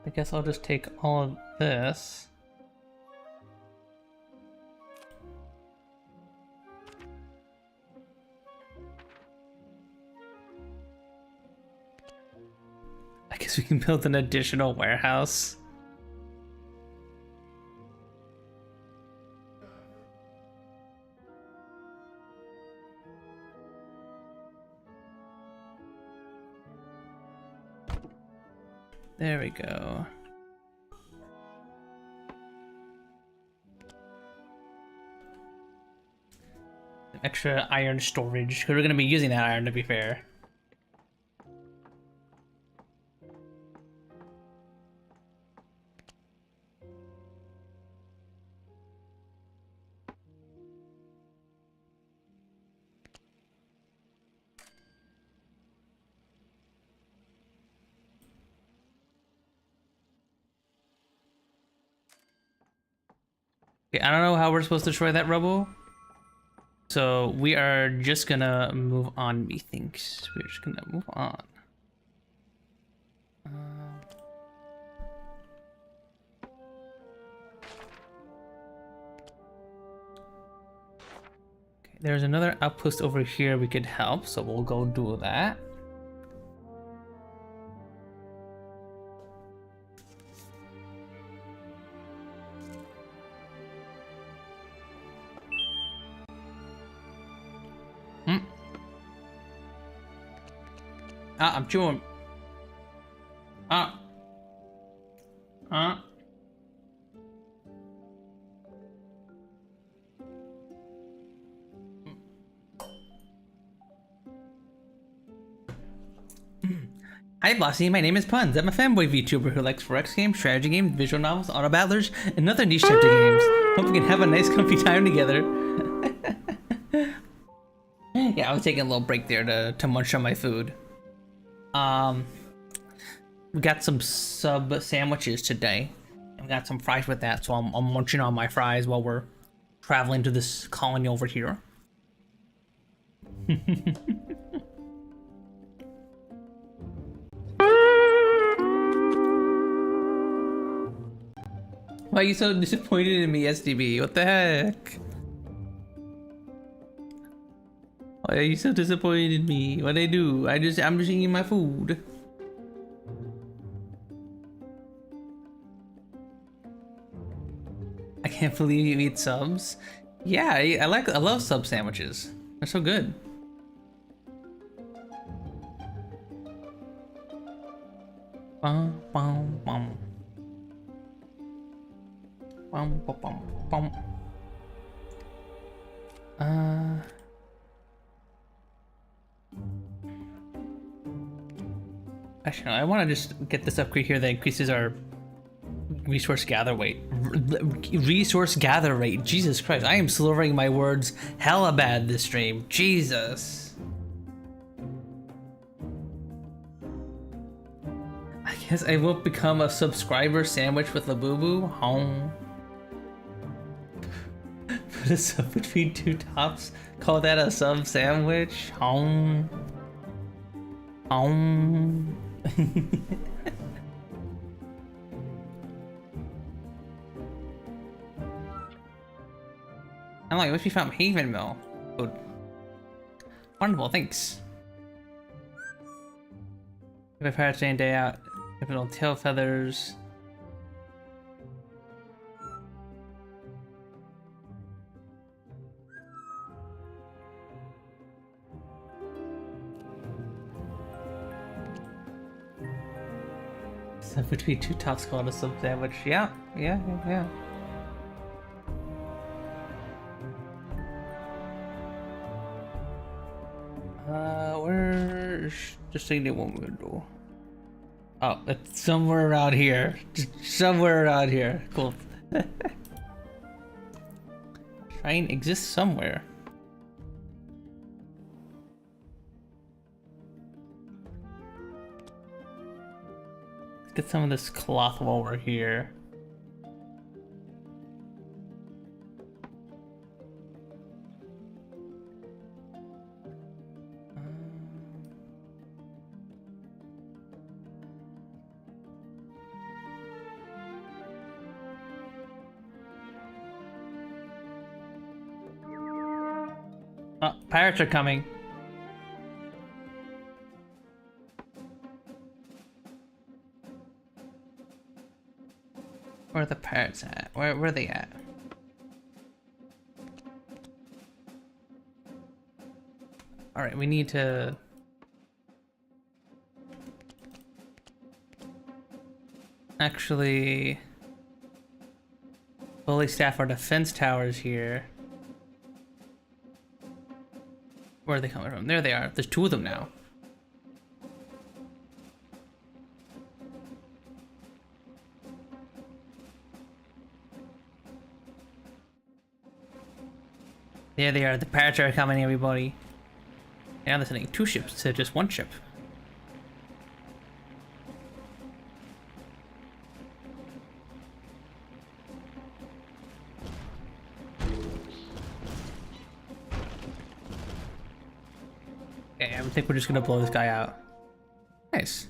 I guess I'll just take all of this. I guess we can build an additional warehouse. There we go. Extra iron storage, because we're going to be using that iron, to be fair. Okay, I don't know how we're supposed to destroy that rubble. So we are just gonna move on, methinks. We're just gonna move on. Okay, there's another outpost over here we could help, so we'll go do that. Ah, I'm chewing. Ah. Ah. Hi, Bossy. My name is Puns. I'm a fanboy VTuber who likes Forex games, strategy games, visual novels, auto battlers, and other niche types of games. Hope we can have a nice, comfy time together. Yeah, I was taking a little break there to munch on my food. We got some sub sandwiches today. And we got some fries with that, so I'm munching on my fries while we're traveling to this colony over here. Why are you so disappointed in me, SDB? What the heck? Why are you so disappointed in me? What'd I do? I'm just eating my food. I can't believe you eat subs. Yeah, I love sub sandwiches. They're so good. Bum, bum, bum. Bum, bum, bum, bum. Actually, no, I want to just get this upgrade here that increases our resource gather rate resource gather rate. Jesus Christ, I am slurring my words hella bad this stream. Jesus. I guess I will become a subscriber sandwich with Labubu. Home. Put a sub between two tops. Call that a sub sandwich. Home. Home. I'm like, wish we found Haven Mill. Good. Wonderful, thanks. If I pirates day in, day out, if little tail feathers. So between two tops called a sub sandwich. Yeah. Where's just saying they one window? Oh, it's somewhere around here. Just somewhere around here. Cool. Shrine exists somewhere. Let's get some of this cloth while we're here. Oh, pirates are coming. Where are the pirates at? Where are they at? Alright, we need to... actually... fully staff our defense towers here. Where are they coming from? There they are. There's two of them now. There they are. The pirates are coming, everybody. Now they're sending two ships to just one ship. Okay, I think we're just gonna blow this guy out. Nice.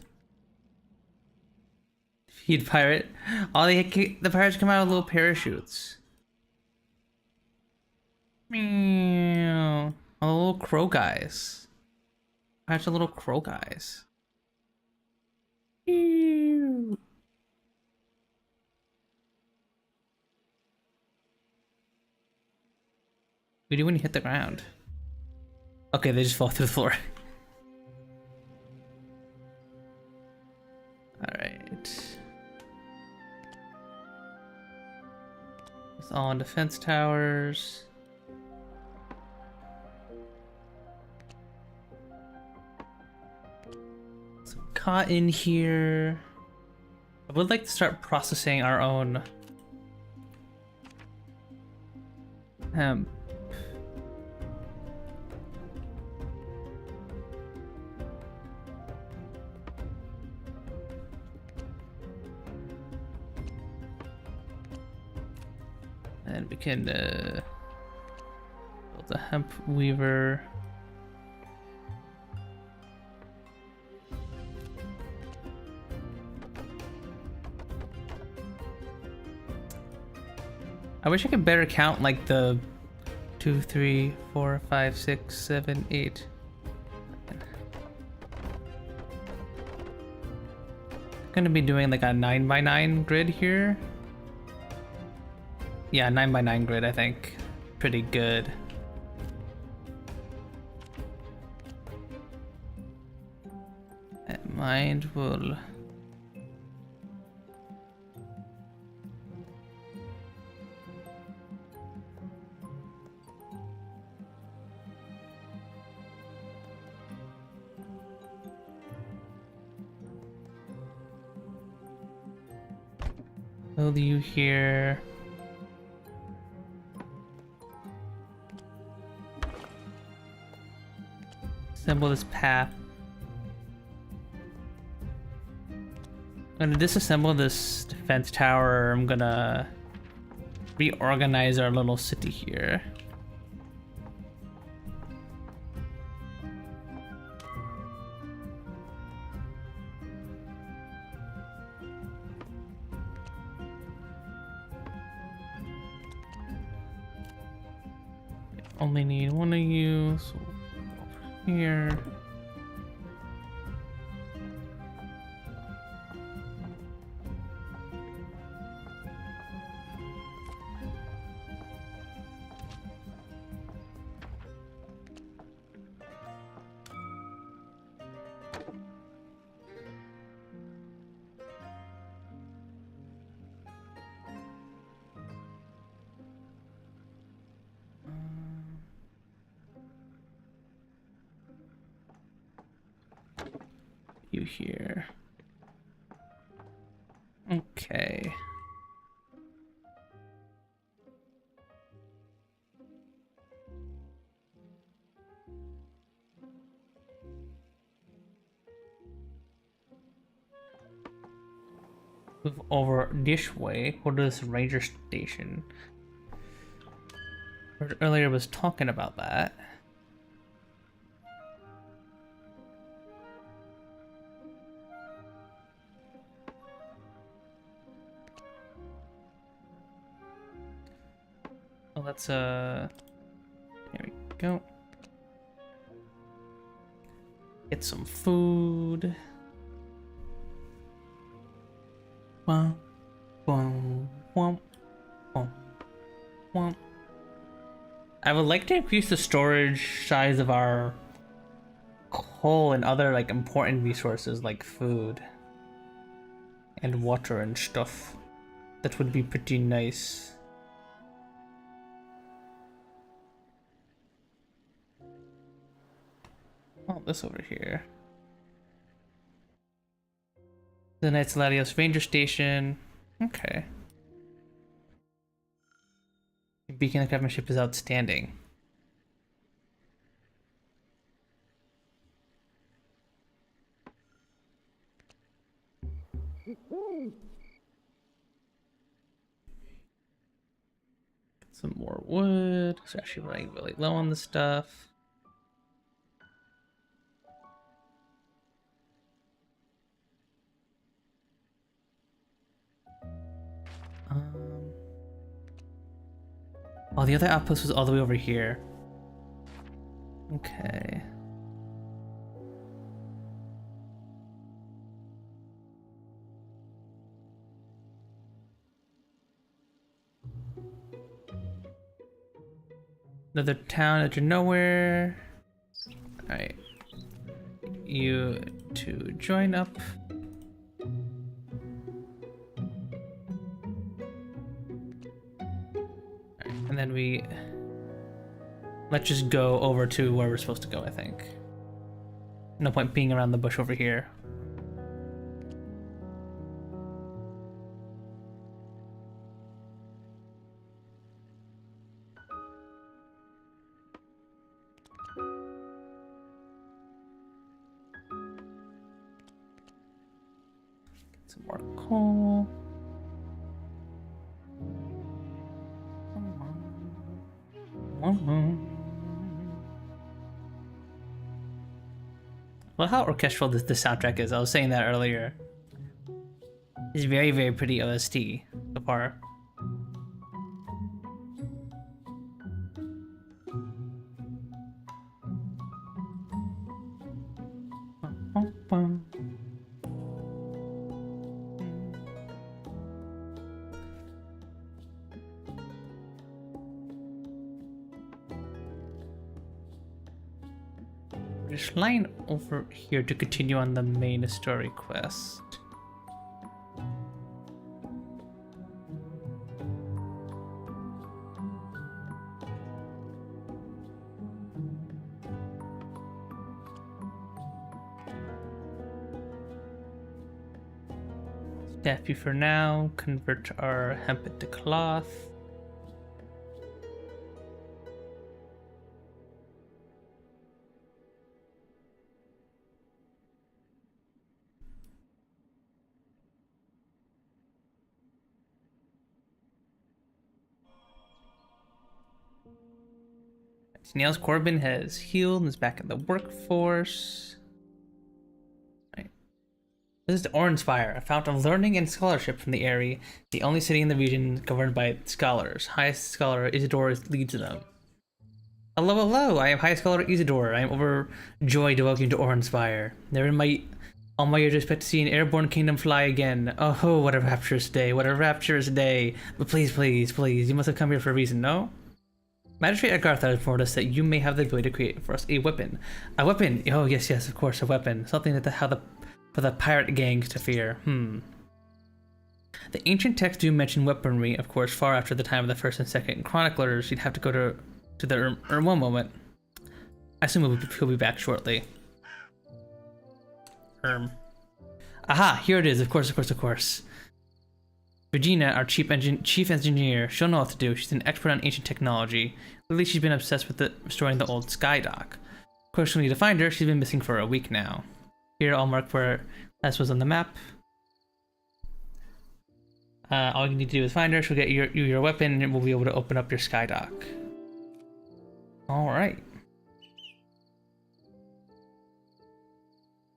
Feed pirate. Oh, the pirates come out with little parachutes. Meow. Oh, the little crow guys. Pirates are little crow guys. Ew. What do you do when you hit the ground? Okay, they just fall through the floor. Alright. It's all on defense towers. Some cotton here. I would like to start processing our own hemp. And we can build a hemp weaver. I wish I could better count like the 2, 3, 4, 5, 6, 7, 8. I'm gonna be doing like a 9x9 grid here. Yeah, 9x9 grid, I think. Pretty good. That mind will... Will you here? Assemble this path. I'm gonna disassemble this defense tower. I'm gonna reorganize our little city here. Only need one of you, so over here. You here. Okay. Move over this way. Go to this ranger station. Earlier was talking about that. Well, let's here we go. Get some food. Womp, womp, womp, womp, womp. I would like to increase the storage size of our coal and other like important resources like food and water and stuff. That would be pretty nice. Oh, this over here. The Knights of Latios Ranger Station. Okay. Beacon of craftsmanship is outstanding. Get some more wood. It's actually running really low on the stuff. Oh, the other outpost was all the way over here. Okay. Another town out of nowhere. Alright. You two join up. And then let's just go over to where we're supposed to go, I think. No point being around the bush over here. Get some more coal. Well, how orchestral this soundtrack is. I was saying that earlier. It's very, very pretty OST so far. Just line over here to continue on the main story quest. Staff you for now. Convert our hemp into cloth. Niels Corbin has healed and is back in the workforce. Right. This is Oranspire, a fountain of learning and scholarship from the area, the only city in the region governed by scholars. Highest scholar Isidore leads them. Hello, hello! I am High Scholar Isidore. I am overjoyed to welcome you to Oranspire. Never in all my years I expect to see an airborne kingdom fly again. Oh, what a rapturous day! What a rapturous day! But please, please, please, you must have come here for a reason, no? Magistrate Agartha has informed us that you may have the ability to create for us a weapon. A weapon! Oh, yes, yes, of course, a weapon. Something that for the pirate gangs to fear. The ancient texts do mention weaponry, of course, far after the time of the first and second chroniclers. You'd have to go to the one moment. I assume he'll be back shortly. Aha! Here it is. Of course, of course, of course. Regina, our chief engineer, she'll know what to do. She's an expert on ancient technology. Lately, she's been obsessed with restoring the old sky dock. Of course, she'll need to find her. She's been missing for a week now. Here, I'll mark where last was on the map. All you need to do is find her. She'll get you your weapon, and we'll be able to open up your sky dock. All right.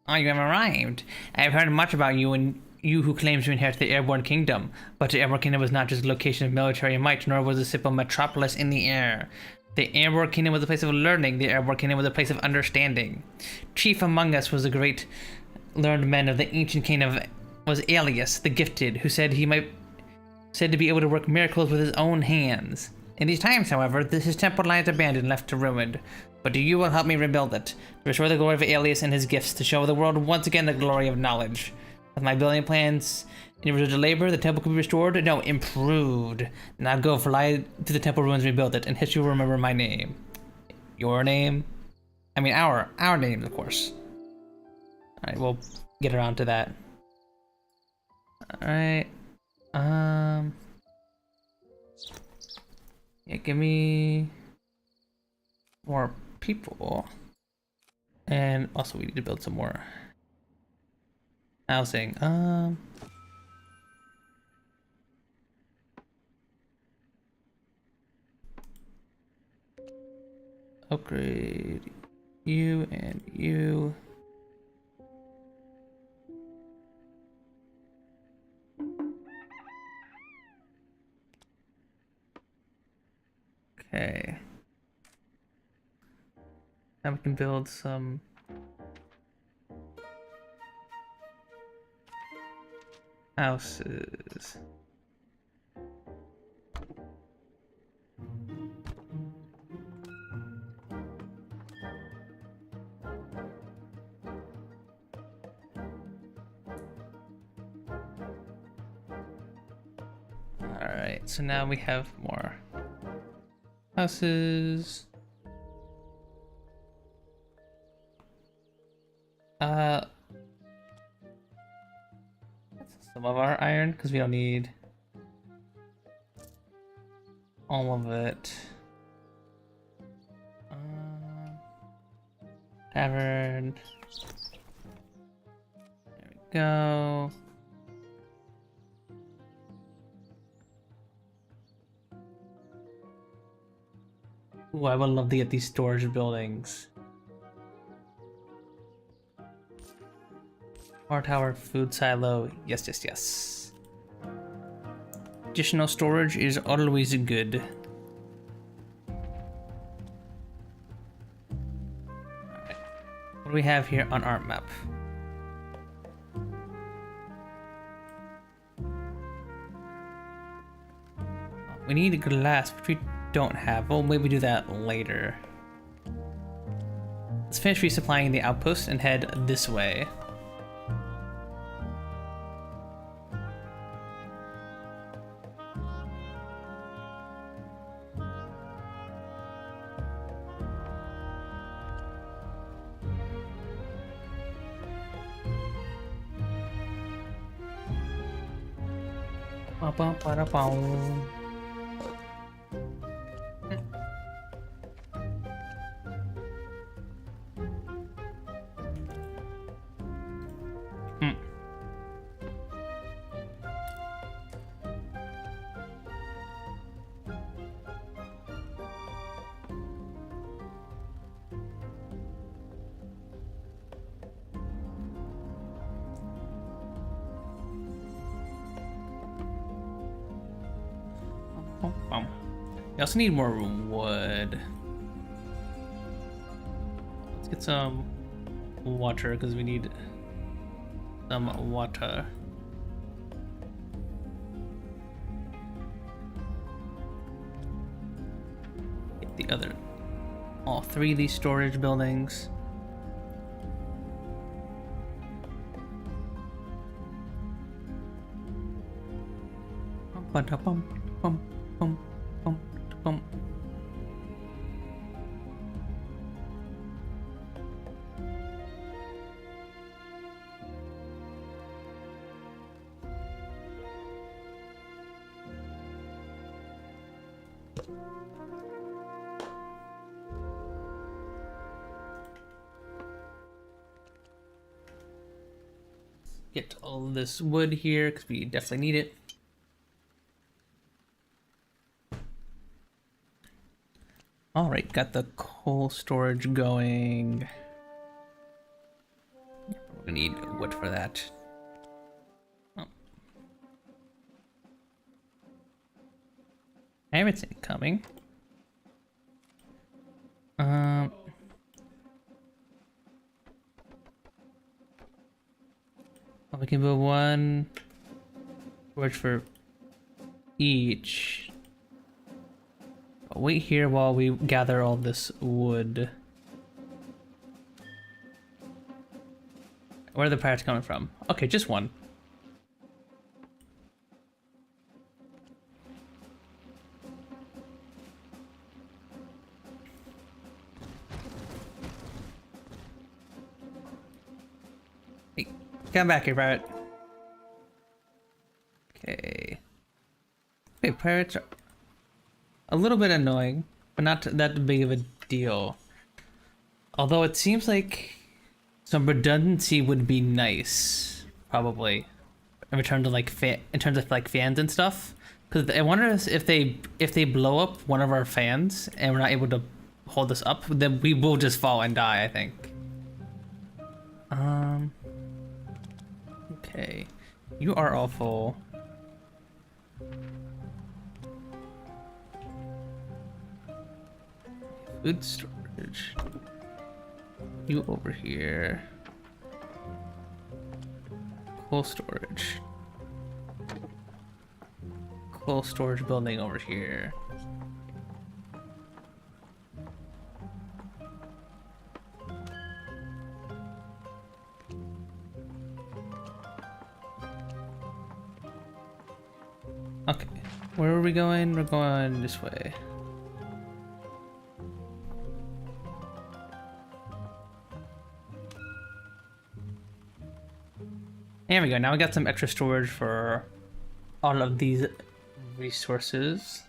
Oh, you have arrived. I've heard much about you and you who claims to inherit the Airborne Kingdom. But the Airborne Kingdom was not just a location of military might, nor was it a simple metropolis in the air. The Airborne Kingdom was a place of learning. The Airborne Kingdom was a place of understanding. Chief among us was a great learned man of the ancient kingdom was Alias, the Gifted, who said to be able to work miracles with his own hands. In these times, however, his temple lies abandoned, left to ruined. But you will help me rebuild it, to restore the glory of Alias and his gifts, to show the world once again the glory of knowledge. With my building plans and residual labor, the temple could be restored? No, improved. Now go, fly to the temple ruins, rebuild it, and history will remember my name. Your name? I mean, our names, of course. Alright, we'll get around to that. Alright. Yeah, give me more people. And also we need to build some more housing. Upgrade you and you. Okay. Now we can build some houses. Alright, so now we have more houses. Some of our iron, because we don't need all of it. Tavern. There we go. Ooh, I would love to get these storage buildings. Power tower, food silo, yes, yes, yes. Additional storage is always good. Alright. What do we have here on our map? We need glass, which we don't have. We'll maybe do that later. Let's finish resupplying the outpost and head this way. Ba-ba-ba-da-bow. Hmm. We also need more wood. Let's get some water because we need some water. Get the other, all three of these storage buildings. Bum, bum, bum, bum, bum. Get all of this wood here because we definitely need it. All right, got the coal storage going. We're gonna need wood for that. Oh. I haven't seen it coming. Well, we can build one storage for each. I'll wait here while we gather all this wood. Where are the pirates coming from? Okay, just one. Hey, come back here, pirate. Okay. Okay, pirates are a little bit annoying, but not that big of a deal. Although it seems like some redundancy would be nice, probably, in return to like in terms of like fans and stuff. Because I wonder if they blow up one of our fans and we're not able to hold this up, then we will just fall and die, I think. Okay, you are all full. Food storage. You over here. Coal storage. Coal storage building over here. Okay, where are we going? We're going this way. There we go, now we got some extra storage for all of these resources.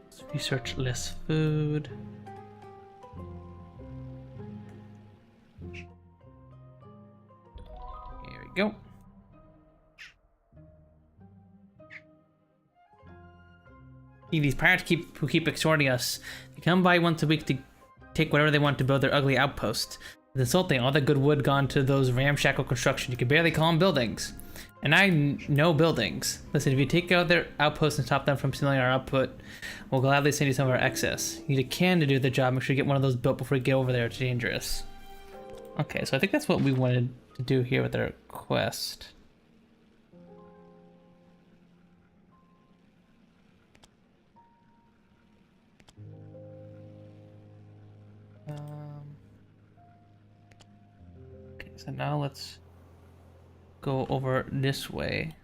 Let's research less food. Here we go. These pirates who keep extorting us. They come by once a week to take whatever they want to build their ugly outpost. It's insulting, all that good wood gone to those ramshackle construction. You can barely call them buildings. And I know buildings. Listen, if you take out their outposts and stop them from stealing our output, we'll gladly send you some of our excess. You need a can to do the job. Make sure you get one of those built before you get over there. It's dangerous. Okay, so I think that's what we wanted to do here with our quest. Okay, so now let's go over this way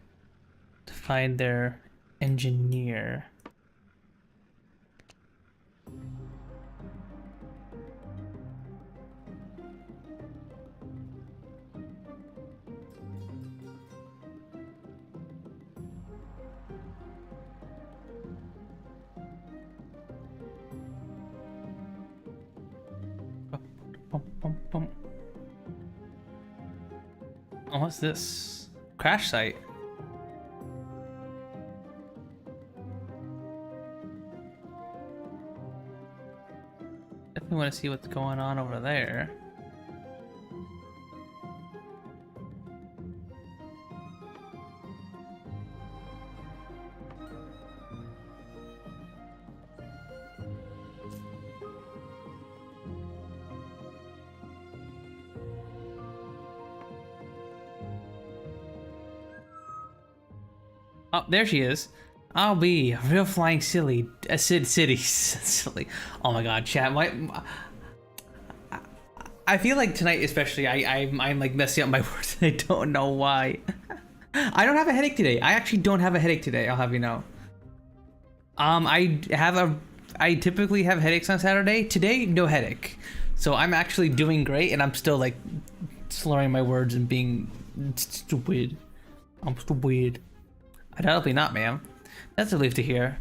to find their engineer. bum, bum. Oh, what's this? Crash site. Definitely want to see what's going on over there. Oh, there she is. I'll be a real flying silly. City. Silly. Oh my god, chat. I feel like tonight especially, I'm like messing up my words and I don't know why. I don't have a headache today. I actually don't have a headache today, I'll have you know. I typically have headaches on Saturday. Today, no headache. So I'm actually doing great and I'm still like slurring my words and being stupid. I'm stupid. Undoubtedly not, ma'am. That's a relief to hear.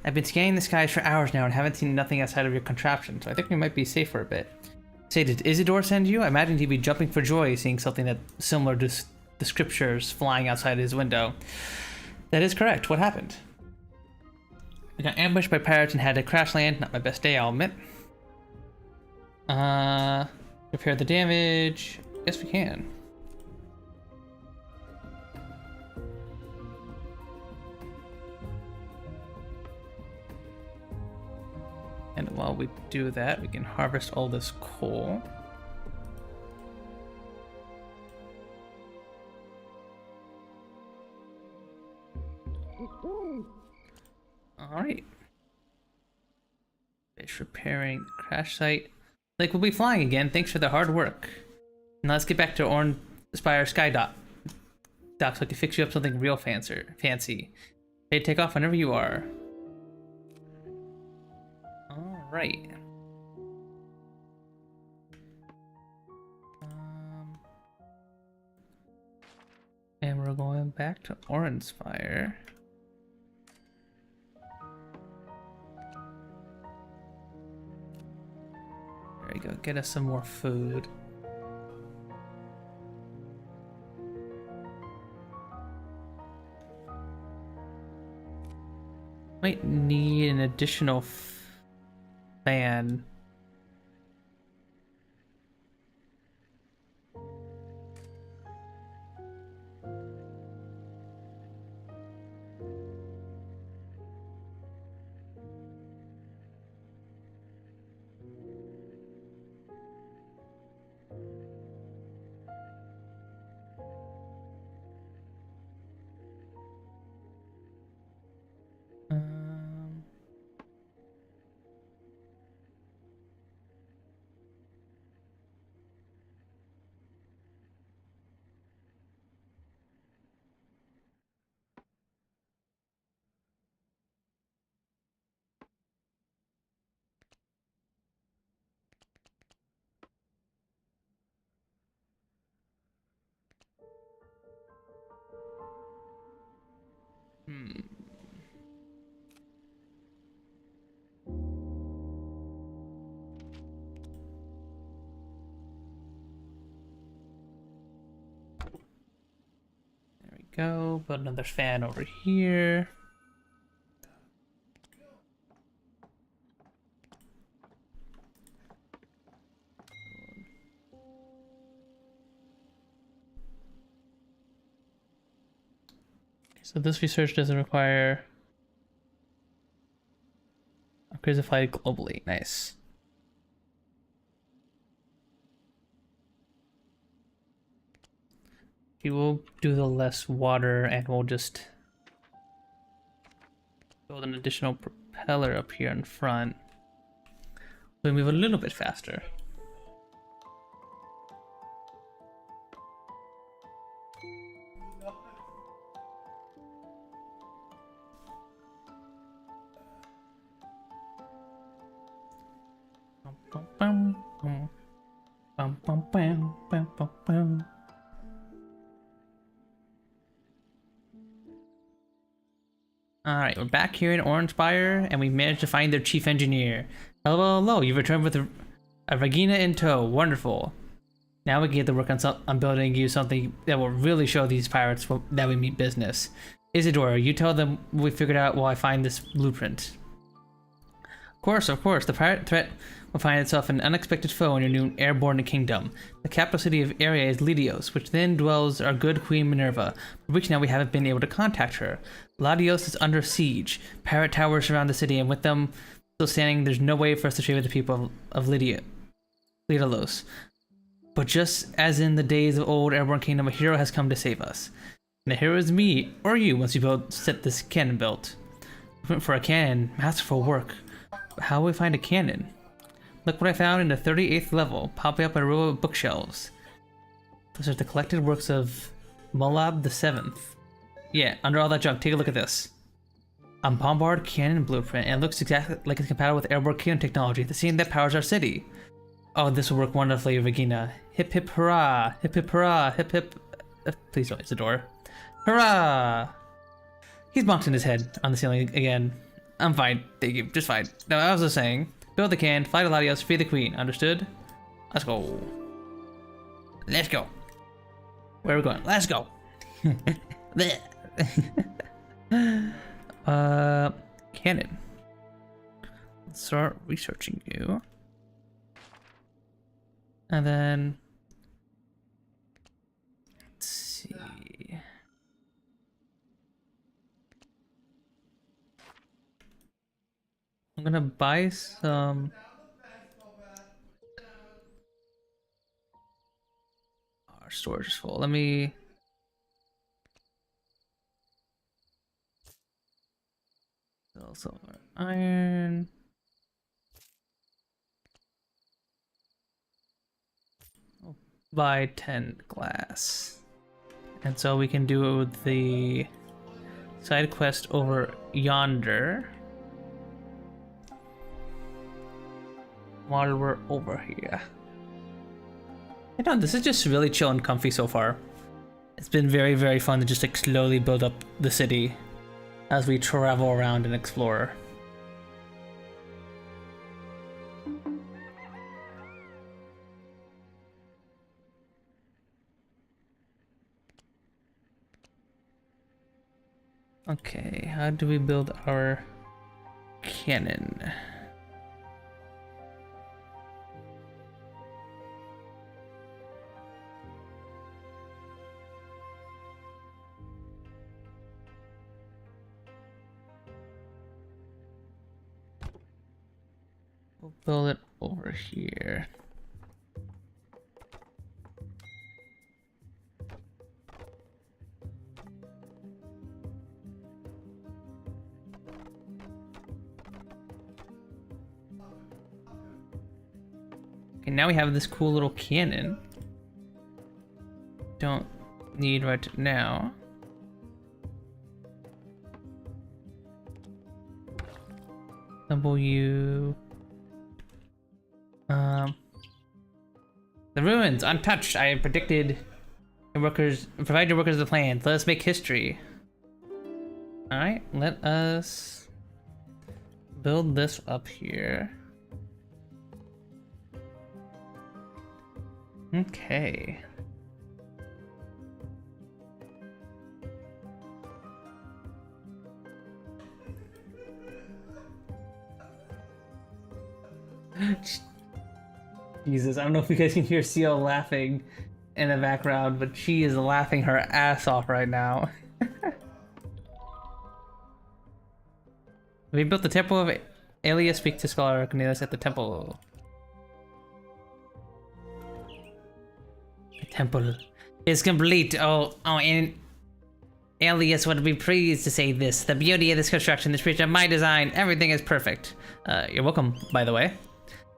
I've been scanning the skies for hours now and haven't seen nothing outside of your contraption, so I think we might be safe for a bit. Say, did Isidore send you? I imagined he'd be jumping for joy seeing something that similar to the scriptures flying outside his window. That is correct. What happened? We got ambushed by pirates and had to crash land. Not my best day, I'll admit. Repair the damage. Yes, we can. And while we do that, we can harvest all this coal. Alright. Fish repairing the crash site. Like, we'll be flying again. Thanks for the hard work. Now let's get back to Orange Spire Sky Dock so I can fix you up something real fancy. Hey, take off whenever you are. Right. And we're going back to Orange Spire. There we go. Get us some more food. Might need an additional fan. Go, put another fan over here. So this research doesn't require upgrades applied globally. Nice. We will do the less water and we'll just build an additional propeller up here in front. So we move a little bit faster. Alright, we're back here in Orange Spire, and we managed to find their chief engineer. Hello, hello, you've returned with Regina in tow. Wonderful. Now we can get to work on building you something that will really show these pirates that we mean business. Isadora, you tell them we figured out while I find this blueprint. Of course. The pirate threat will find itself an unexpected foe in your new airborne kingdom. The capital city of Area is Ladios, which then dwells our good Queen Minerva. For weeks now we haven't been able to contact her. Ladios is under siege. Pirate towers surround the city, and with them still standing, there's no way for us to trade with the people of Lydalos. But just as in the days of old Airborne Kingdom, a hero has come to save us. And the hero is me, or you, once you set this cannon built. For a cannon, masterful work. But how will we find a cannon? Look what I found in the 38th level, popping up in a row of bookshelves. Those are the collected works of Mollab the 7th. Yeah, under all that junk, take a look at this. A bombard cannon blueprint, and it looks exactly like it's compatible with Airborne Kingdom technology, the same that powers our city. Oh, this will work wonderfully, Regina. Hip hip hurrah! Hip hip hurrah! Hip hip... please don't, Isadora. Hurrah! He's bonked in his head on the ceiling again. I'm fine, thank you, just fine. No, I was just saying. Build the can, fly to Ladios, free the queen, understood? Let's go. Let's go. Where are we going? Let's go! Cannon. Let's start researching you. And then, let's see. I'm gonna buy some. Our storage is full. Let me. Sell silver, iron. Buy 10 glass. And so we can do the side quest over yonder while we're over here. I know, this is just really chill and comfy so far. It's been very, very fun to just like slowly build up the city as we travel around and explore. Okay, how do we build our cannon? We'll build it over here. Okay, now we have this cool little cannon. Don't need right now. W. The ruins untouched. I predicted your workers. Provide your workers the plans. Let us make history. All right, let us build this up here. Okay. Jesus, I don't know if you guys can hear CL laughing in the background, but she is laughing her ass off right now. We built the temple of Alias. Speak to Scholar Cornelius at the temple. The temple is complete. And Alias would be pleased to say this. The beauty of this construction, the spirit of my design, everything is perfect. You're welcome, by the way.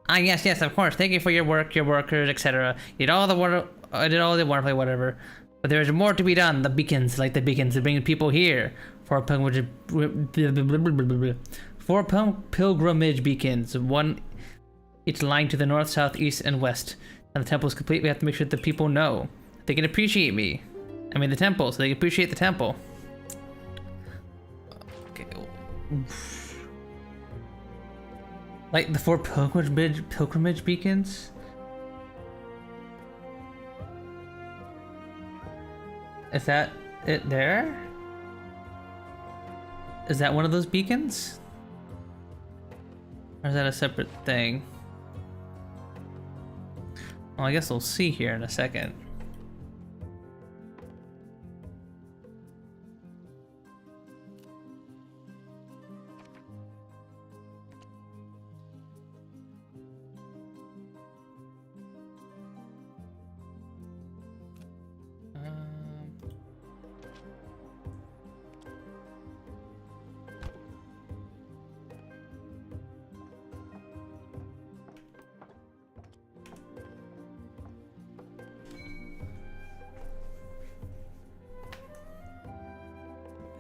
Yes, of course. Thank you for your work, your workers, etc. You did all the work. I did all the wonderfully, whatever. But there is more to be done. The beacons, like the beacons, to bring people here. Four pilgrimage beacons, one each lying to the north, south, east, and west. And the temple is complete. We have to make sure that people know they can appreciate me. I mean the temple, so they can appreciate the temple. Okay. Like the 4 pilgrimage beacons? Is that it there? Is that one of those beacons? Or is that a separate thing? Well, I guess we'll see here in a second.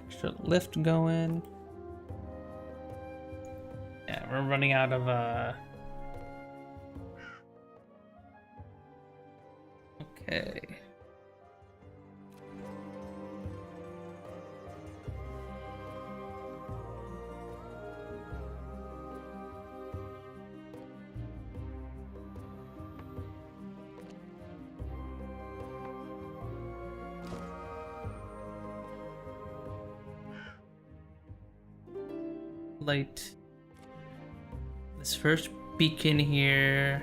Extra lift going. Yeah, we're running out of okay. Light this first beacon here.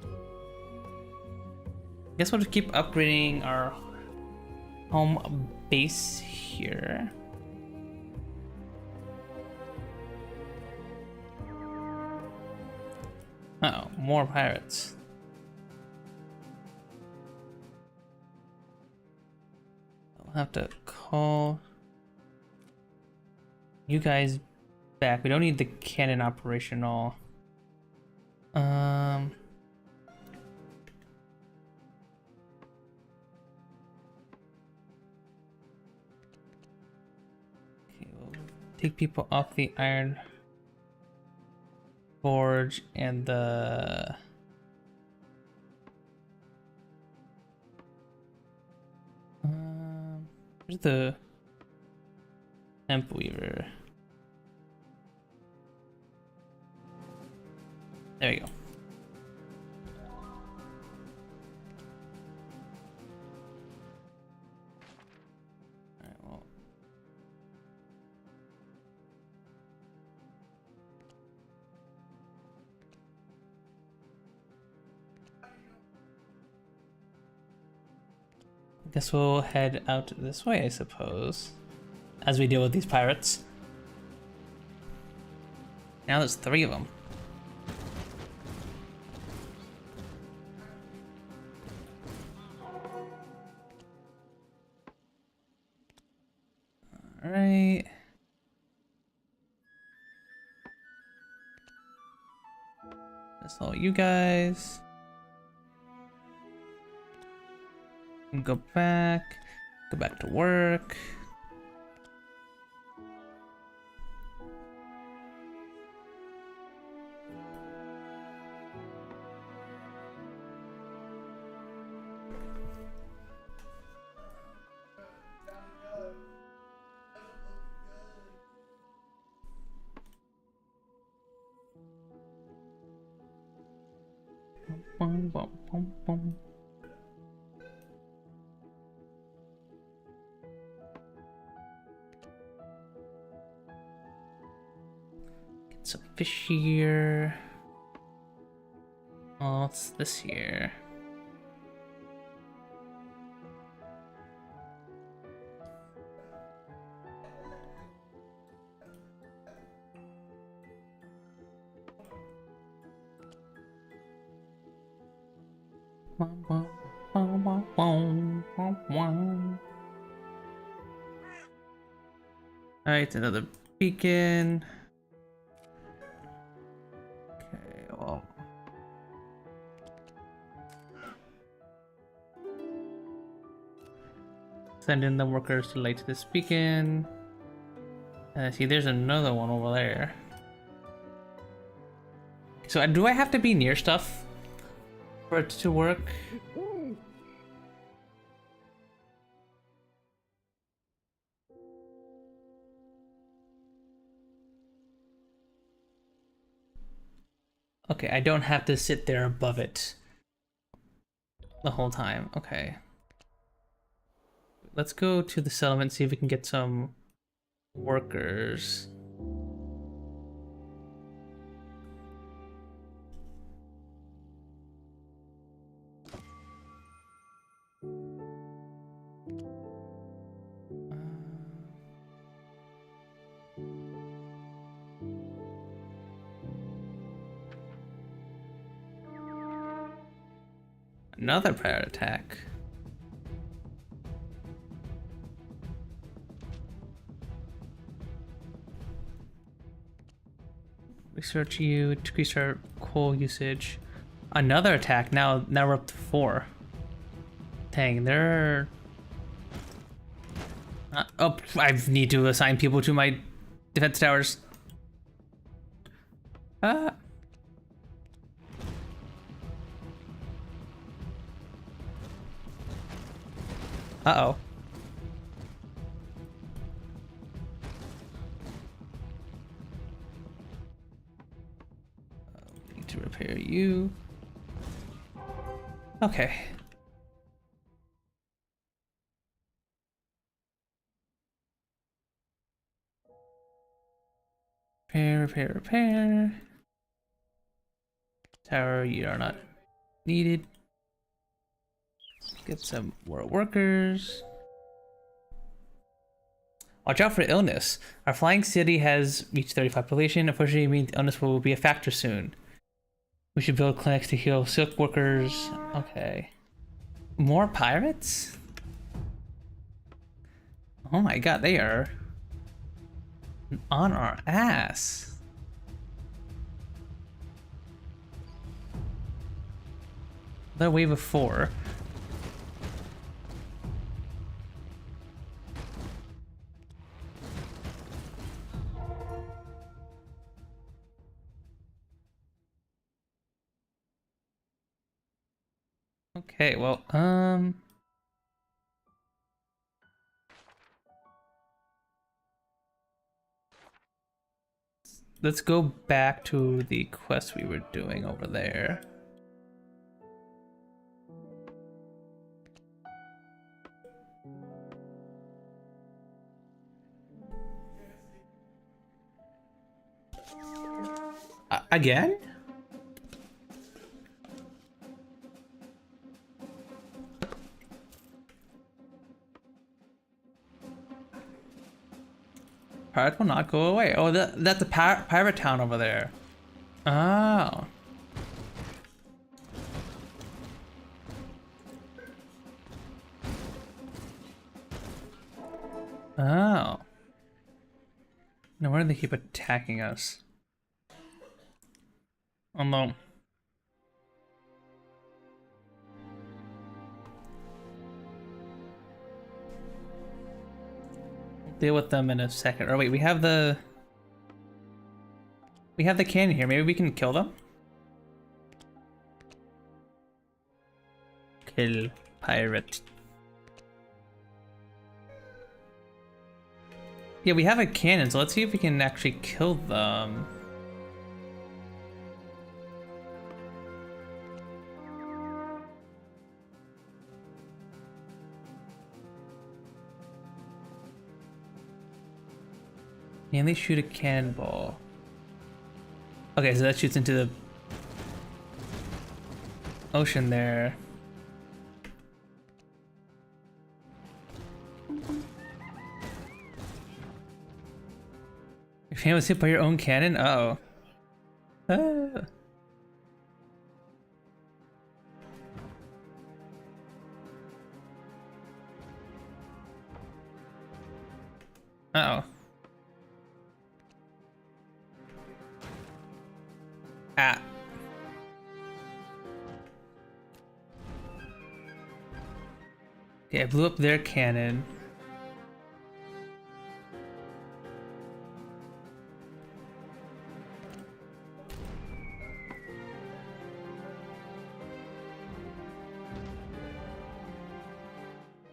I guess we'll just keep upgrading our home base here. Uh oh, more pirates. I'll have to call you guys back. We don't need the cannon operational. Okay, we'll take people off the iron forge and the where's the hemp weaver? There you go. Alright, well. I guess we'll head out this way, I suppose, as we deal with these pirates. Now there's 3 of them. Alright. That's all you guys. And go back to work. Bum, bum, bum, bum. Get some fish here. Oh, what's this here? Alright, another beacon. Okay, well. Send in the workers to light this beacon. And I see there's another one over there. So do I have to be near stuff for it to work? Okay, I don't have to sit there above it the whole time. Okay. Let's go to the settlement, see if we can get some workers. Another pirate attack. Research you, decrease our coal usage. Another attack. Now we're up to 4. Dang, they're. Oh, I need to assign people to my defense towers. Uh-oh. Need to repair you. Okay. Repair. Tower, you are not needed. Get some more workers. Watch out for illness. Our flying city has reached 30 population. Unfortunately, it means illness will be a factor soon. We should build clinics to heal silk workers. Okay. More pirates? Oh my god, they are on our ass. Another wave of 4. Okay, well, let's go back to the quest we were doing over there. Again? Pirate will not go away. Oh, that's a pirate town over there. Oh. Oh. No wonder they keep attacking us. Oh no. Deal with them in a second. Or wait, we have the cannon here. Maybe we can kill them? Kill pirate. Yeah, we have a cannon, so let's see if we can actually kill them. Can they shoot a cannonball? Okay, so that shoots into the ocean there. Your fan was hit by your own cannon? Uh-oh. Ah. Uh-oh. Ah. Okay, I blew up their cannon.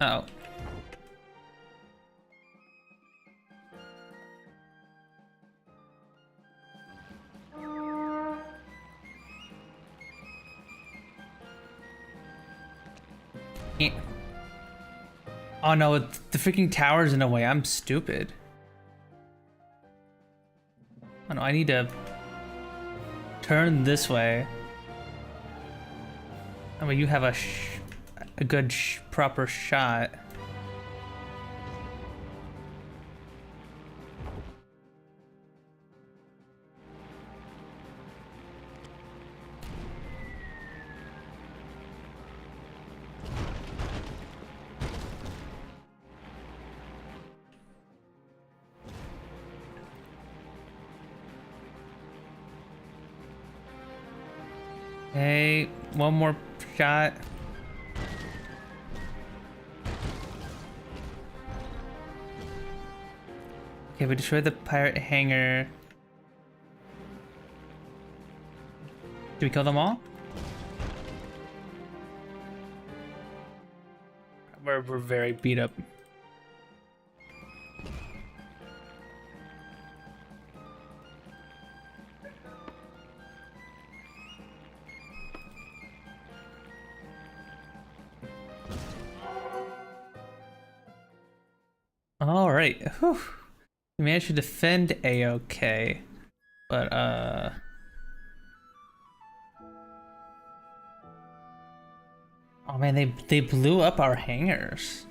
Oh. Oh no, the freaking tower's in a way. I'm stupid. Oh no, I need to turn this way. I mean, you have a good proper shot. Hey, one more shot. Okay, we destroyed the pirate hangar. Do we kill them all? We're very beat up. All right. Whew. We managed to defend A-OK, but oh man, they blew up our hangars.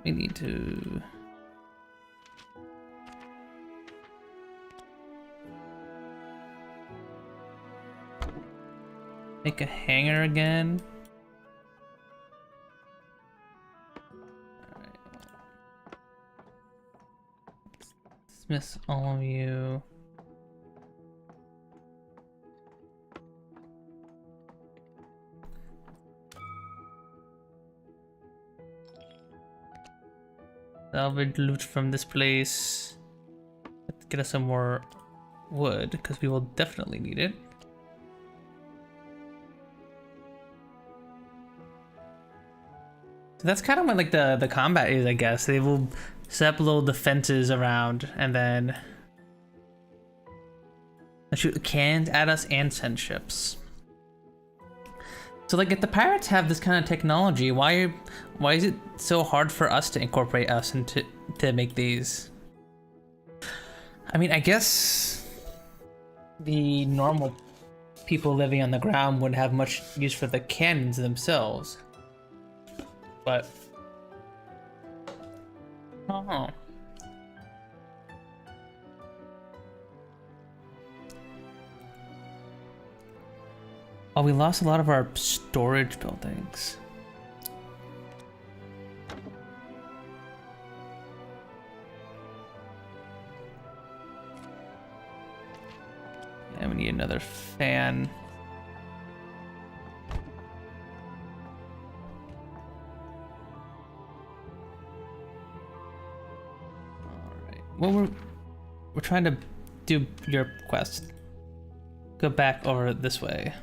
We need to make a hangar again. Dismiss all of you. Salvage loot from this place. Let's get us some more wood, because we will definitely need it. So that's kind of what like the combat is, I guess. They will set up little defenses around and then shoot cannons at us and send ships. So like if the pirates have this kind of technology, why is it so hard for us to incorporate us into to make these? I mean, I guess the normal people living on the ground wouldn't have much use for the cannons themselves. But oh. Oh, we lost a lot of our storage buildings. And we need another fan. Alright. Well, we're trying to do your quest. Go back over this way.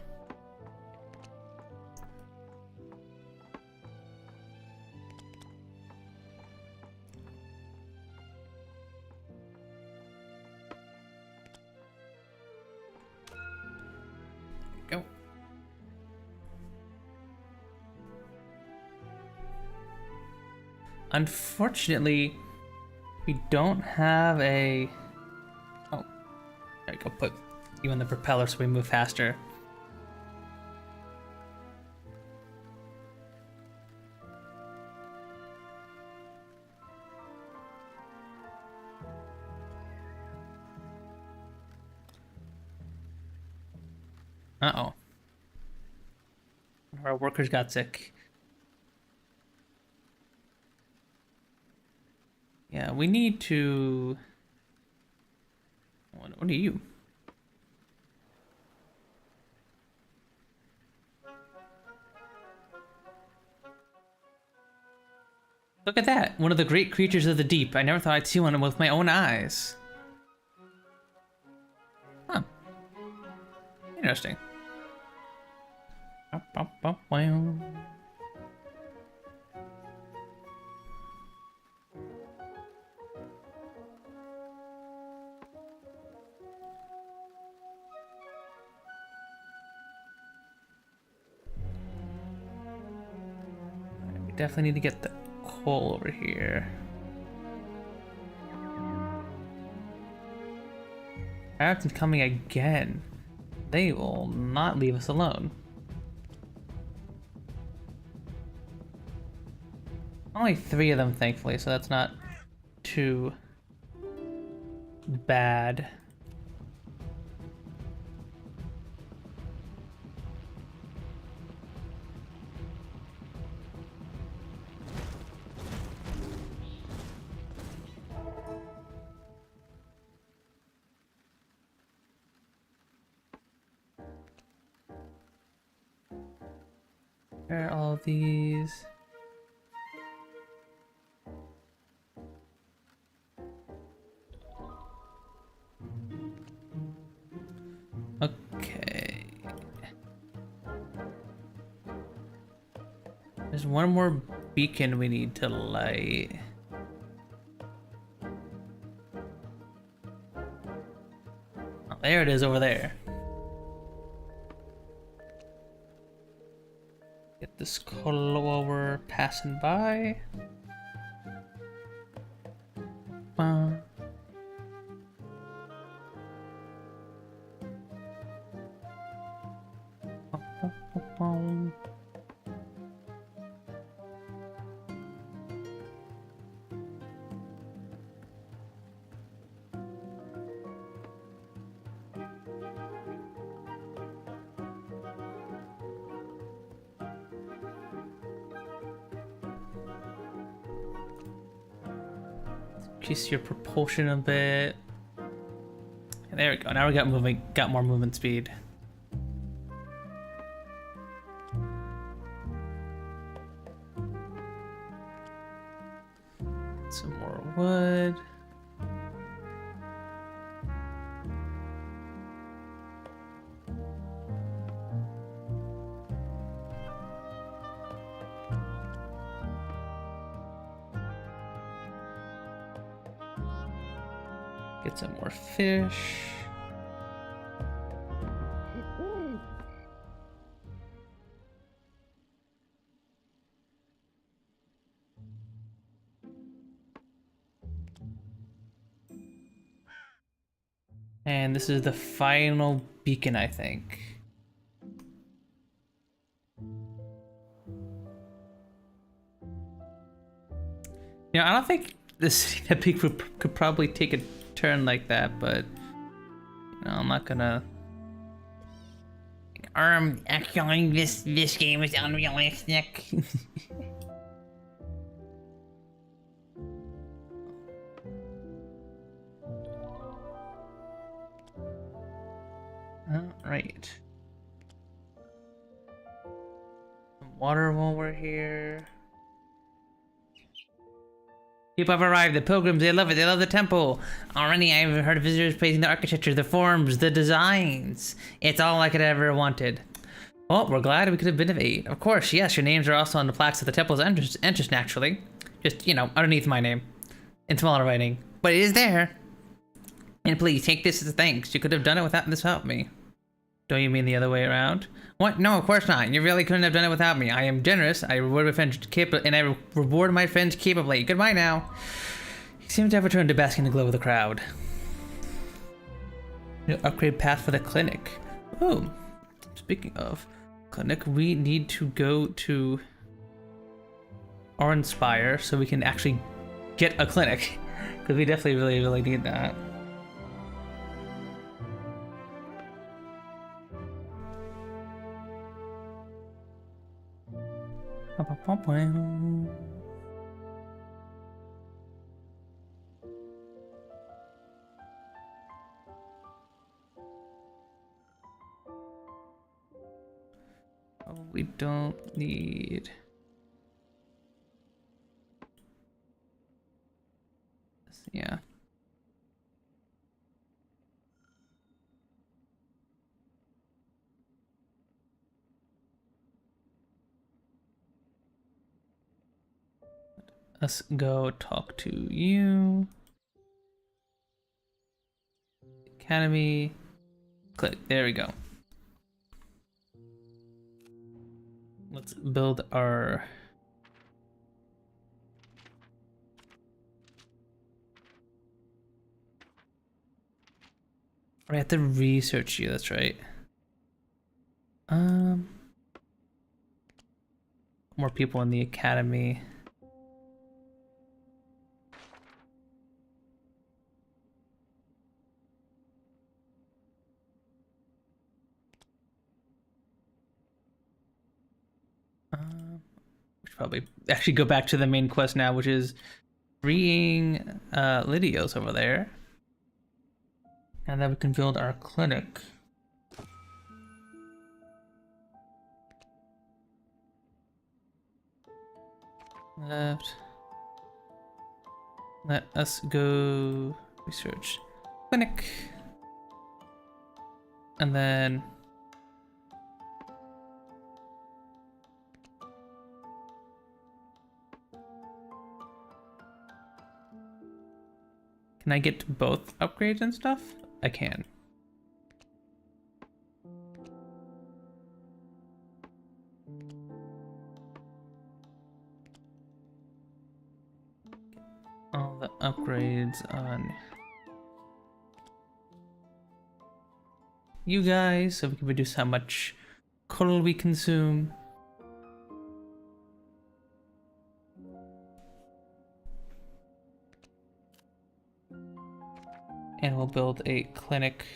Go. Unfortunately, we don't have a... Oh, there you go. Put you on the propeller so we move faster. Uh-oh. Our workers got sick. Yeah, we need to... What are you? Look at that! One of the great creatures of the deep. I never thought I'd see one with my own eyes. Huh. Interesting. Definitely need to get the coal over here. Pirates coming again. They will not leave us alone. Only 3 of them, thankfully, so that's not too bad. Where are all these? Okay. There's one more beacon we need to light. Oh, there it is over there. Get this coal while we're passing by. Wow. Increase your propulsion a bit. And there we go. Now we got more movement speed. Some more wood. Get some more fish. And this is the final beacon, I think. You know, I don't think this peak could probably take a turn like that, but you know, I'm not gonna. Actually, this game is unrealistic. Alright. Some water while we're here. People have arrived, the pilgrims, they love it, they love the temple. Already I've heard of visitors praising the architecture, the forms, the designs. It's all I could ever wanted. Well, we're glad we could have been of aid. Of course, yes, your names are also on the plaques at the temple's entrance naturally. Just, you know, underneath my name. In smaller writing. But it is there. And please, take this as a thanks. You could have done it without this help me. Don't you mean the other way around? What? No, of course not. You really couldn't have done it without me. I am generous. I reward my friends capably. Goodbye now. He seems to have returned to basking in the glow of the crowd. New upgrade path for the clinic. Oh, speaking of clinic, we need to go to Orange Spire so we can actually get a clinic. Because we definitely really need that. We don't need yeah. Let's go talk to you. Academy. Click. There we go. Let's build our I have to research you, that's right. More people in the academy. We should probably actually go back to the main quest now, which is freeing Lydios over there. And then we can build our clinic. Left. Let us go research clinic. And then can I get both upgrades and stuff? I can. All the upgrades on you guys, so we can reduce how much coal we consume. And we'll build a clinic.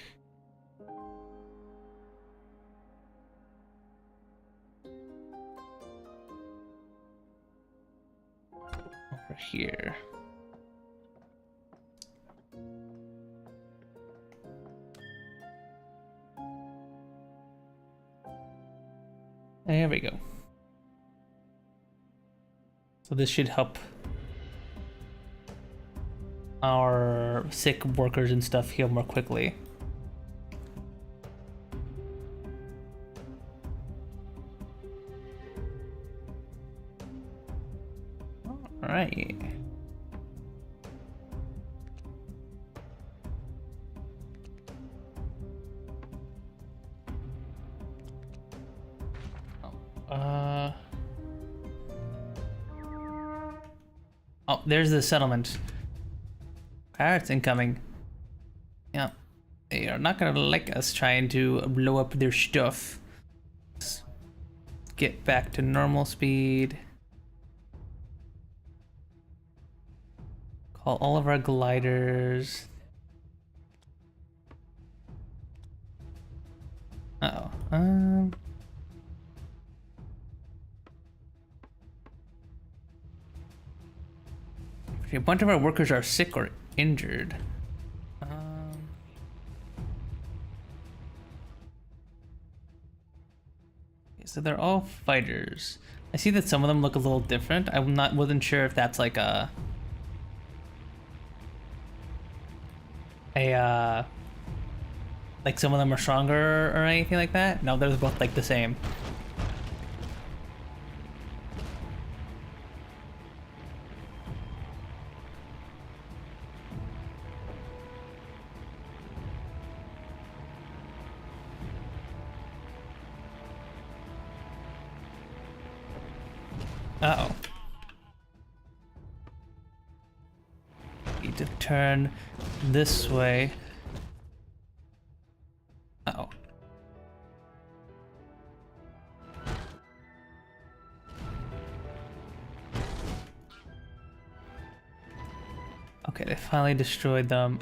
Over here. There we go. So this should help our sick workers and stuff heal more quickly. All right. Oh, there's the settlement. Pirates incoming. Yeah, they are not gonna like us trying to blow up their stuff. Let's get back to normal speed. Call all of our gliders. Uh-oh. A bunch of our workers are sick or injured. So they're all fighters. I see that some of them look a little different. Wasn't sure if that's like like some of them are stronger or anything like that. No, they're both like the same. Uh-oh. Need to turn this way. Uh-oh. Okay, they finally destroyed them.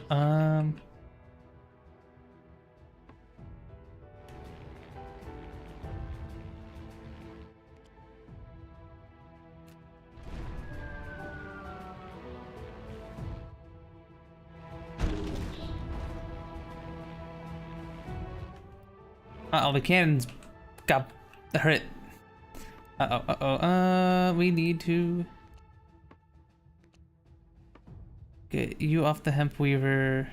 Uh-oh, the cannons got hurt. We need to get you off the hemp weaver.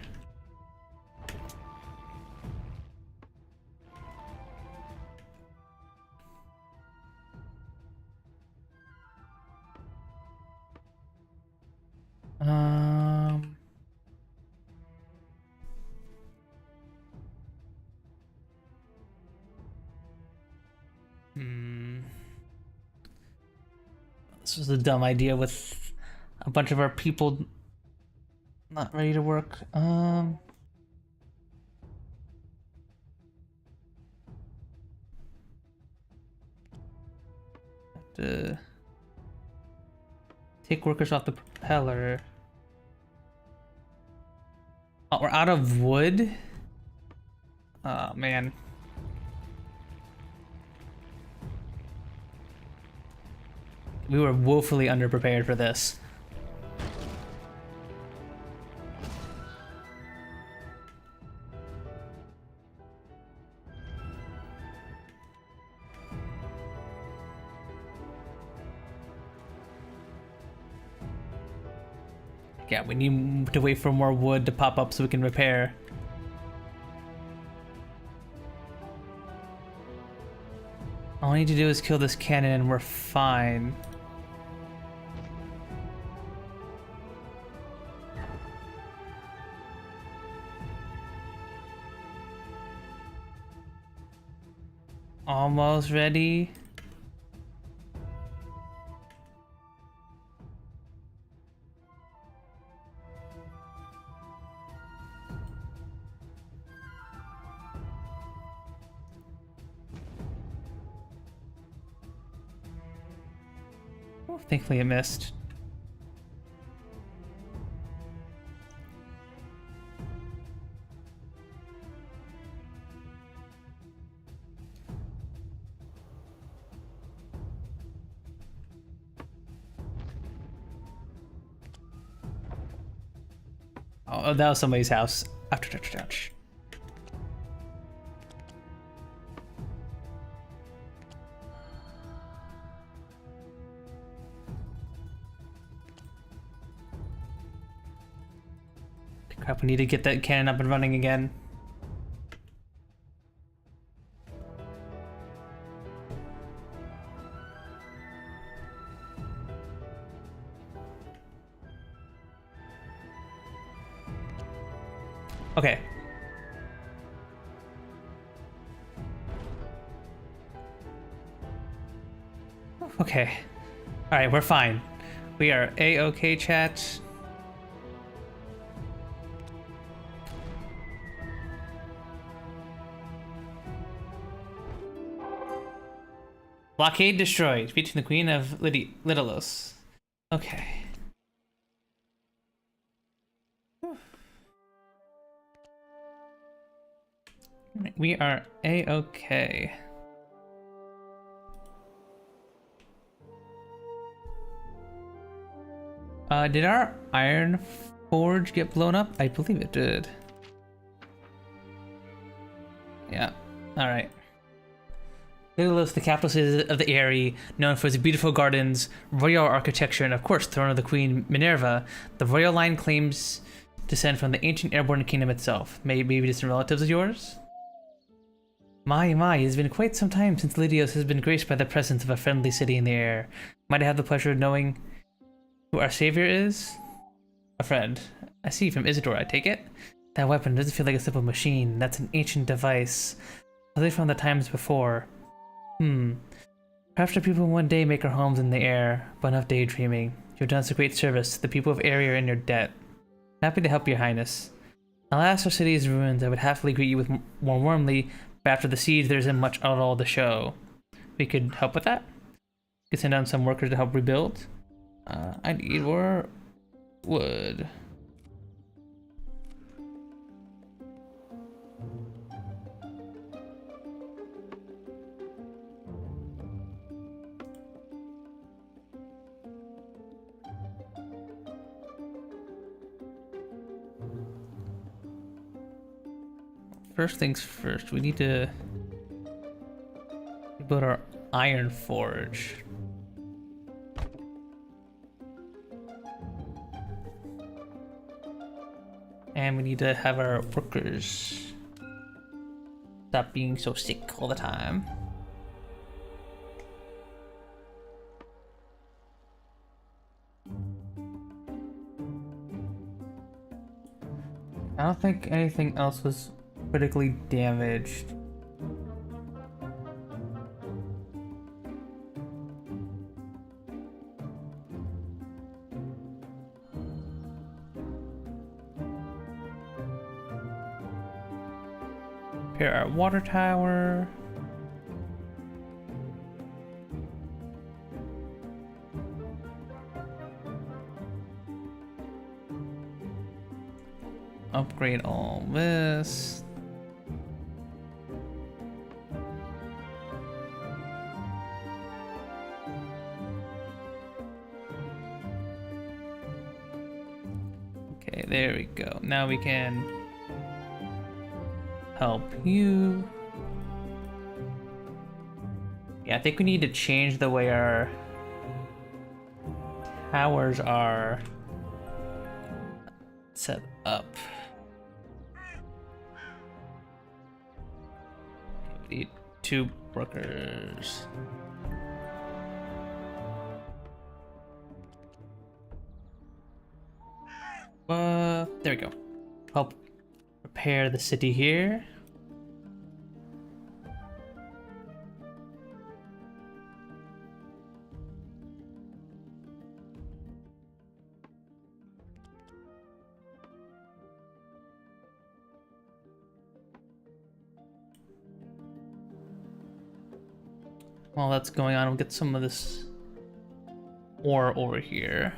This was a dumb idea with a bunch of our people not ready to work. Take workers off the propeller. Oh, we're out of wood? Oh, man. We were woefully underprepared for this. Yeah, we need to wait for more wood to pop up so we can repair. All we need to do is kill this cannon and we're fine. Almost ready. Oh, thankfully it missed. Oh, that was somebody's house. Ouch. Crap, we need to get that cannon up and running again. Okay. Okay. Alright, we're fine. We are A-okay, chat. Blockade destroyed. Featuring the Queen of Littleos. Okay. We are A-okay. Did our iron forge get blown up? I believe it did. Yeah. Alright. Littleos, the capital city of the Eyrie, known for its beautiful gardens, royal architecture, and of course, throne of the Queen Minerva, the royal line claims descent from the ancient Airborne kingdom itself. Maybe distant relatives of yours? My, it has been quite some time since Littleos has been graced by the presence of a friendly city in the air. Might I have the pleasure of knowing who our savior is? A friend. I see from Isidore, I take it? That weapon doesn't feel like a simple machine. That's an ancient device. Probably from the times before. Perhaps our people one day make our homes in the air, but enough daydreaming. You've done us a great service. The people of Eyrie are in your debt. Happy to help your highness. Alas, our city is ruined. I would happily greet you with more warmly, but after the siege there isn't much at all to show. We could help with that? We could send down some workers to help rebuild. I need more wood. First things first, we need to build our iron forge. And we need to have our workers stop being so sick all the time. I don't think anything else was critically damaged. Repair our water tower. upgrade all this. Okay, there we go. Now we can help you. Yeah, I think we need to change the way our towers are set up. Okay, we need 2 workers. There we go. Help repair the city here. While that's going on, we'll get some of this ore over here.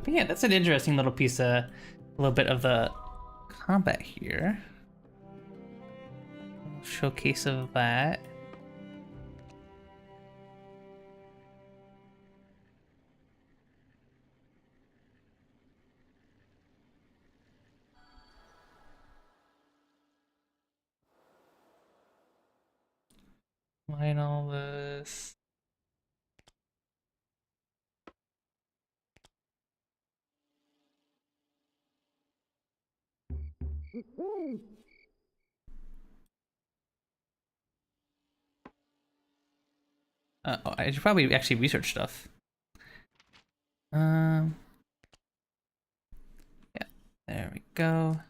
Yeah, that's an interesting little piece, a little bit of the combat here. Showcase of that. Mine all this. Oh, I should probably actually research stuff. Yeah, there we go.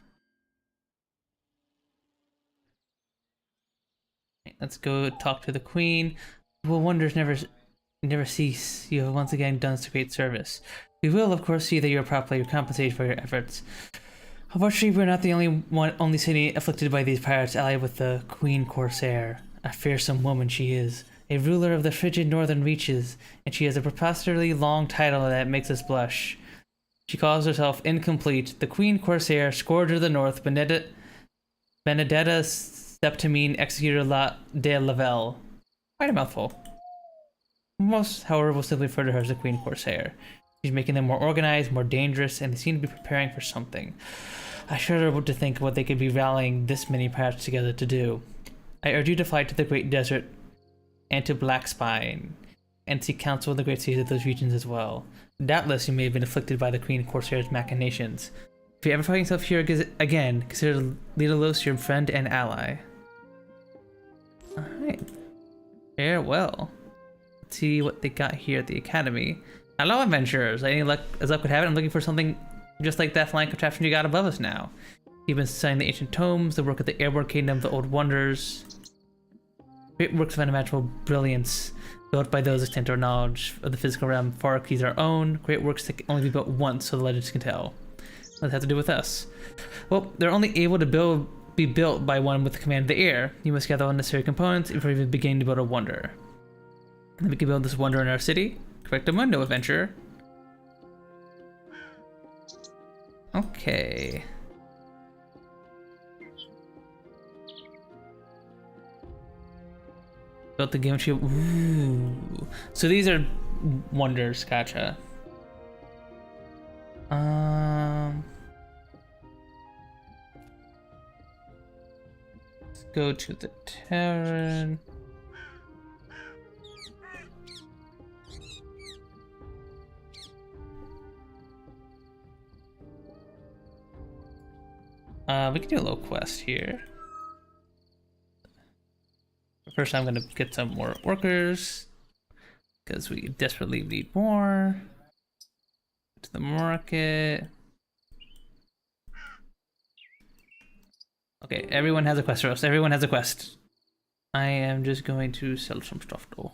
Let's go talk to the queen. Well, wonders never cease. You have once again done us a great service. We will, of course, see that you are properly compensated for your efforts. Unfortunately, we're not the only city afflicted by these pirates allied with the Queen Corsair. A fearsome woman she is, a ruler of the frigid northern reaches, and she has a preposterously long title that makes us blush. She calls herself Incomplete, the Queen Corsair, Scourger of the North, Benedetta Septimine, Executor de Lavelle. Quite a mouthful. Most, however, will simply refer to her as the Queen Corsair. She's making them more organized, more dangerous, and they seem to be preparing for something. I shudder to think what they could be rallying this many pirates together to do. I urge you to fly to the Great Desert and to Black Spine, and seek counsel in the great cities of those regions as well. Doubtless you may have been afflicted by the Queen Corsair's machinations. If you ever find yourself here again, consider Lidalos your friend and ally. Alright. Farewell. Let's see what they got here at the Academy. Hello, adventurers! Any luck as luck would have it, I'm looking for something just like that flying contraption you got above us now. You've been studying the ancient tomes, the work of the Airborne Kingdom, the old wonders. Great works of unimaginable brilliance, built by those extent our knowledge of the physical realm far exceeds our own. Great works that can only be built once, so the legends can tell. What does that have to do with us? Well, they're only able to be built by one with the command of the air. You must gather all necessary components before even beginning to build a wonder. And we can build this wonder in our city. Correctamundo, adventurer. Okay. Built the game shield. Ooh. So these are wonders, gotcha. Let's go to the tavern. We can do a little quest here. First, I'm gonna get some more workers because we desperately need more. To the market. Okay, everyone has a quest for us. Everyone has a quest. I am just going to sell some stuff though.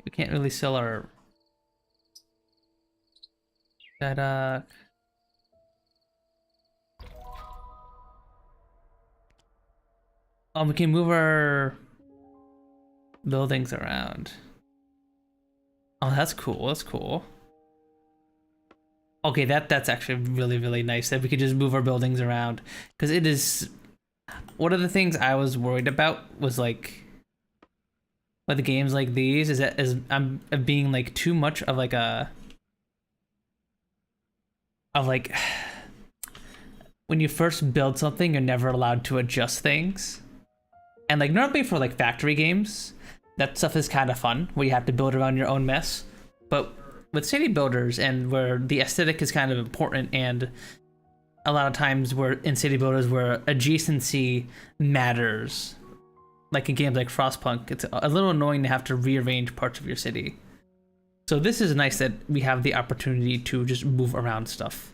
We can't really sell our that we can move our buildings around. Oh, that's cool. That's cool. Okay, that's actually really nice that we could just move our buildings around, because it is one of the things I was worried about was like with games like these is that I'm being like too much of like a when you first build something you're never allowed to adjust things, and like normally for like factory games that stuff is kind of fun where you have to build around your own mess, but with city builders and where the aesthetic is kind of important, and a lot of times where in city builders where adjacency matters, like in games like Frostpunk, it's a little annoying to have to rearrange parts of your city. So this is nice that we have the opportunity to just move around stuff,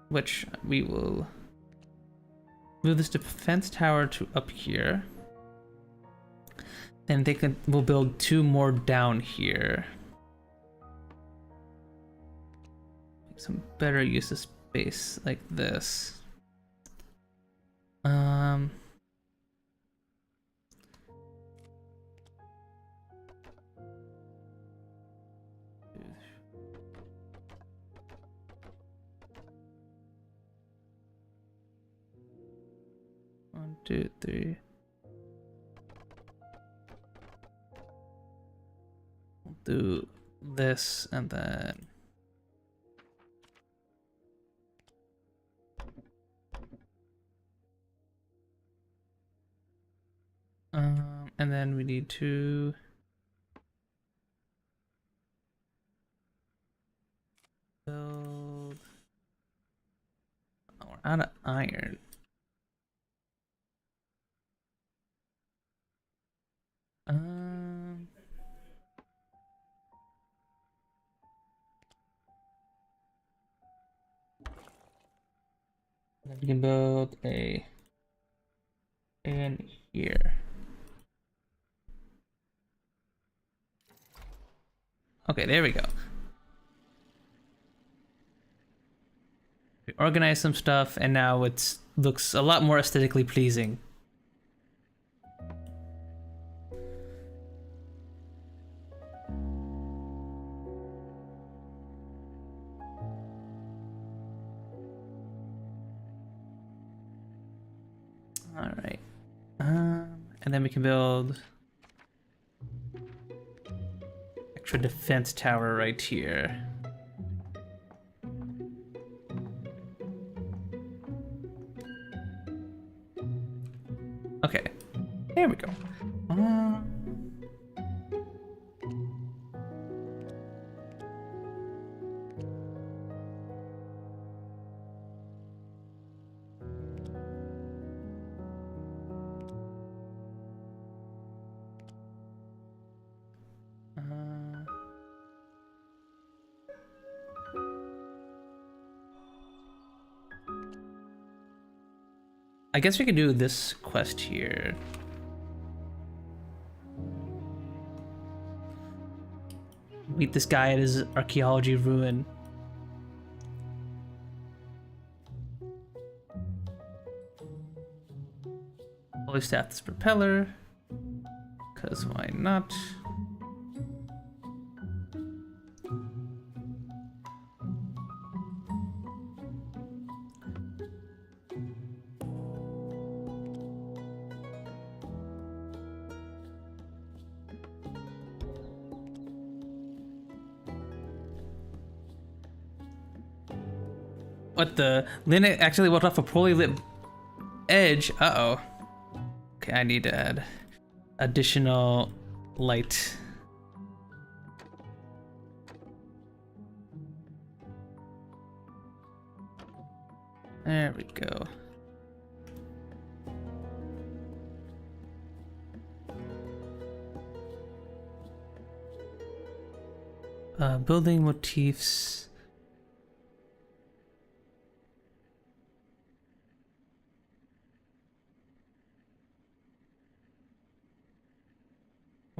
which we will move this defense tower to up here. And we'll build 2 more down here. Make some better use of space like this. One, two, three. We'll do this and then and then we need to build. Oh, we're out of iron. Then we can build a in here. Okay, there we go. We organized some stuff, and now it looks a lot more aesthetically pleasing. All right, and then we can build extra defense tower right here. Okay, there we go. I guess we could do this quest here. Meet this guy at his archaeology ruin. Fully staff this propeller, cause why not? What the? Lynn actually walked off a poorly lit edge. Uh-oh. Okay, I need to add additional light. There we go. Building motifs.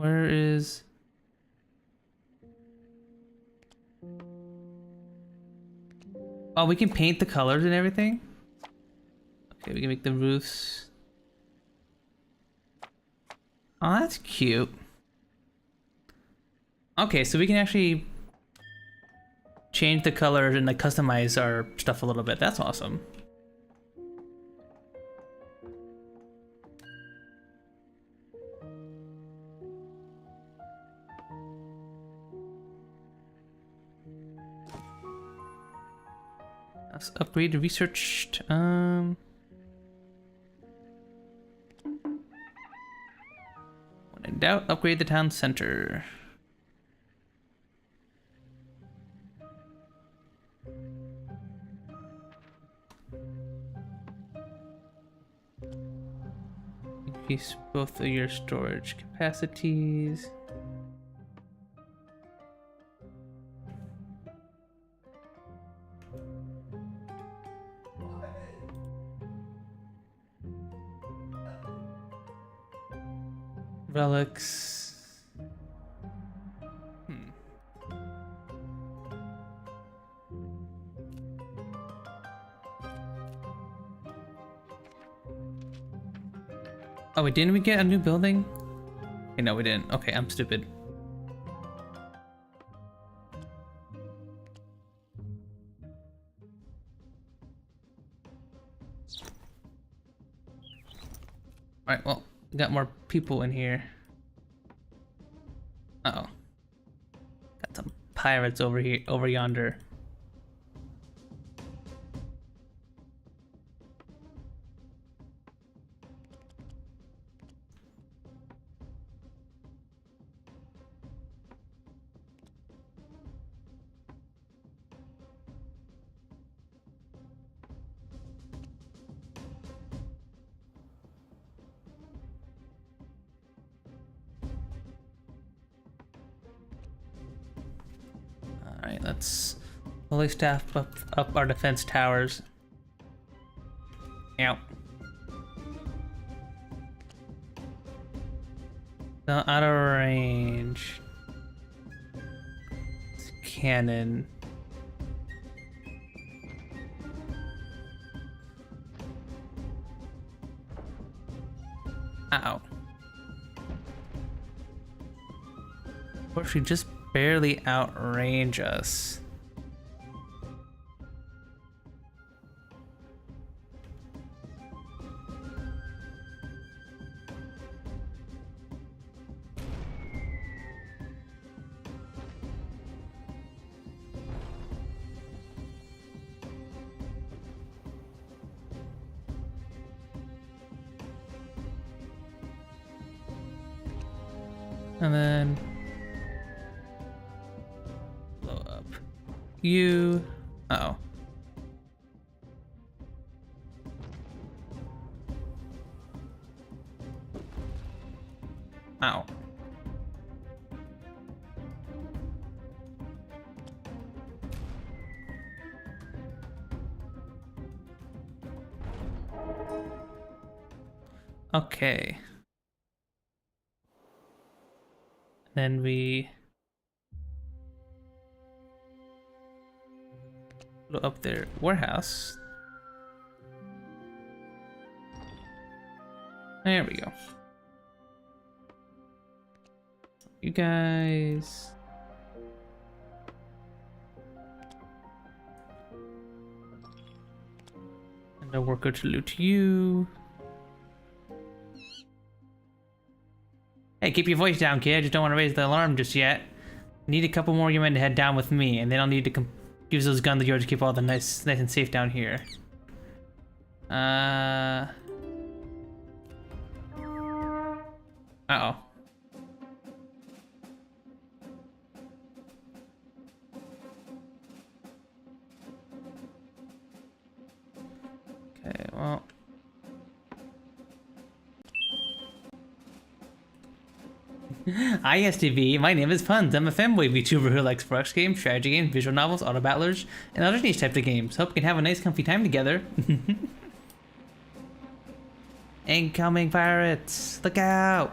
Where is... Oh, we can paint the colors and everything? Okay, we can make the roofs. Oh, that's cute. Okay, so we can actually change the colors and like customize our stuff a little bit. That's awesome. Let's upgrade researched. When in doubt, upgrade the town center. Increase both of your storage capacities. Relics. Oh, wait, didn't we get a new building? Okay, no, we didn't. Okay, I'm stupid. Alright, well, we got more people in here. Uh-oh. Got some pirates over here, over yonder. Alright, let's fully staff up our defense towers. Ow. So out of range. It's cannon. Ow. Or she just barely outrange us. And then blow up you. Uh-oh. Ow. Okay. Then we blow up their warehouse. There we go. You guys. And a worker to loot you. Hey, keep your voice down, kid. I just don't want to raise the alarm just yet. Need a couple more of your men to head down with me, and then I'll need to use those guns of yours to keep all the nice and safe down here. Uh-oh. Okay, well. Hi STV, my name is Puns. I'm a femboy VTuber who likes Forex games, strategy games, visual novels, auto battlers, and other niche types of games. Hope we can have a nice comfy time together. Incoming pirates! Look out!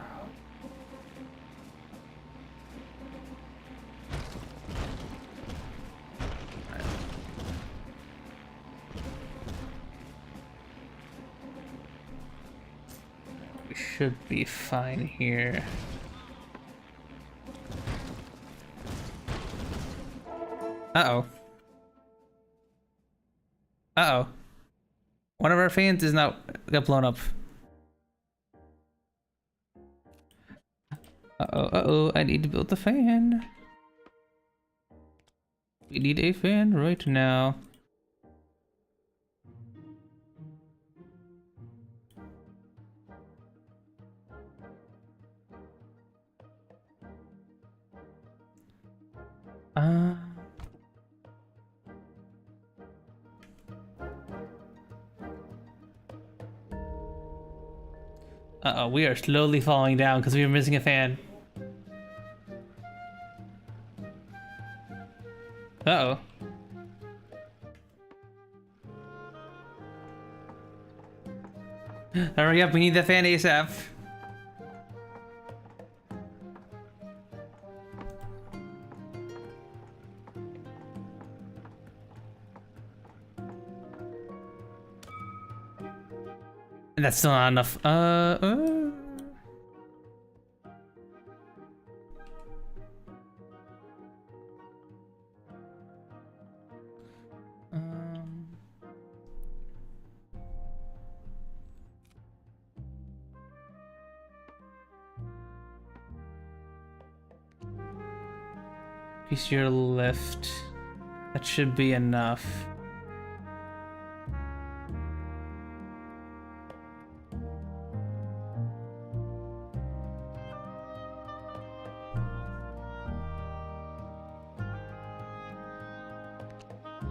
should be fine here. Uh-oh. Uh-oh. One of our fans is now got blown up. Uh-oh, uh-oh, I need to build the fan. We need a fan right now. Uh-oh, we are slowly falling down because we were missing a fan. Uh-oh. Hurry up, we need the fan ASAP. And that's still not enough. Piece to your left. That should be enough.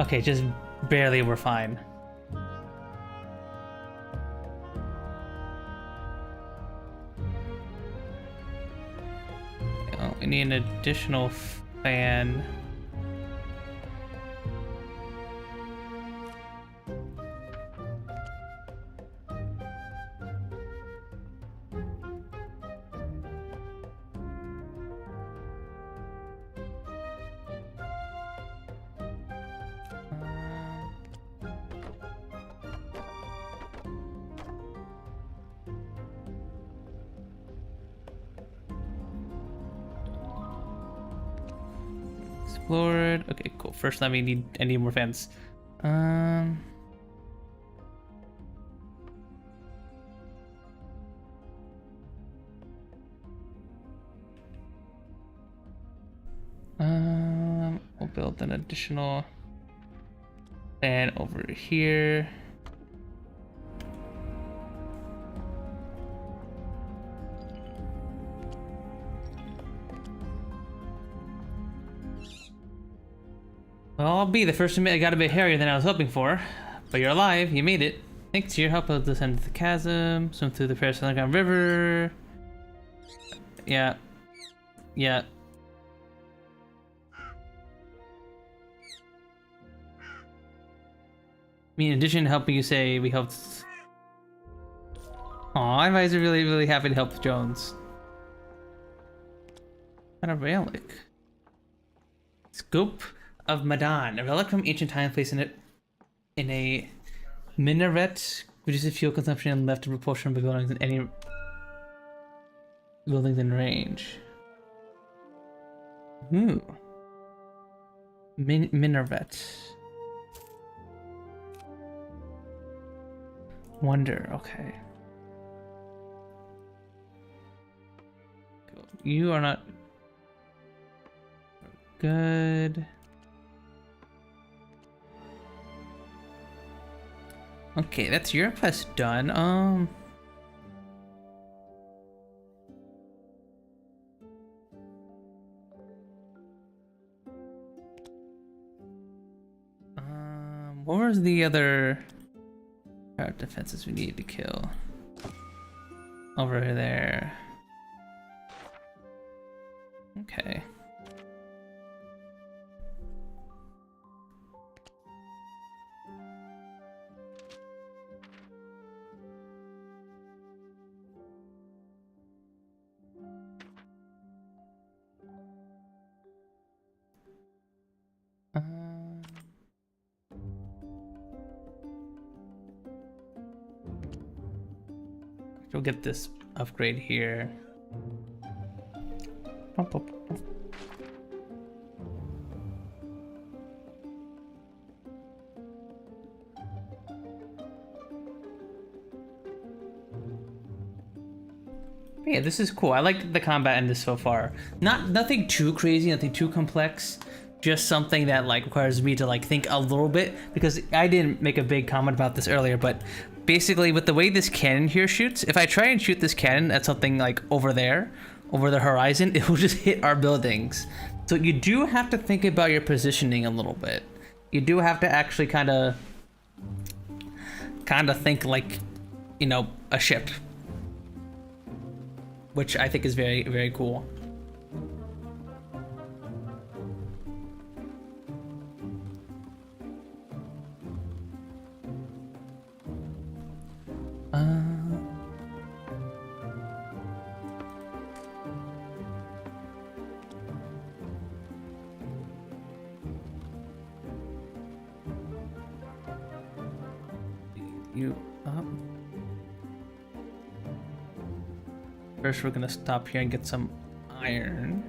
Okay, just barely, we're fine. Oh, we need an additional fan. Explored. Okay, cool. First, I need more fans. We'll build an additional fan over here. Well, I'll be the first to admit I got a bit hairier than I was hoping for. But you're alive, you made it. Thanks to your help, I'll descend to the chasm, swim through the Paris Underground River. Yeah. Yeah. I mean, in addition to helping you say we helped... Aw, everybody's really, really happy to help Jones. And a relic. Scope of Madan, a relic from ancient time placed in a minaret, reduces fuel consumption and left to propulsion of buildings in any buildings in range. Ooh. Minaret. Wonder, okay. Cool. You are not good. Okay, that's your quest done. What was the other defenses we need to kill? Over there. Okay. We'll get this upgrade here. Yeah, this is cool. I like the combat in this so far. Nothing too crazy, nothing too complex. Just something that like requires me to like think a little bit, because I didn't make a big comment about this earlier, but basically with the way this cannon here shoots, if I try and shoot this cannon at something like over there, over the horizon, it will just hit our buildings. So you do have to think about your positioning a little bit. You do have to actually kind of think like, you know, a ship. Which I think is very, very cool. You up? First, we're gonna stop here and get some iron.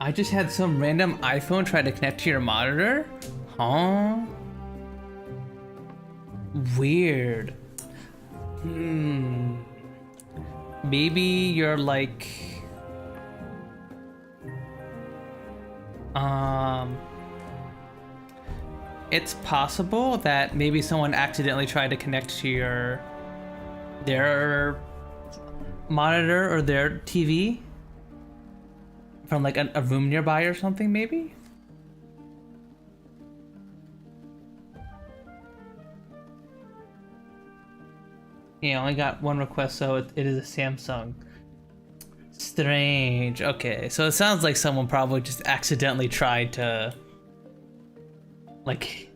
I just had some random iPhone try to connect to your monitor? Huh? Weird. Maybe you're like... It's possible that maybe someone accidentally tried to connect to their monitor or their TV from like a room nearby or something, maybe? Yeah, I only got one request, so it is a Samsung. Strange. Okay, so it sounds like someone probably just accidentally tried to like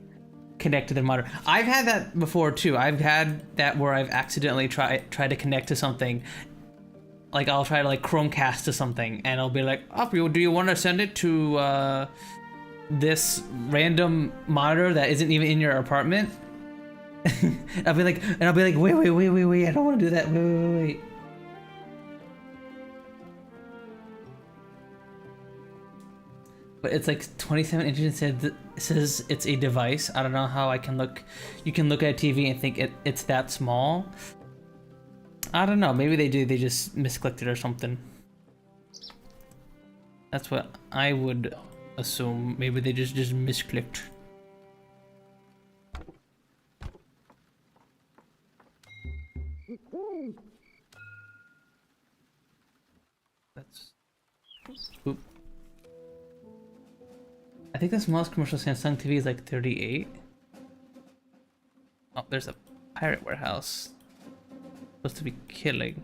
connect to their monitor. I've had that before too. I've had that where I've accidentally tried to connect to something. Like I'll try to like Chromecast to something, and I'll be like, "Oh, do you want to send it to this random monitor that isn't even in your apartment?" I'll be like, wait, I don't want to do that. Wait. But it's like 27 inches and it says it's a device. I don't know how I can look. You can look at a TV and think it's that small. I don't know. Maybe they do. They just misclicked it or something. That's what I would assume. Maybe they just misclicked. That's... Oop. I think the smallest commercial Samsung TV is like 38. Oh, there's a pirate warehouse. Supposed to be killing.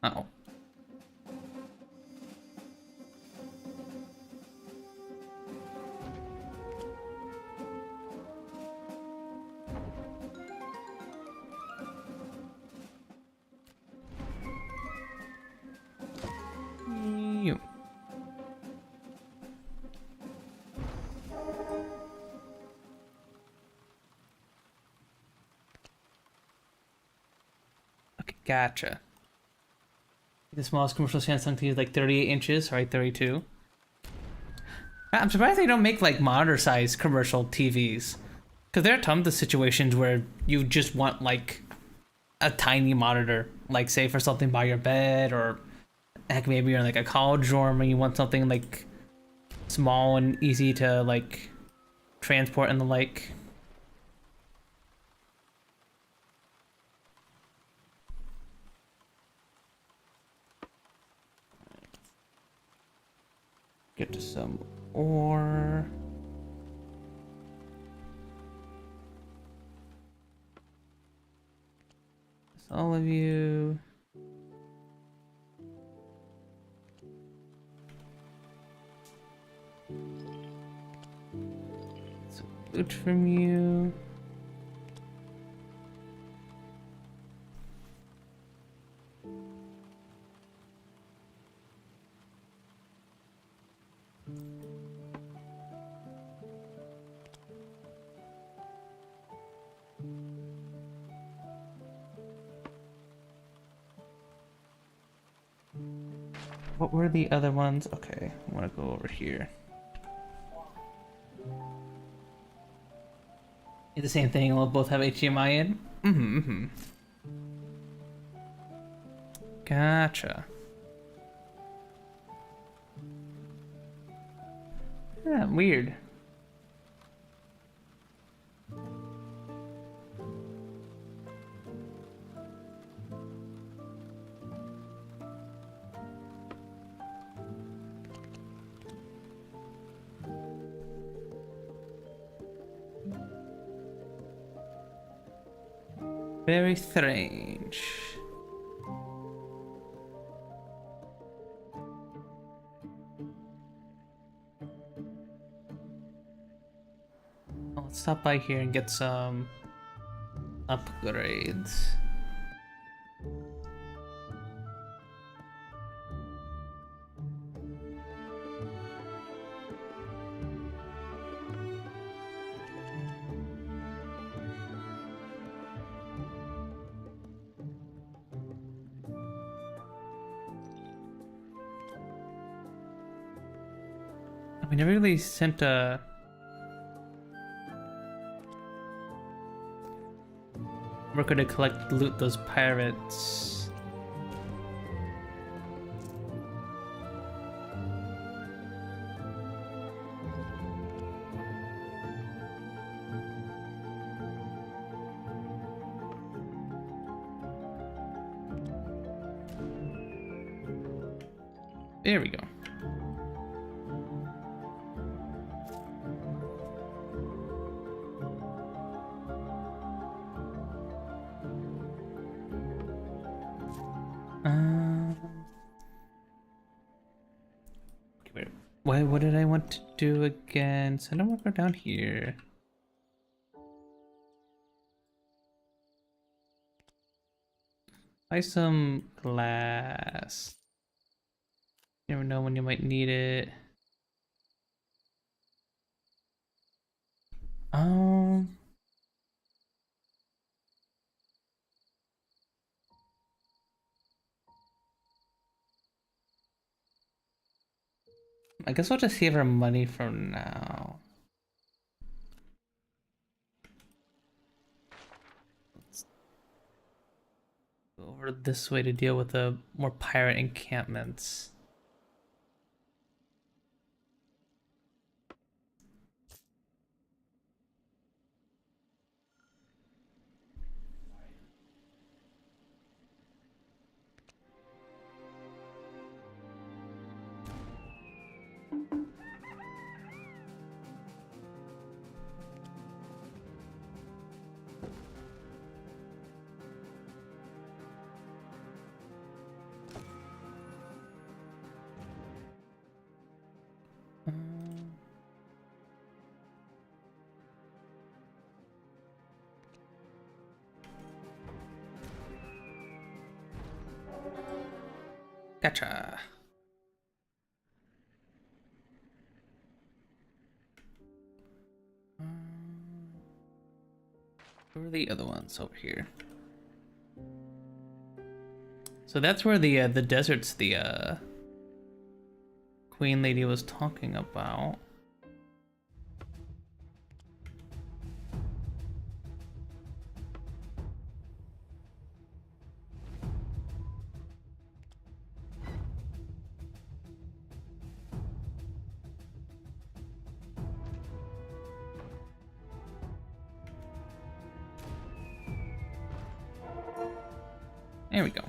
Uh-oh. Okay, gotcha. The smallest commercial Samsung TV is like 38 inches, right? 32. I'm surprised they don't make like monitor size commercial TVs. Because there are tons of situations where you just want like a tiny monitor. Like say for something by your bed, or heck, maybe you're in like a college dorm and you want something like small and easy to like transport and the like. Get to some ore. That's all of you. Some loot from you. What were the other ones? Okay, I want to go over here. The same thing, we'll both have HDMI in? Mm-hmm. Gotcha. Yeah, weird. Very strange. Let's stop by here and get some upgrades. We never really sent a worker to loot those pirates. There we go. Wait, what did I want to do again? Send a worker down here. Buy some glass. You never know when you might need it. I guess I'll just save our money for now. Let's go over this way to deal with the more pirate encampments. Gotcha. Where are the other ones over here? So that's where the deserts the Queen Lady was talking about. There we go.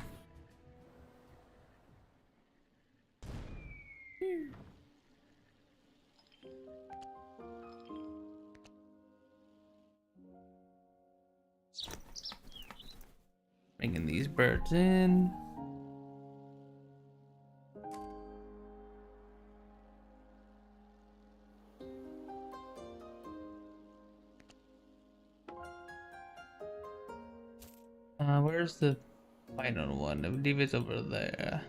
Bringing these birds in. Where's the Final one, I believe it's over there.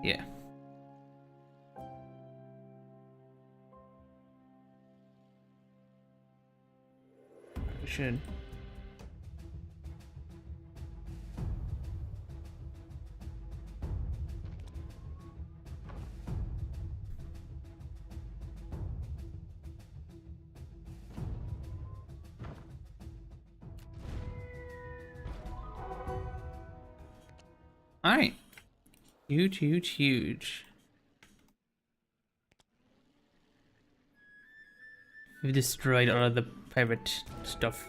Yeah. We should. All right. Huge, huge, huge. We've destroyed all of the pirate stuff.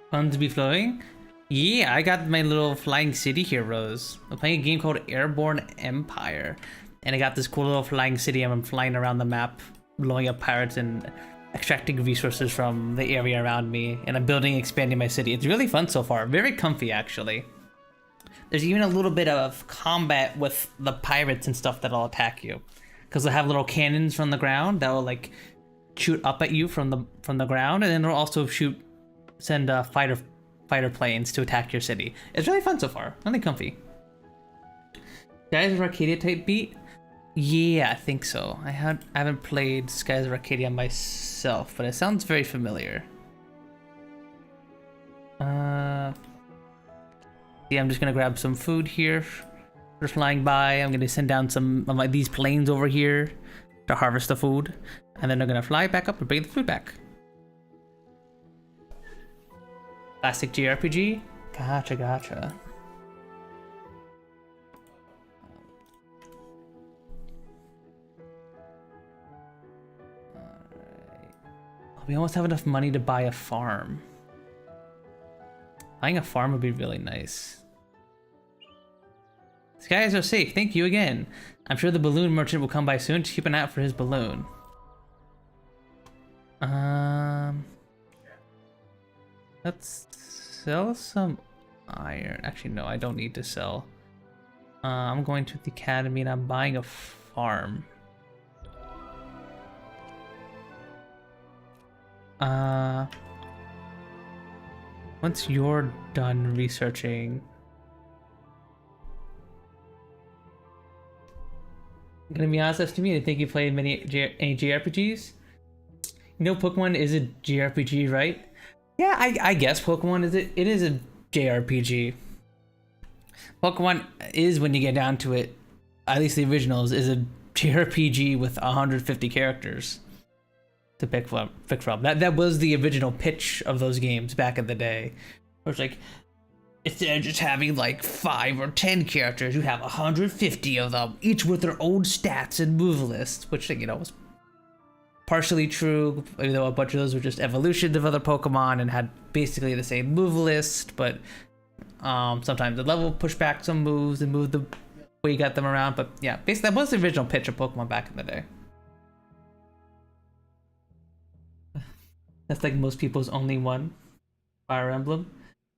Funds be flowing? Yeah, I got my little flying city heroes. I'm playing a game called Airborne Empire. And I got this cool little flying city and I'm flying around the map, blowing up pirates and extracting resources from the area around me. And I'm building and expanding my city. It's really fun so far. Very comfy, actually. There's even a little bit of combat with the pirates and stuff that'll attack you. Because they'll have little cannons from the ground that will like shoot up at you from the ground, and then they'll also send fighter planes to attack your city. It's really fun so far. Really comfy. Skies of Arcadia type beat? Yeah, I think so. I haven't played Skies of Arcadia myself, but it sounds very familiar. Yeah, I'm just gonna grab some food here. They're flying by. I'm gonna send down some of these planes over here to harvest the food, and then they're gonna fly back up and bring the food back. Classic JRPG? Gotcha, gotcha. Alright. We almost have enough money to buy a farm. Buying a farm would be really nice. Skies are safe, thank you again. I'm sure the balloon merchant will come by soon to keep an eye out for his balloon. Let's sell some iron. Actually, no, I don't need to sell. I'm going to the academy and I'm buying a farm. Once you're done researching, I'm gonna be honest, to me, I think you played any JRPGs. You know, Pokemon is a JRPG, right? Yeah, I guess Pokemon is it is a JRPG. Pokemon is, when you get down to it, at least the originals, is a JRPG with 150 characters to pick from. That was the original pitch of those games back in the day. It was like, instead of just having like 5 or 10 characters, you have 150 of them, each with their own stats and move lists, which, you know, was partially true, even though a bunch of those were just evolutions of other Pokemon and had basically the same move list, but sometimes the level pushed back some moves and moved the way you got them around. But yeah, basically that was the original pitch of Pokemon back in the day. That's like most people's only one. Fire Emblem.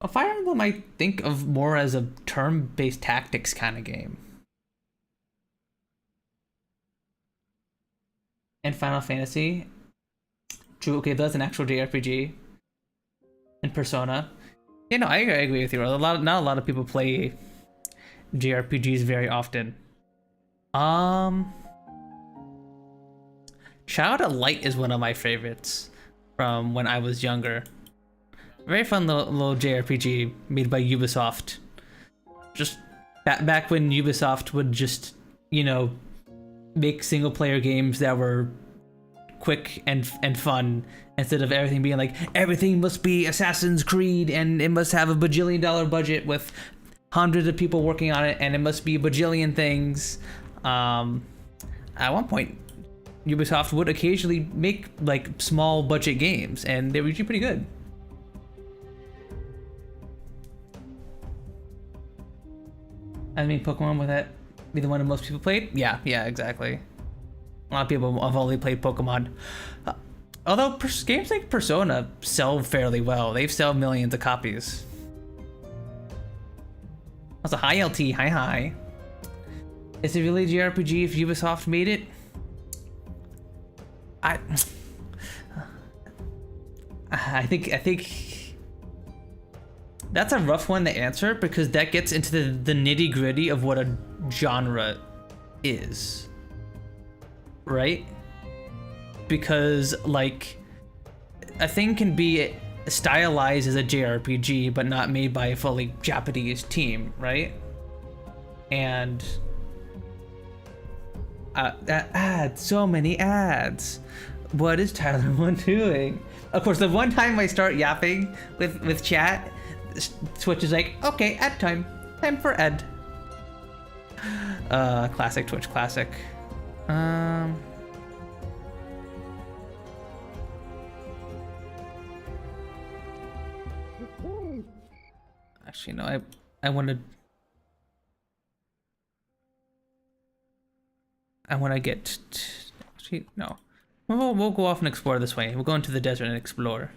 A Fire Emblem I think of more as a turn-based tactics kind of game. And Final Fantasy. True, okay, that's an actual JRPG. And Persona. Yeah, no, I agree with you. Not a lot of people play JRPGs very often. Child of Light is one of my favorites from when I was younger. Very fun little JRPG made by Ubisoft. Just back when Ubisoft would just, you know, make single player games that were quick and fun, instead of everything being like, everything must be Assassin's Creed and it must have a bajillion-dollar budget with hundreds of people working on it and it must be a bajillion things. At one point, Ubisoft would occasionally make like small budget games and they were usually pretty good. I mean, Pokemon, would that be the one that most people played? Yeah, exactly. A lot of people have only played Pokemon. Although games like Persona sell fairly well. They've sold millions of copies. Also, hi LT, hi. Is it really a JRPG if Ubisoft made it? I think That's a rough one to answer because that gets into the nitty gritty of what a genre is, right? Because like a thing can be stylized as a JRPG but not made by a fully Japanese team, right? And ads, so many ads. What is Tyler One doing? Of course, the one time I start yapping with chat, Twitch is like, okay, ad time for ad. Classic Twitch, classic. Actually, no, I want to get. Actually, no. We'll go off and explore this way. We'll go into the desert and explore.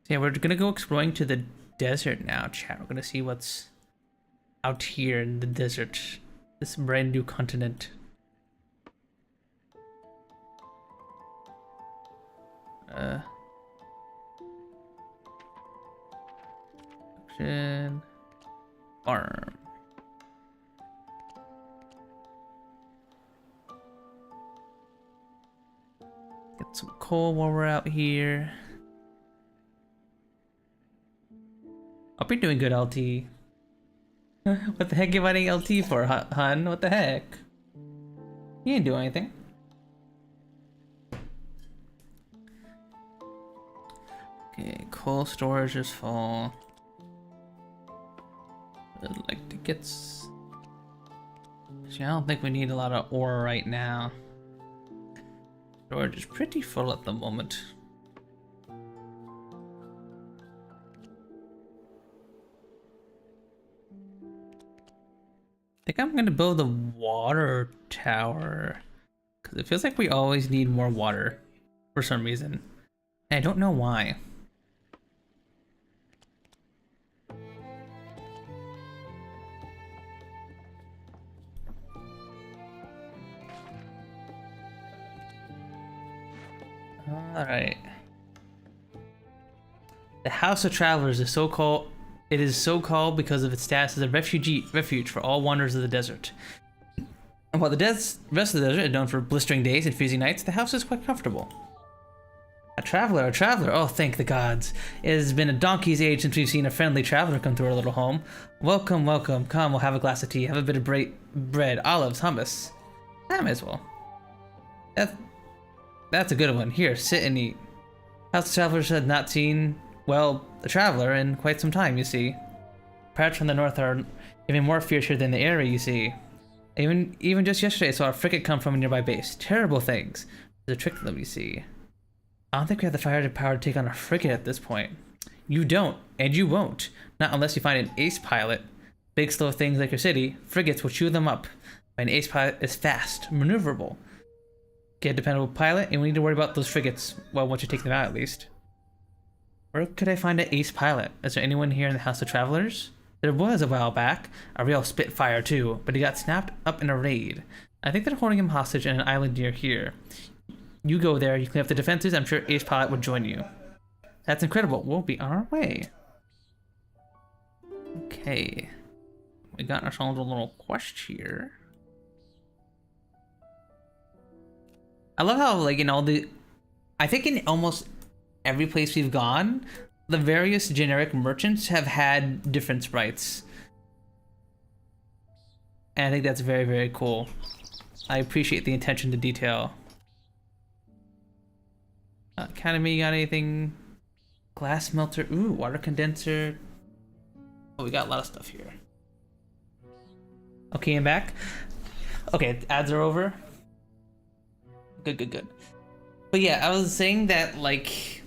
Yeah, we're gonna go exploring to the desert now, chat. We're gonna see what's out here in the desert. This brand new continent. Action. Farm. Get some coal while we're out here. Hope you're doing good, LT. What the heck you running LT for, hun? What the heck? You didn't do anything. Okay, coal storage is full. I'd like to get... Actually, I don't think we need a lot of ore right now. Storage is pretty full at the moment. I think I'm gonna build a water tower because it feels like we always need more water for some reason. And I don't know why. Alright. The House of Travelers is so called. It is so called because of its status as a refuge for all wanderers of the desert. And while the rest of the desert is known for blistering days and freezing nights, the house is quite comfortable. A traveler, oh thank the gods. It has been a donkey's age since we've seen a friendly traveler come to our little home. Welcome, welcome, come, we'll have a glass of tea, have a bit of bread, olives, hummus. I might as well. That's a good one. Here, sit and eat. House of Travelers had not seen, well, a traveler in quite some time, you see. Pirates from the north are even more fiercer than the area, you see. Even just yesterday I saw a frigate come from a nearby base. Terrible things. There's a trick to them, you see. I don't think we have the firepower to take on a frigate at this point. You don't, and you won't. Not unless you find an ace pilot. Big slow things like your city, frigates will chew them up. An ace pilot is fast, maneuverable. Get a dependable pilot, and we need to worry about those frigates, well, once you take them out at least. Where could I find an ace pilot? Is there anyone here in the House of Travelers? There was a while back, a real spitfire too, but he got snapped up in a raid. I think they're holding him hostage in an island near here. You go there, you clean up the defenses, I'm sure ace pilot would join you. That's incredible, we'll be on our way. Okay. We got ourselves a little quest here. I love how, like, in all the... I think in almost every place we've gone, the various generic merchants have had different sprites. And I think that's very, very cool. I appreciate the attention to detail. Academy, got anything? Glass melter, ooh, water condenser. Oh, we got a lot of stuff here. Okay, I'm back. Okay, ads are over. Good. But yeah, I was saying that, like,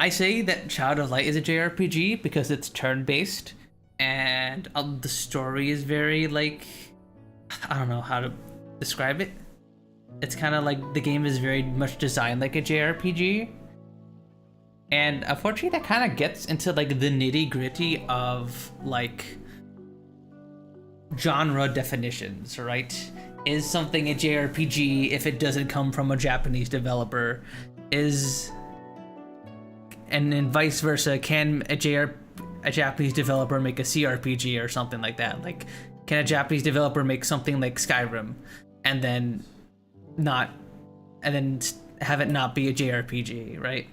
I say that Child of Light is a JRPG because it's turn-based, and the story is very, like, I don't know how to describe it. It's kind of like the game is very much designed like a JRPG. And unfortunately that kind of gets into, like, the nitty-gritty of, like, genre definitions, right? Is something a JRPG if it doesn't come from a Japanese developer? And then vice versa, can a Japanese developer make a CRPG or something like that? Like, can a Japanese developer make something like Skyrim and then have it not be a JRPG, right?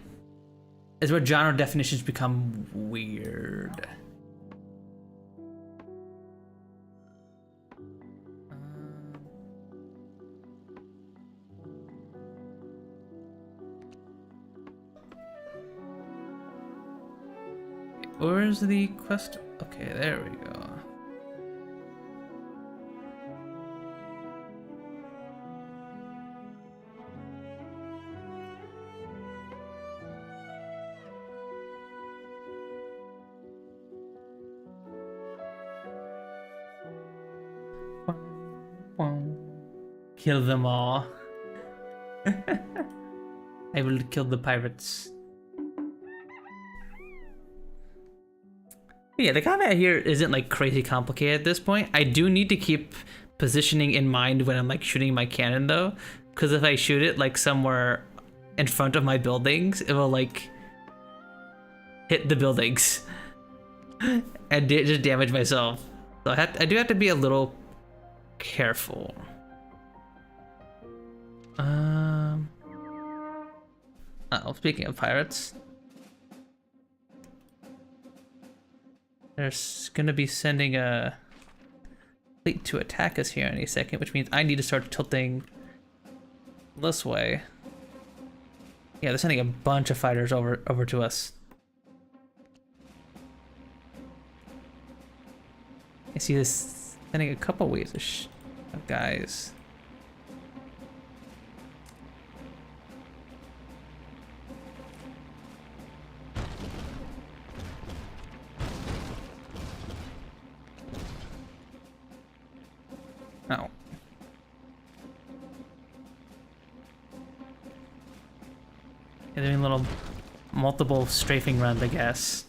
Is where genre definitions become weird. Where's the quest? Okay, there we go. Kill them all. I will kill the pirates. Yeah, the combat here isn't like crazy complicated at this point. I do need to keep positioning in mind when I'm like shooting my cannon though, because if I shoot it like somewhere in front of my buildings, it will like hit the buildings and just damage myself. So I do have to be a little careful. Speaking of pirates, they're gonna be sending a fleet to attack us here in a second, which means I need to start tilting this way. Yeah, they're sending a bunch of fighters over to us. I see this sending a couple waves of guys. Oh. Yeah, they're doing little multiple strafing runs, I guess.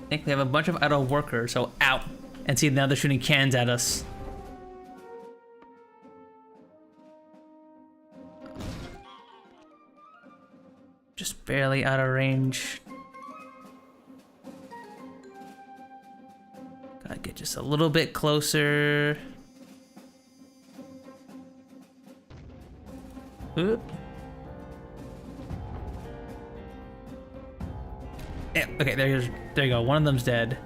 I think they have a bunch of idle workers, so out. And see, now they're shooting cans at us. Just barely out of range. Gotta get just a little bit closer. Oop. Yeah, okay, there you go. One of them's dead.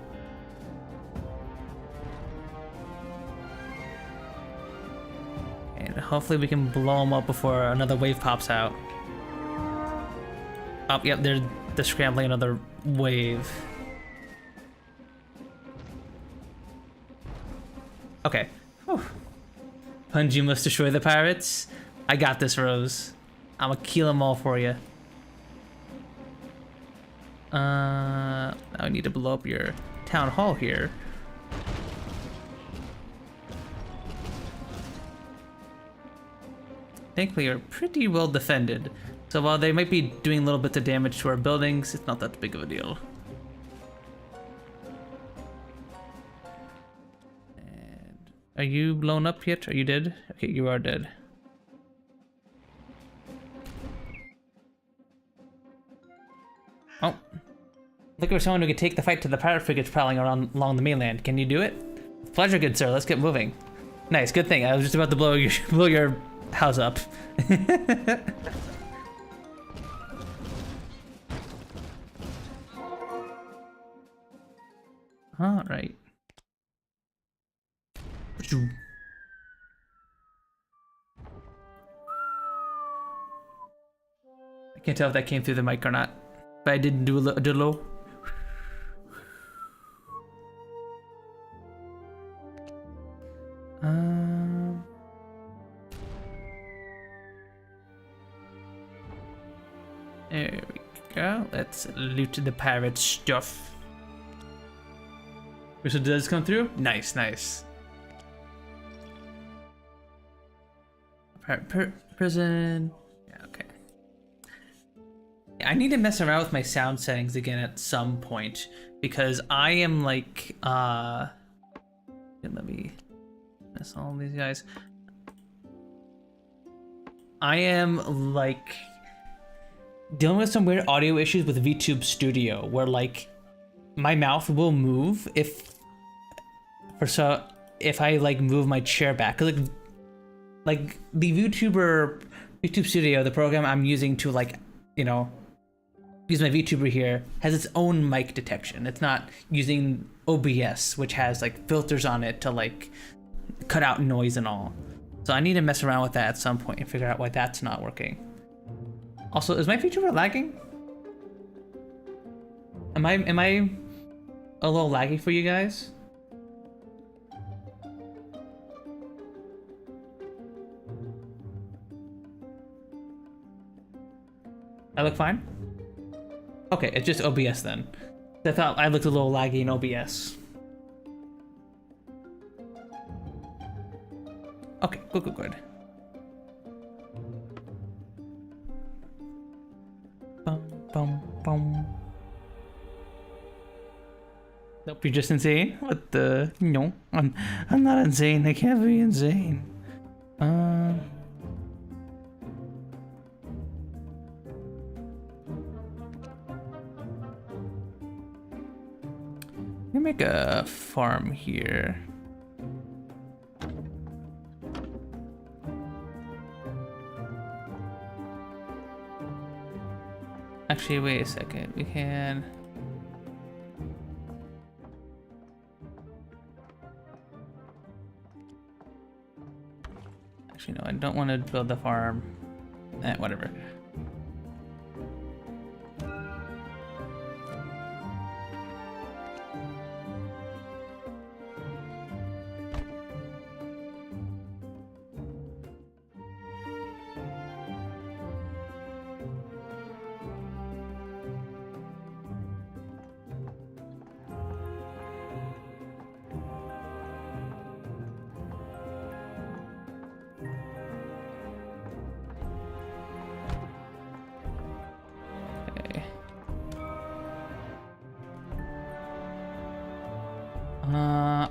And hopefully we can blow them up before another wave pops out. Oh, yep, they're scrambling another wave. Okay. Whew. Punji must destroy the pirates. I got this, Rose. I'm gonna kill them all for you. Now I need to blow up your town hall here. Thankfully, we're pretty well defended. So while they might be doing little bits of damage to our buildings, it's not that big of a deal. And are you blown up yet? Are you dead? Okay, you are dead. Oh. Looking for someone who could take the fight to the pirate frigates prowling around along the mainland. Can you do it? With pleasure, good sir. Let's get moving. Nice, good thing. I was just about to blow your house up. All right. I can't tell if that came through the mic or not, but I didn't do a little. There we go. Let's loot the pirate stuff. So does this come through? Nice, nice. Prison. Yeah, okay. I need to mess around with my sound settings again at some point because I am like let me miss all these guys. I am like dealing with some weird audio issues with VTube Studio where like my mouth will move if I like move my chair back. Like the VTube Studio, the program I'm using to like, you know, use my VTuber here, has its own mic detection. It's not using OBS, which has like filters on it to like cut out noise and all. So I need to mess around with that at some point and figure out why that's not working. Also, is my VTuber lagging? Am I a little laggy for you guys? I look fine? Okay, it's just OBS then. I thought I looked a little laggy in OBS. Okay, good. Bum. Nope, you're just insane? What the? No, I'm not insane. I can't be insane. Let me make a farm here. Actually, wait a second. We can. Actually, no, I don't want to build the farm. Whatever.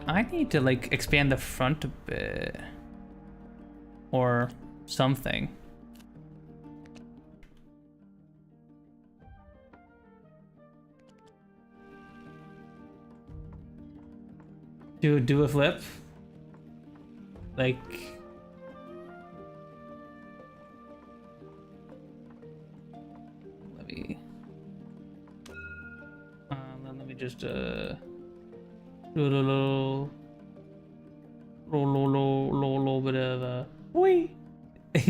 I need to like expand the front a bit or something. Do a flip? Like let me just do a little bit of a wee. No,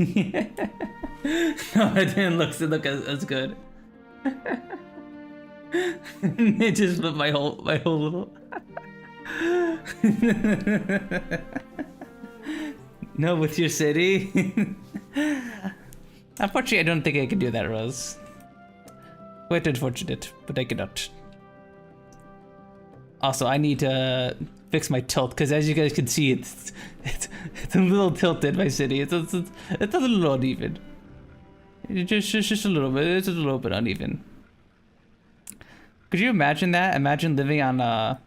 it didn't look as good. It just flipped my whole little. No, with your city. Unfortunately, I don't think I can do that, Rose. Quite unfortunate, but I cannot. Also, I need to fix my tilt because, as you guys can see, it's a little tilted. My city, it's a little uneven. Just a little bit. It's a little bit uneven. Could you imagine that? Imagine living on a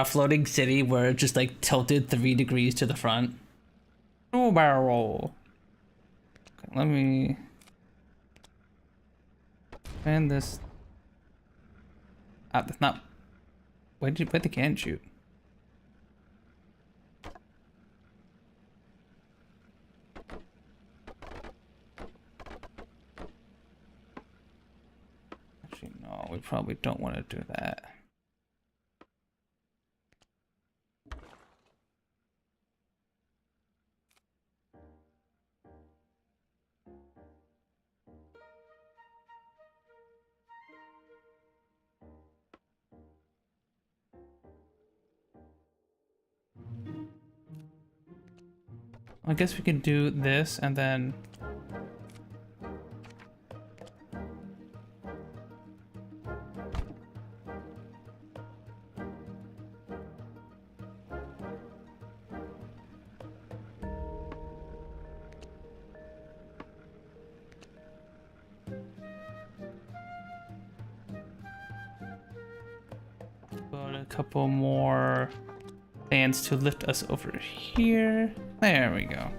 floating city where it's just like tilted 3 degrees to the front. Oh, barrel. Okay, let me expand this. That's not. Where'd the can shoot? Actually, no, we probably don't want to do that. I guess we can do this and then couple more fans to lift us over here. There we go.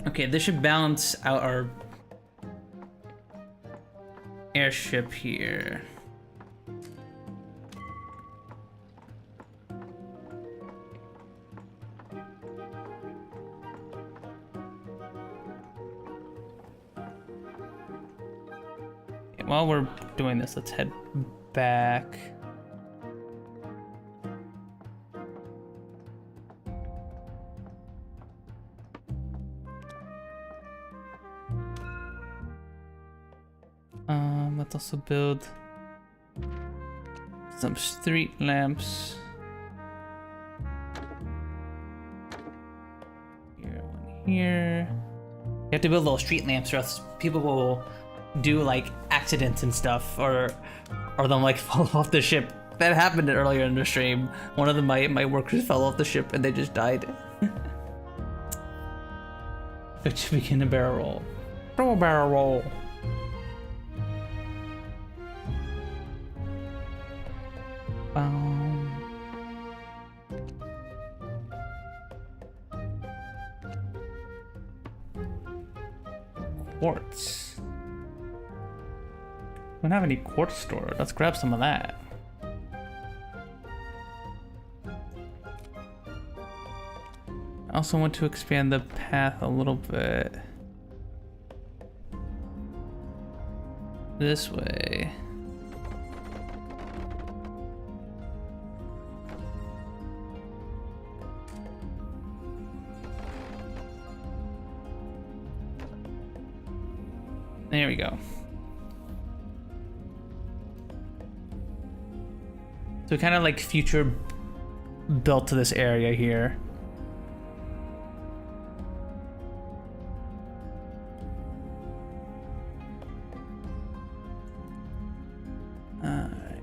Okay, this should balance out our airship here. Okay, while we're doing this, let's head back. Let's also build some street lamps. Here, one here. You have to build little street lamps, or else people will do like accidents and stuff, or they'll like fall off the ship. That happened earlier in the stream. One of my workers fell off the ship and they just died. Which begin a barrel roll. Throw a barrel roll. Quartz. We don't have any quartz stored. Let's grab some of that. I also want to expand the path a little bit. This way. There we go. So kind of like future built to this area here. Alright.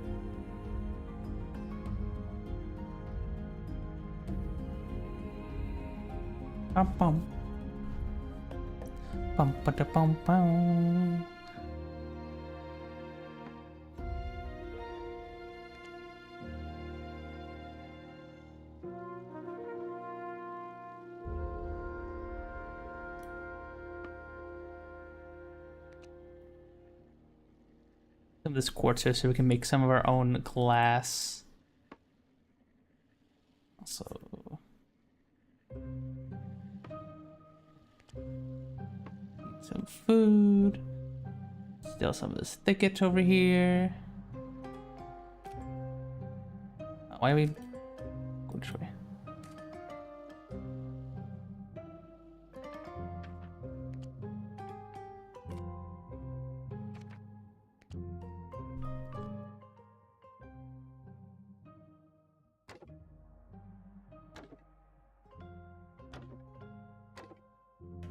Bum. Bum ba da bum bum. Some of this quartz here so we can make some of our own glass. Also, some food. Still some of this thicket over here. Why are we go this way?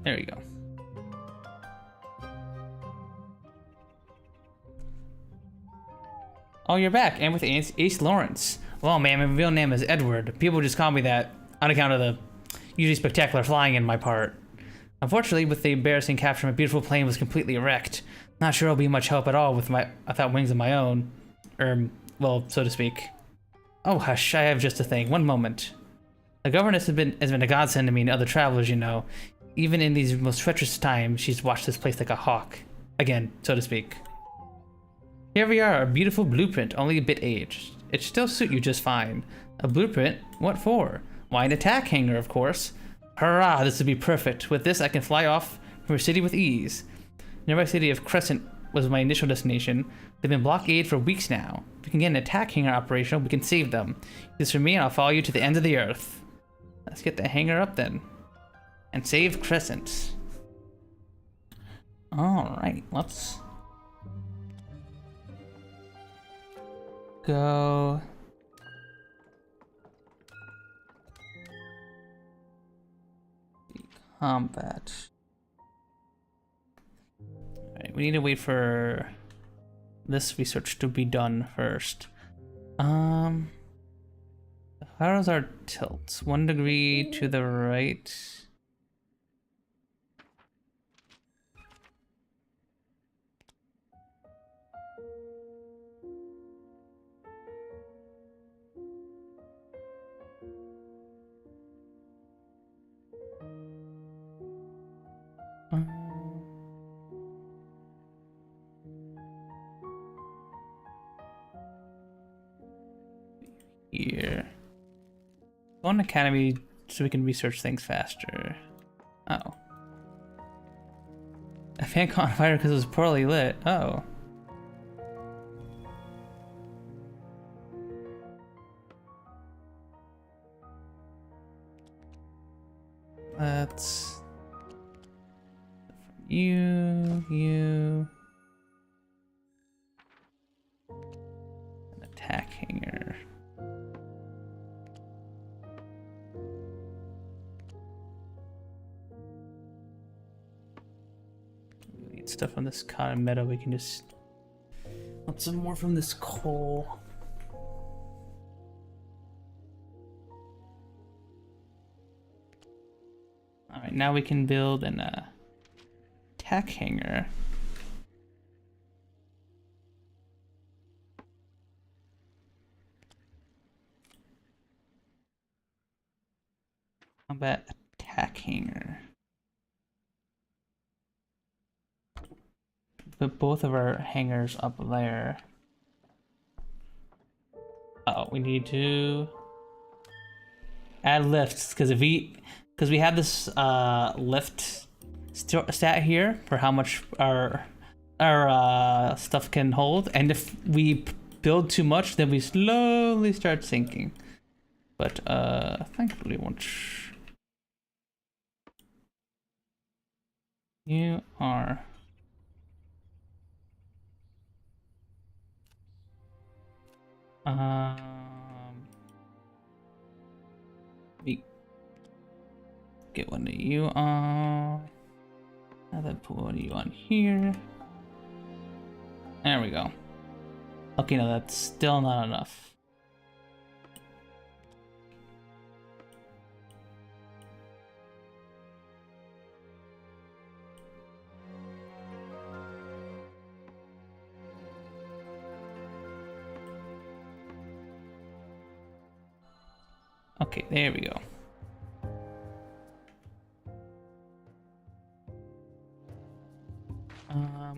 There we go. Oh, you're back, and with Ace Lawrence. Well, man, my real name is Edward. People just call me that on account of the usually spectacular flying in my part. Unfortunately, with the embarrassing capture, my beautiful plane was completely wrecked. Not sure I'll be much help at all without wings of my own. Well, so to speak. Oh, hush, I have just a thing. One moment. The governess has been a godsend to me and other travelers, you know. Even in these most treacherous times, she's watched this place like a hawk. Again, so to speak. Here we are, a beautiful blueprint, only a bit aged. It should still suit you just fine. A blueprint? What for? Why, an attack hangar, of course. Hurrah, this would be perfect. With this, I can fly off from your city with ease. Nearby city of Crescent was my initial destination. They've been blockaded for weeks now. If we can get an attack hangar operational, we can save them. This for me, and I'll follow you to the end of the earth. Let's get the hangar up then. And save Crescent. Alright, let's go. Combat. Alright, we need to wait for this research to be done first. How is our tilt? 1 degree to the right. Here. Go on Academy so we can research things faster. Oh. A fan caught on fire because it was poorly lit. Oh. Let's... You... An attack hanger. We need stuff on this cotton meadow. We can just want some more from this coal. Alright, now we can build an attack hanger. Combat attack hanger. Put both of our hangers up there. Oh, we need to add lifts because we have this lift stat here for how much our stuff can hold, and if we build too much, then we slowly start sinking. But thankfully, once you are we get one of you on. Then put one of you on here. There we go. Okay, no, that's still not enough. Okay, there we go.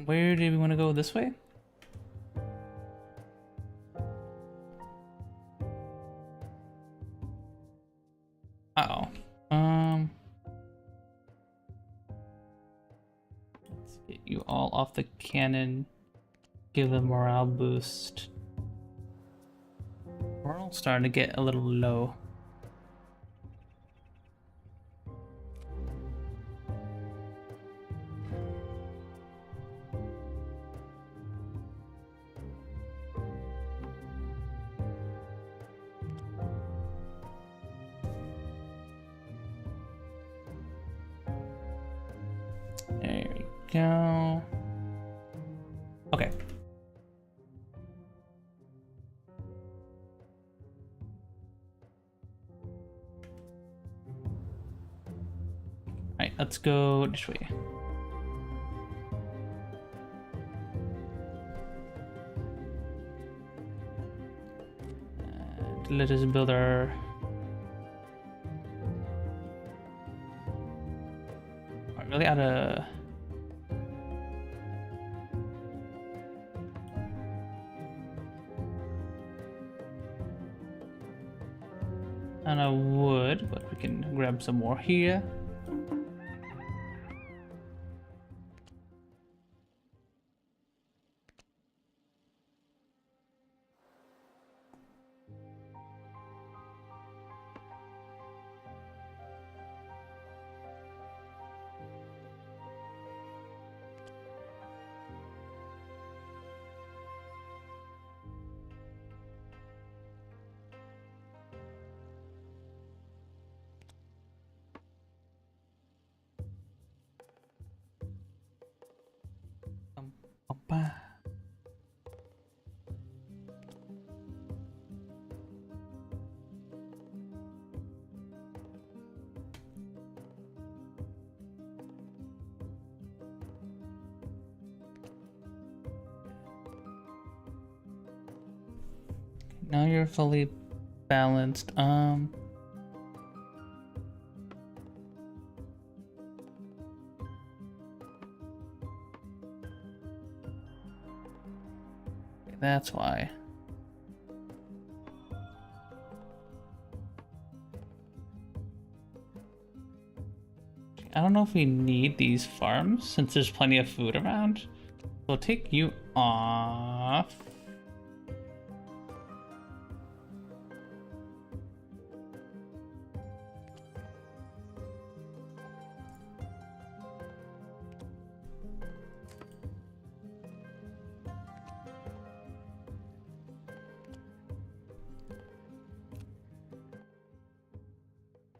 Where do we want to go? This way? Uh-oh. Let's get you all off the cannon. Give them morale boost. We're all starting to get a little low. There we go. Okay. Alright, let's go this way. And let us build our... I'm really out of... And I would, but we can grab some more here. Opa. Now you're fully balanced. That's why. I don't know if we need these farms since there's plenty of food around. We'll take you off.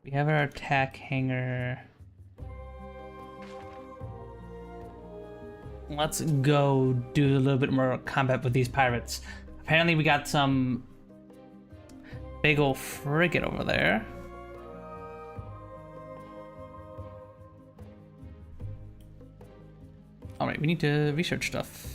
We have our attack hanger. Let's go do a little bit more combat with these pirates. Apparently we got some big ol' frigate over there. Alright, we need to research stuff.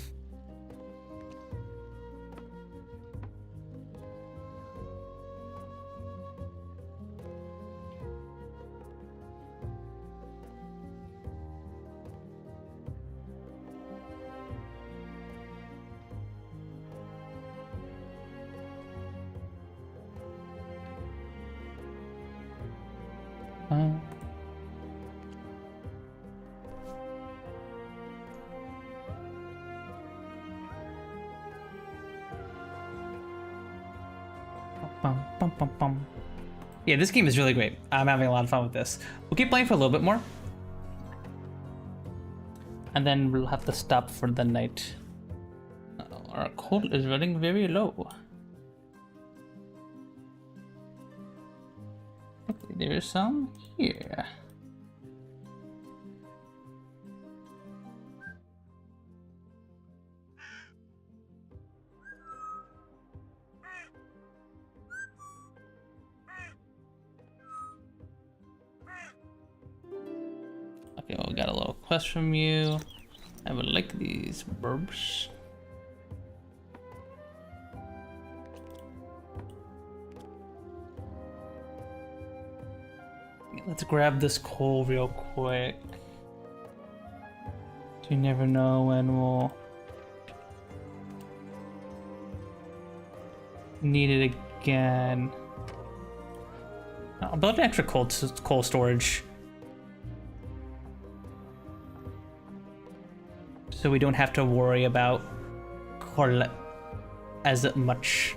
Yeah, this game is really great. I'm having a lot of fun with this. We'll keep playing for a little bit more. And then we'll have to stop for the night. Our coal is running very low. Okay, there's some here. Okay, well, we got a little quest from you. I would like these burbs. Let's grab this coal real quick. You never know when we'll need it again. I'll build an extra coal storage. So we don't have to worry about coal as much.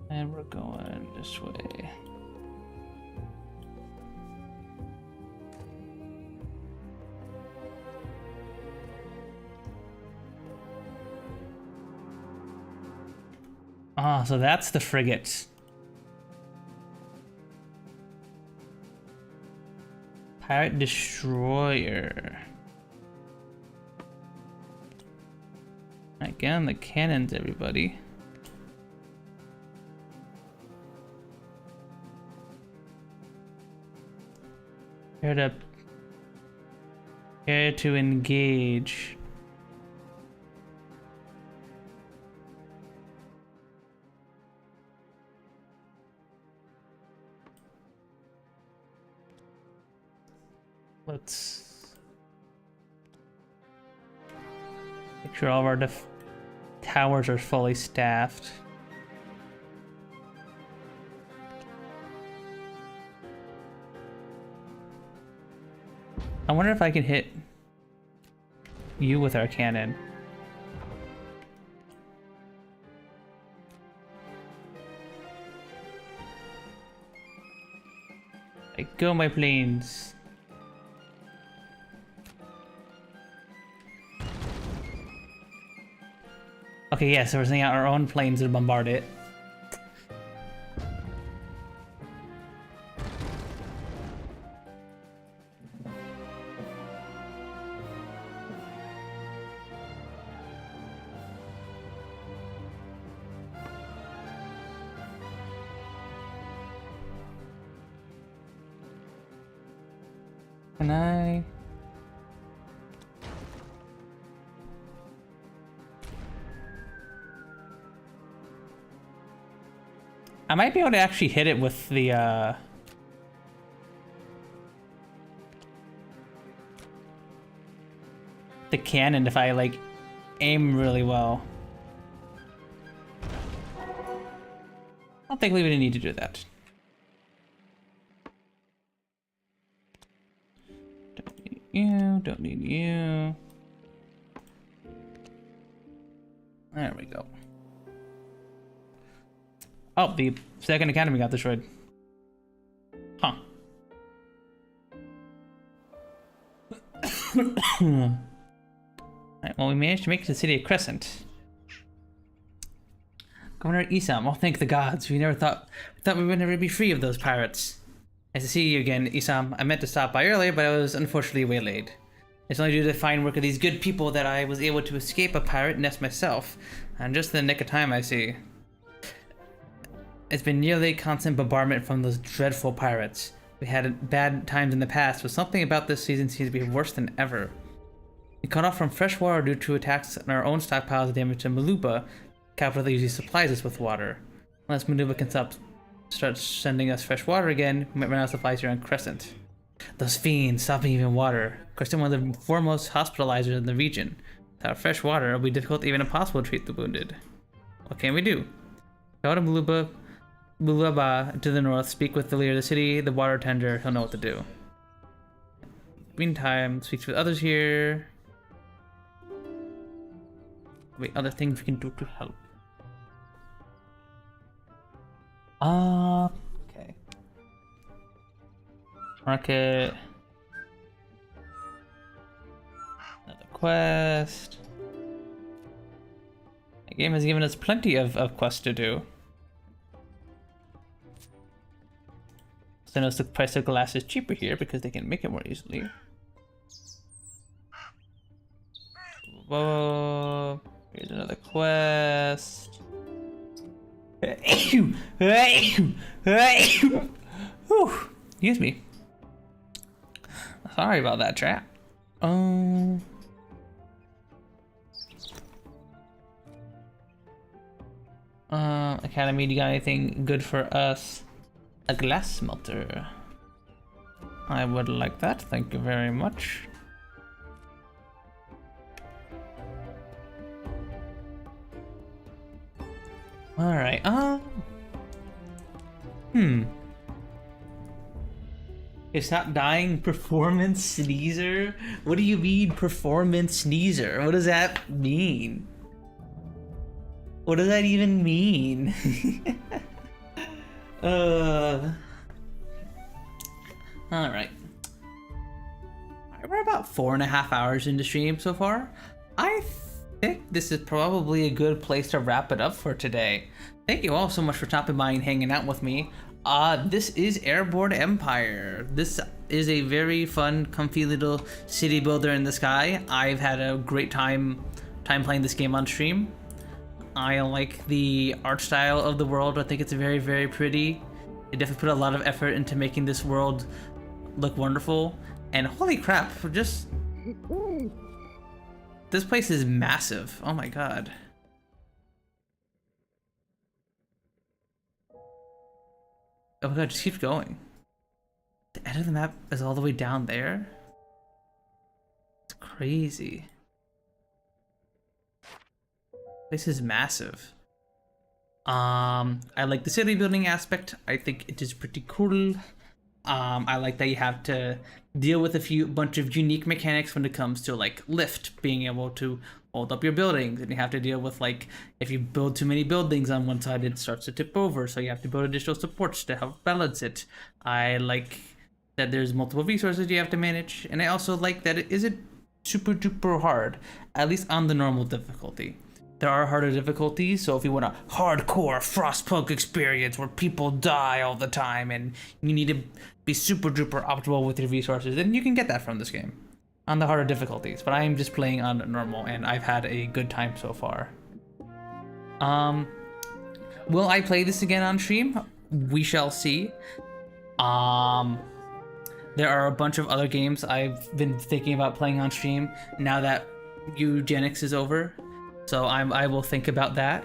And we're going this way. Ah, so that's the frigate. Pirate destroyer. Again, the cannons, everybody. Prepare to engage. Let's make sure all of our towers are fully staffed. I wonder if I can hit you with our cannon. Like, go my planes. Okay, yeah, so we're sending out our own planes to bombard it. Can I? I might be able to actually hit it with the cannon if I like aim really well. I don't think we really need to do that. Don't need you, don't need you. There we go. Oh, the second academy got destroyed. Huh. Alright, well, we managed to make it to the city of Crescent. Governor Isam, oh thank the gods, we thought we would never be free of those pirates. Nice to see you again, Isam. I meant to stop by earlier, but I was unfortunately waylaid. It's only due to the fine work of these good people that I was able to escape a pirate nest myself. And just in the nick of time, I see. It's been nearly constant bombardment from those dreadful pirates. We had bad times in the past, but something about this season seems to be worse than ever. We cut off from fresh water due to attacks on our own stockpiles of damage to Maluba, capital that usually supplies us with water. Unless Maluba can start sending us fresh water again, we might run out of supplies here on Crescent. Those fiends stopping even water. Crescent, one of the foremost hospitalizers in the region. Without fresh water, it will be difficult, even impossible, to treat the wounded. What can we do? Go to Mulaba to the north, speak with the leader of the city, the water tender, he'll know what to do. Meantime, speak with others here. Wait, other things we can do to help. Okay. Market. Another quest. The game has given us plenty of quests to do. So notice the price of glass is cheaper here because they can make it more easily. Whoa. Here's another quest. Whew. Excuse me. Sorry about that, chat. Academy, do you got anything good for us? A glass smelter. I would like that, thank you very much. Alright, It's not dying performance sneezer? What do you mean performance sneezer? What does that mean? What does that even mean? Alright. We're about 4.5 hours into stream so far. I think this is probably a good place to wrap it up for today. Thank you all so much for stopping by and hanging out with me. This is Airborne Empire. This is a very fun, comfy little city builder in the sky. I've had a great time playing this game on stream. I like the art style of the world. I think it's very, very pretty. They definitely put a lot of effort into making this world look wonderful. And holy crap, just... this place is massive. Oh my god. Oh my god, just keep going. The end of the map is all the way down there? It's crazy. This is massive. I like the city building aspect. I think it is pretty cool. I like that you have to deal with a bunch of unique mechanics when it comes to like lift, being able to hold up your buildings, and you have to deal with like if you build too many buildings on one side, it starts to tip over, so you have to build additional supports to help balance it. I like that there's multiple resources you have to manage, and I also like that it isn't super duper hard, at least on the normal difficulty. There are harder difficulties, so if you want a hardcore Frostpunk experience where people die all the time and you need to be super duper optimal with your resources, then you can get that from this game on the harder difficulties. But I am just playing on normal, and I've had a good time so far. Will I play this again on stream? We shall see. There are a bunch of other games I've been thinking about playing on stream now that eugenics is over. So I will think about that.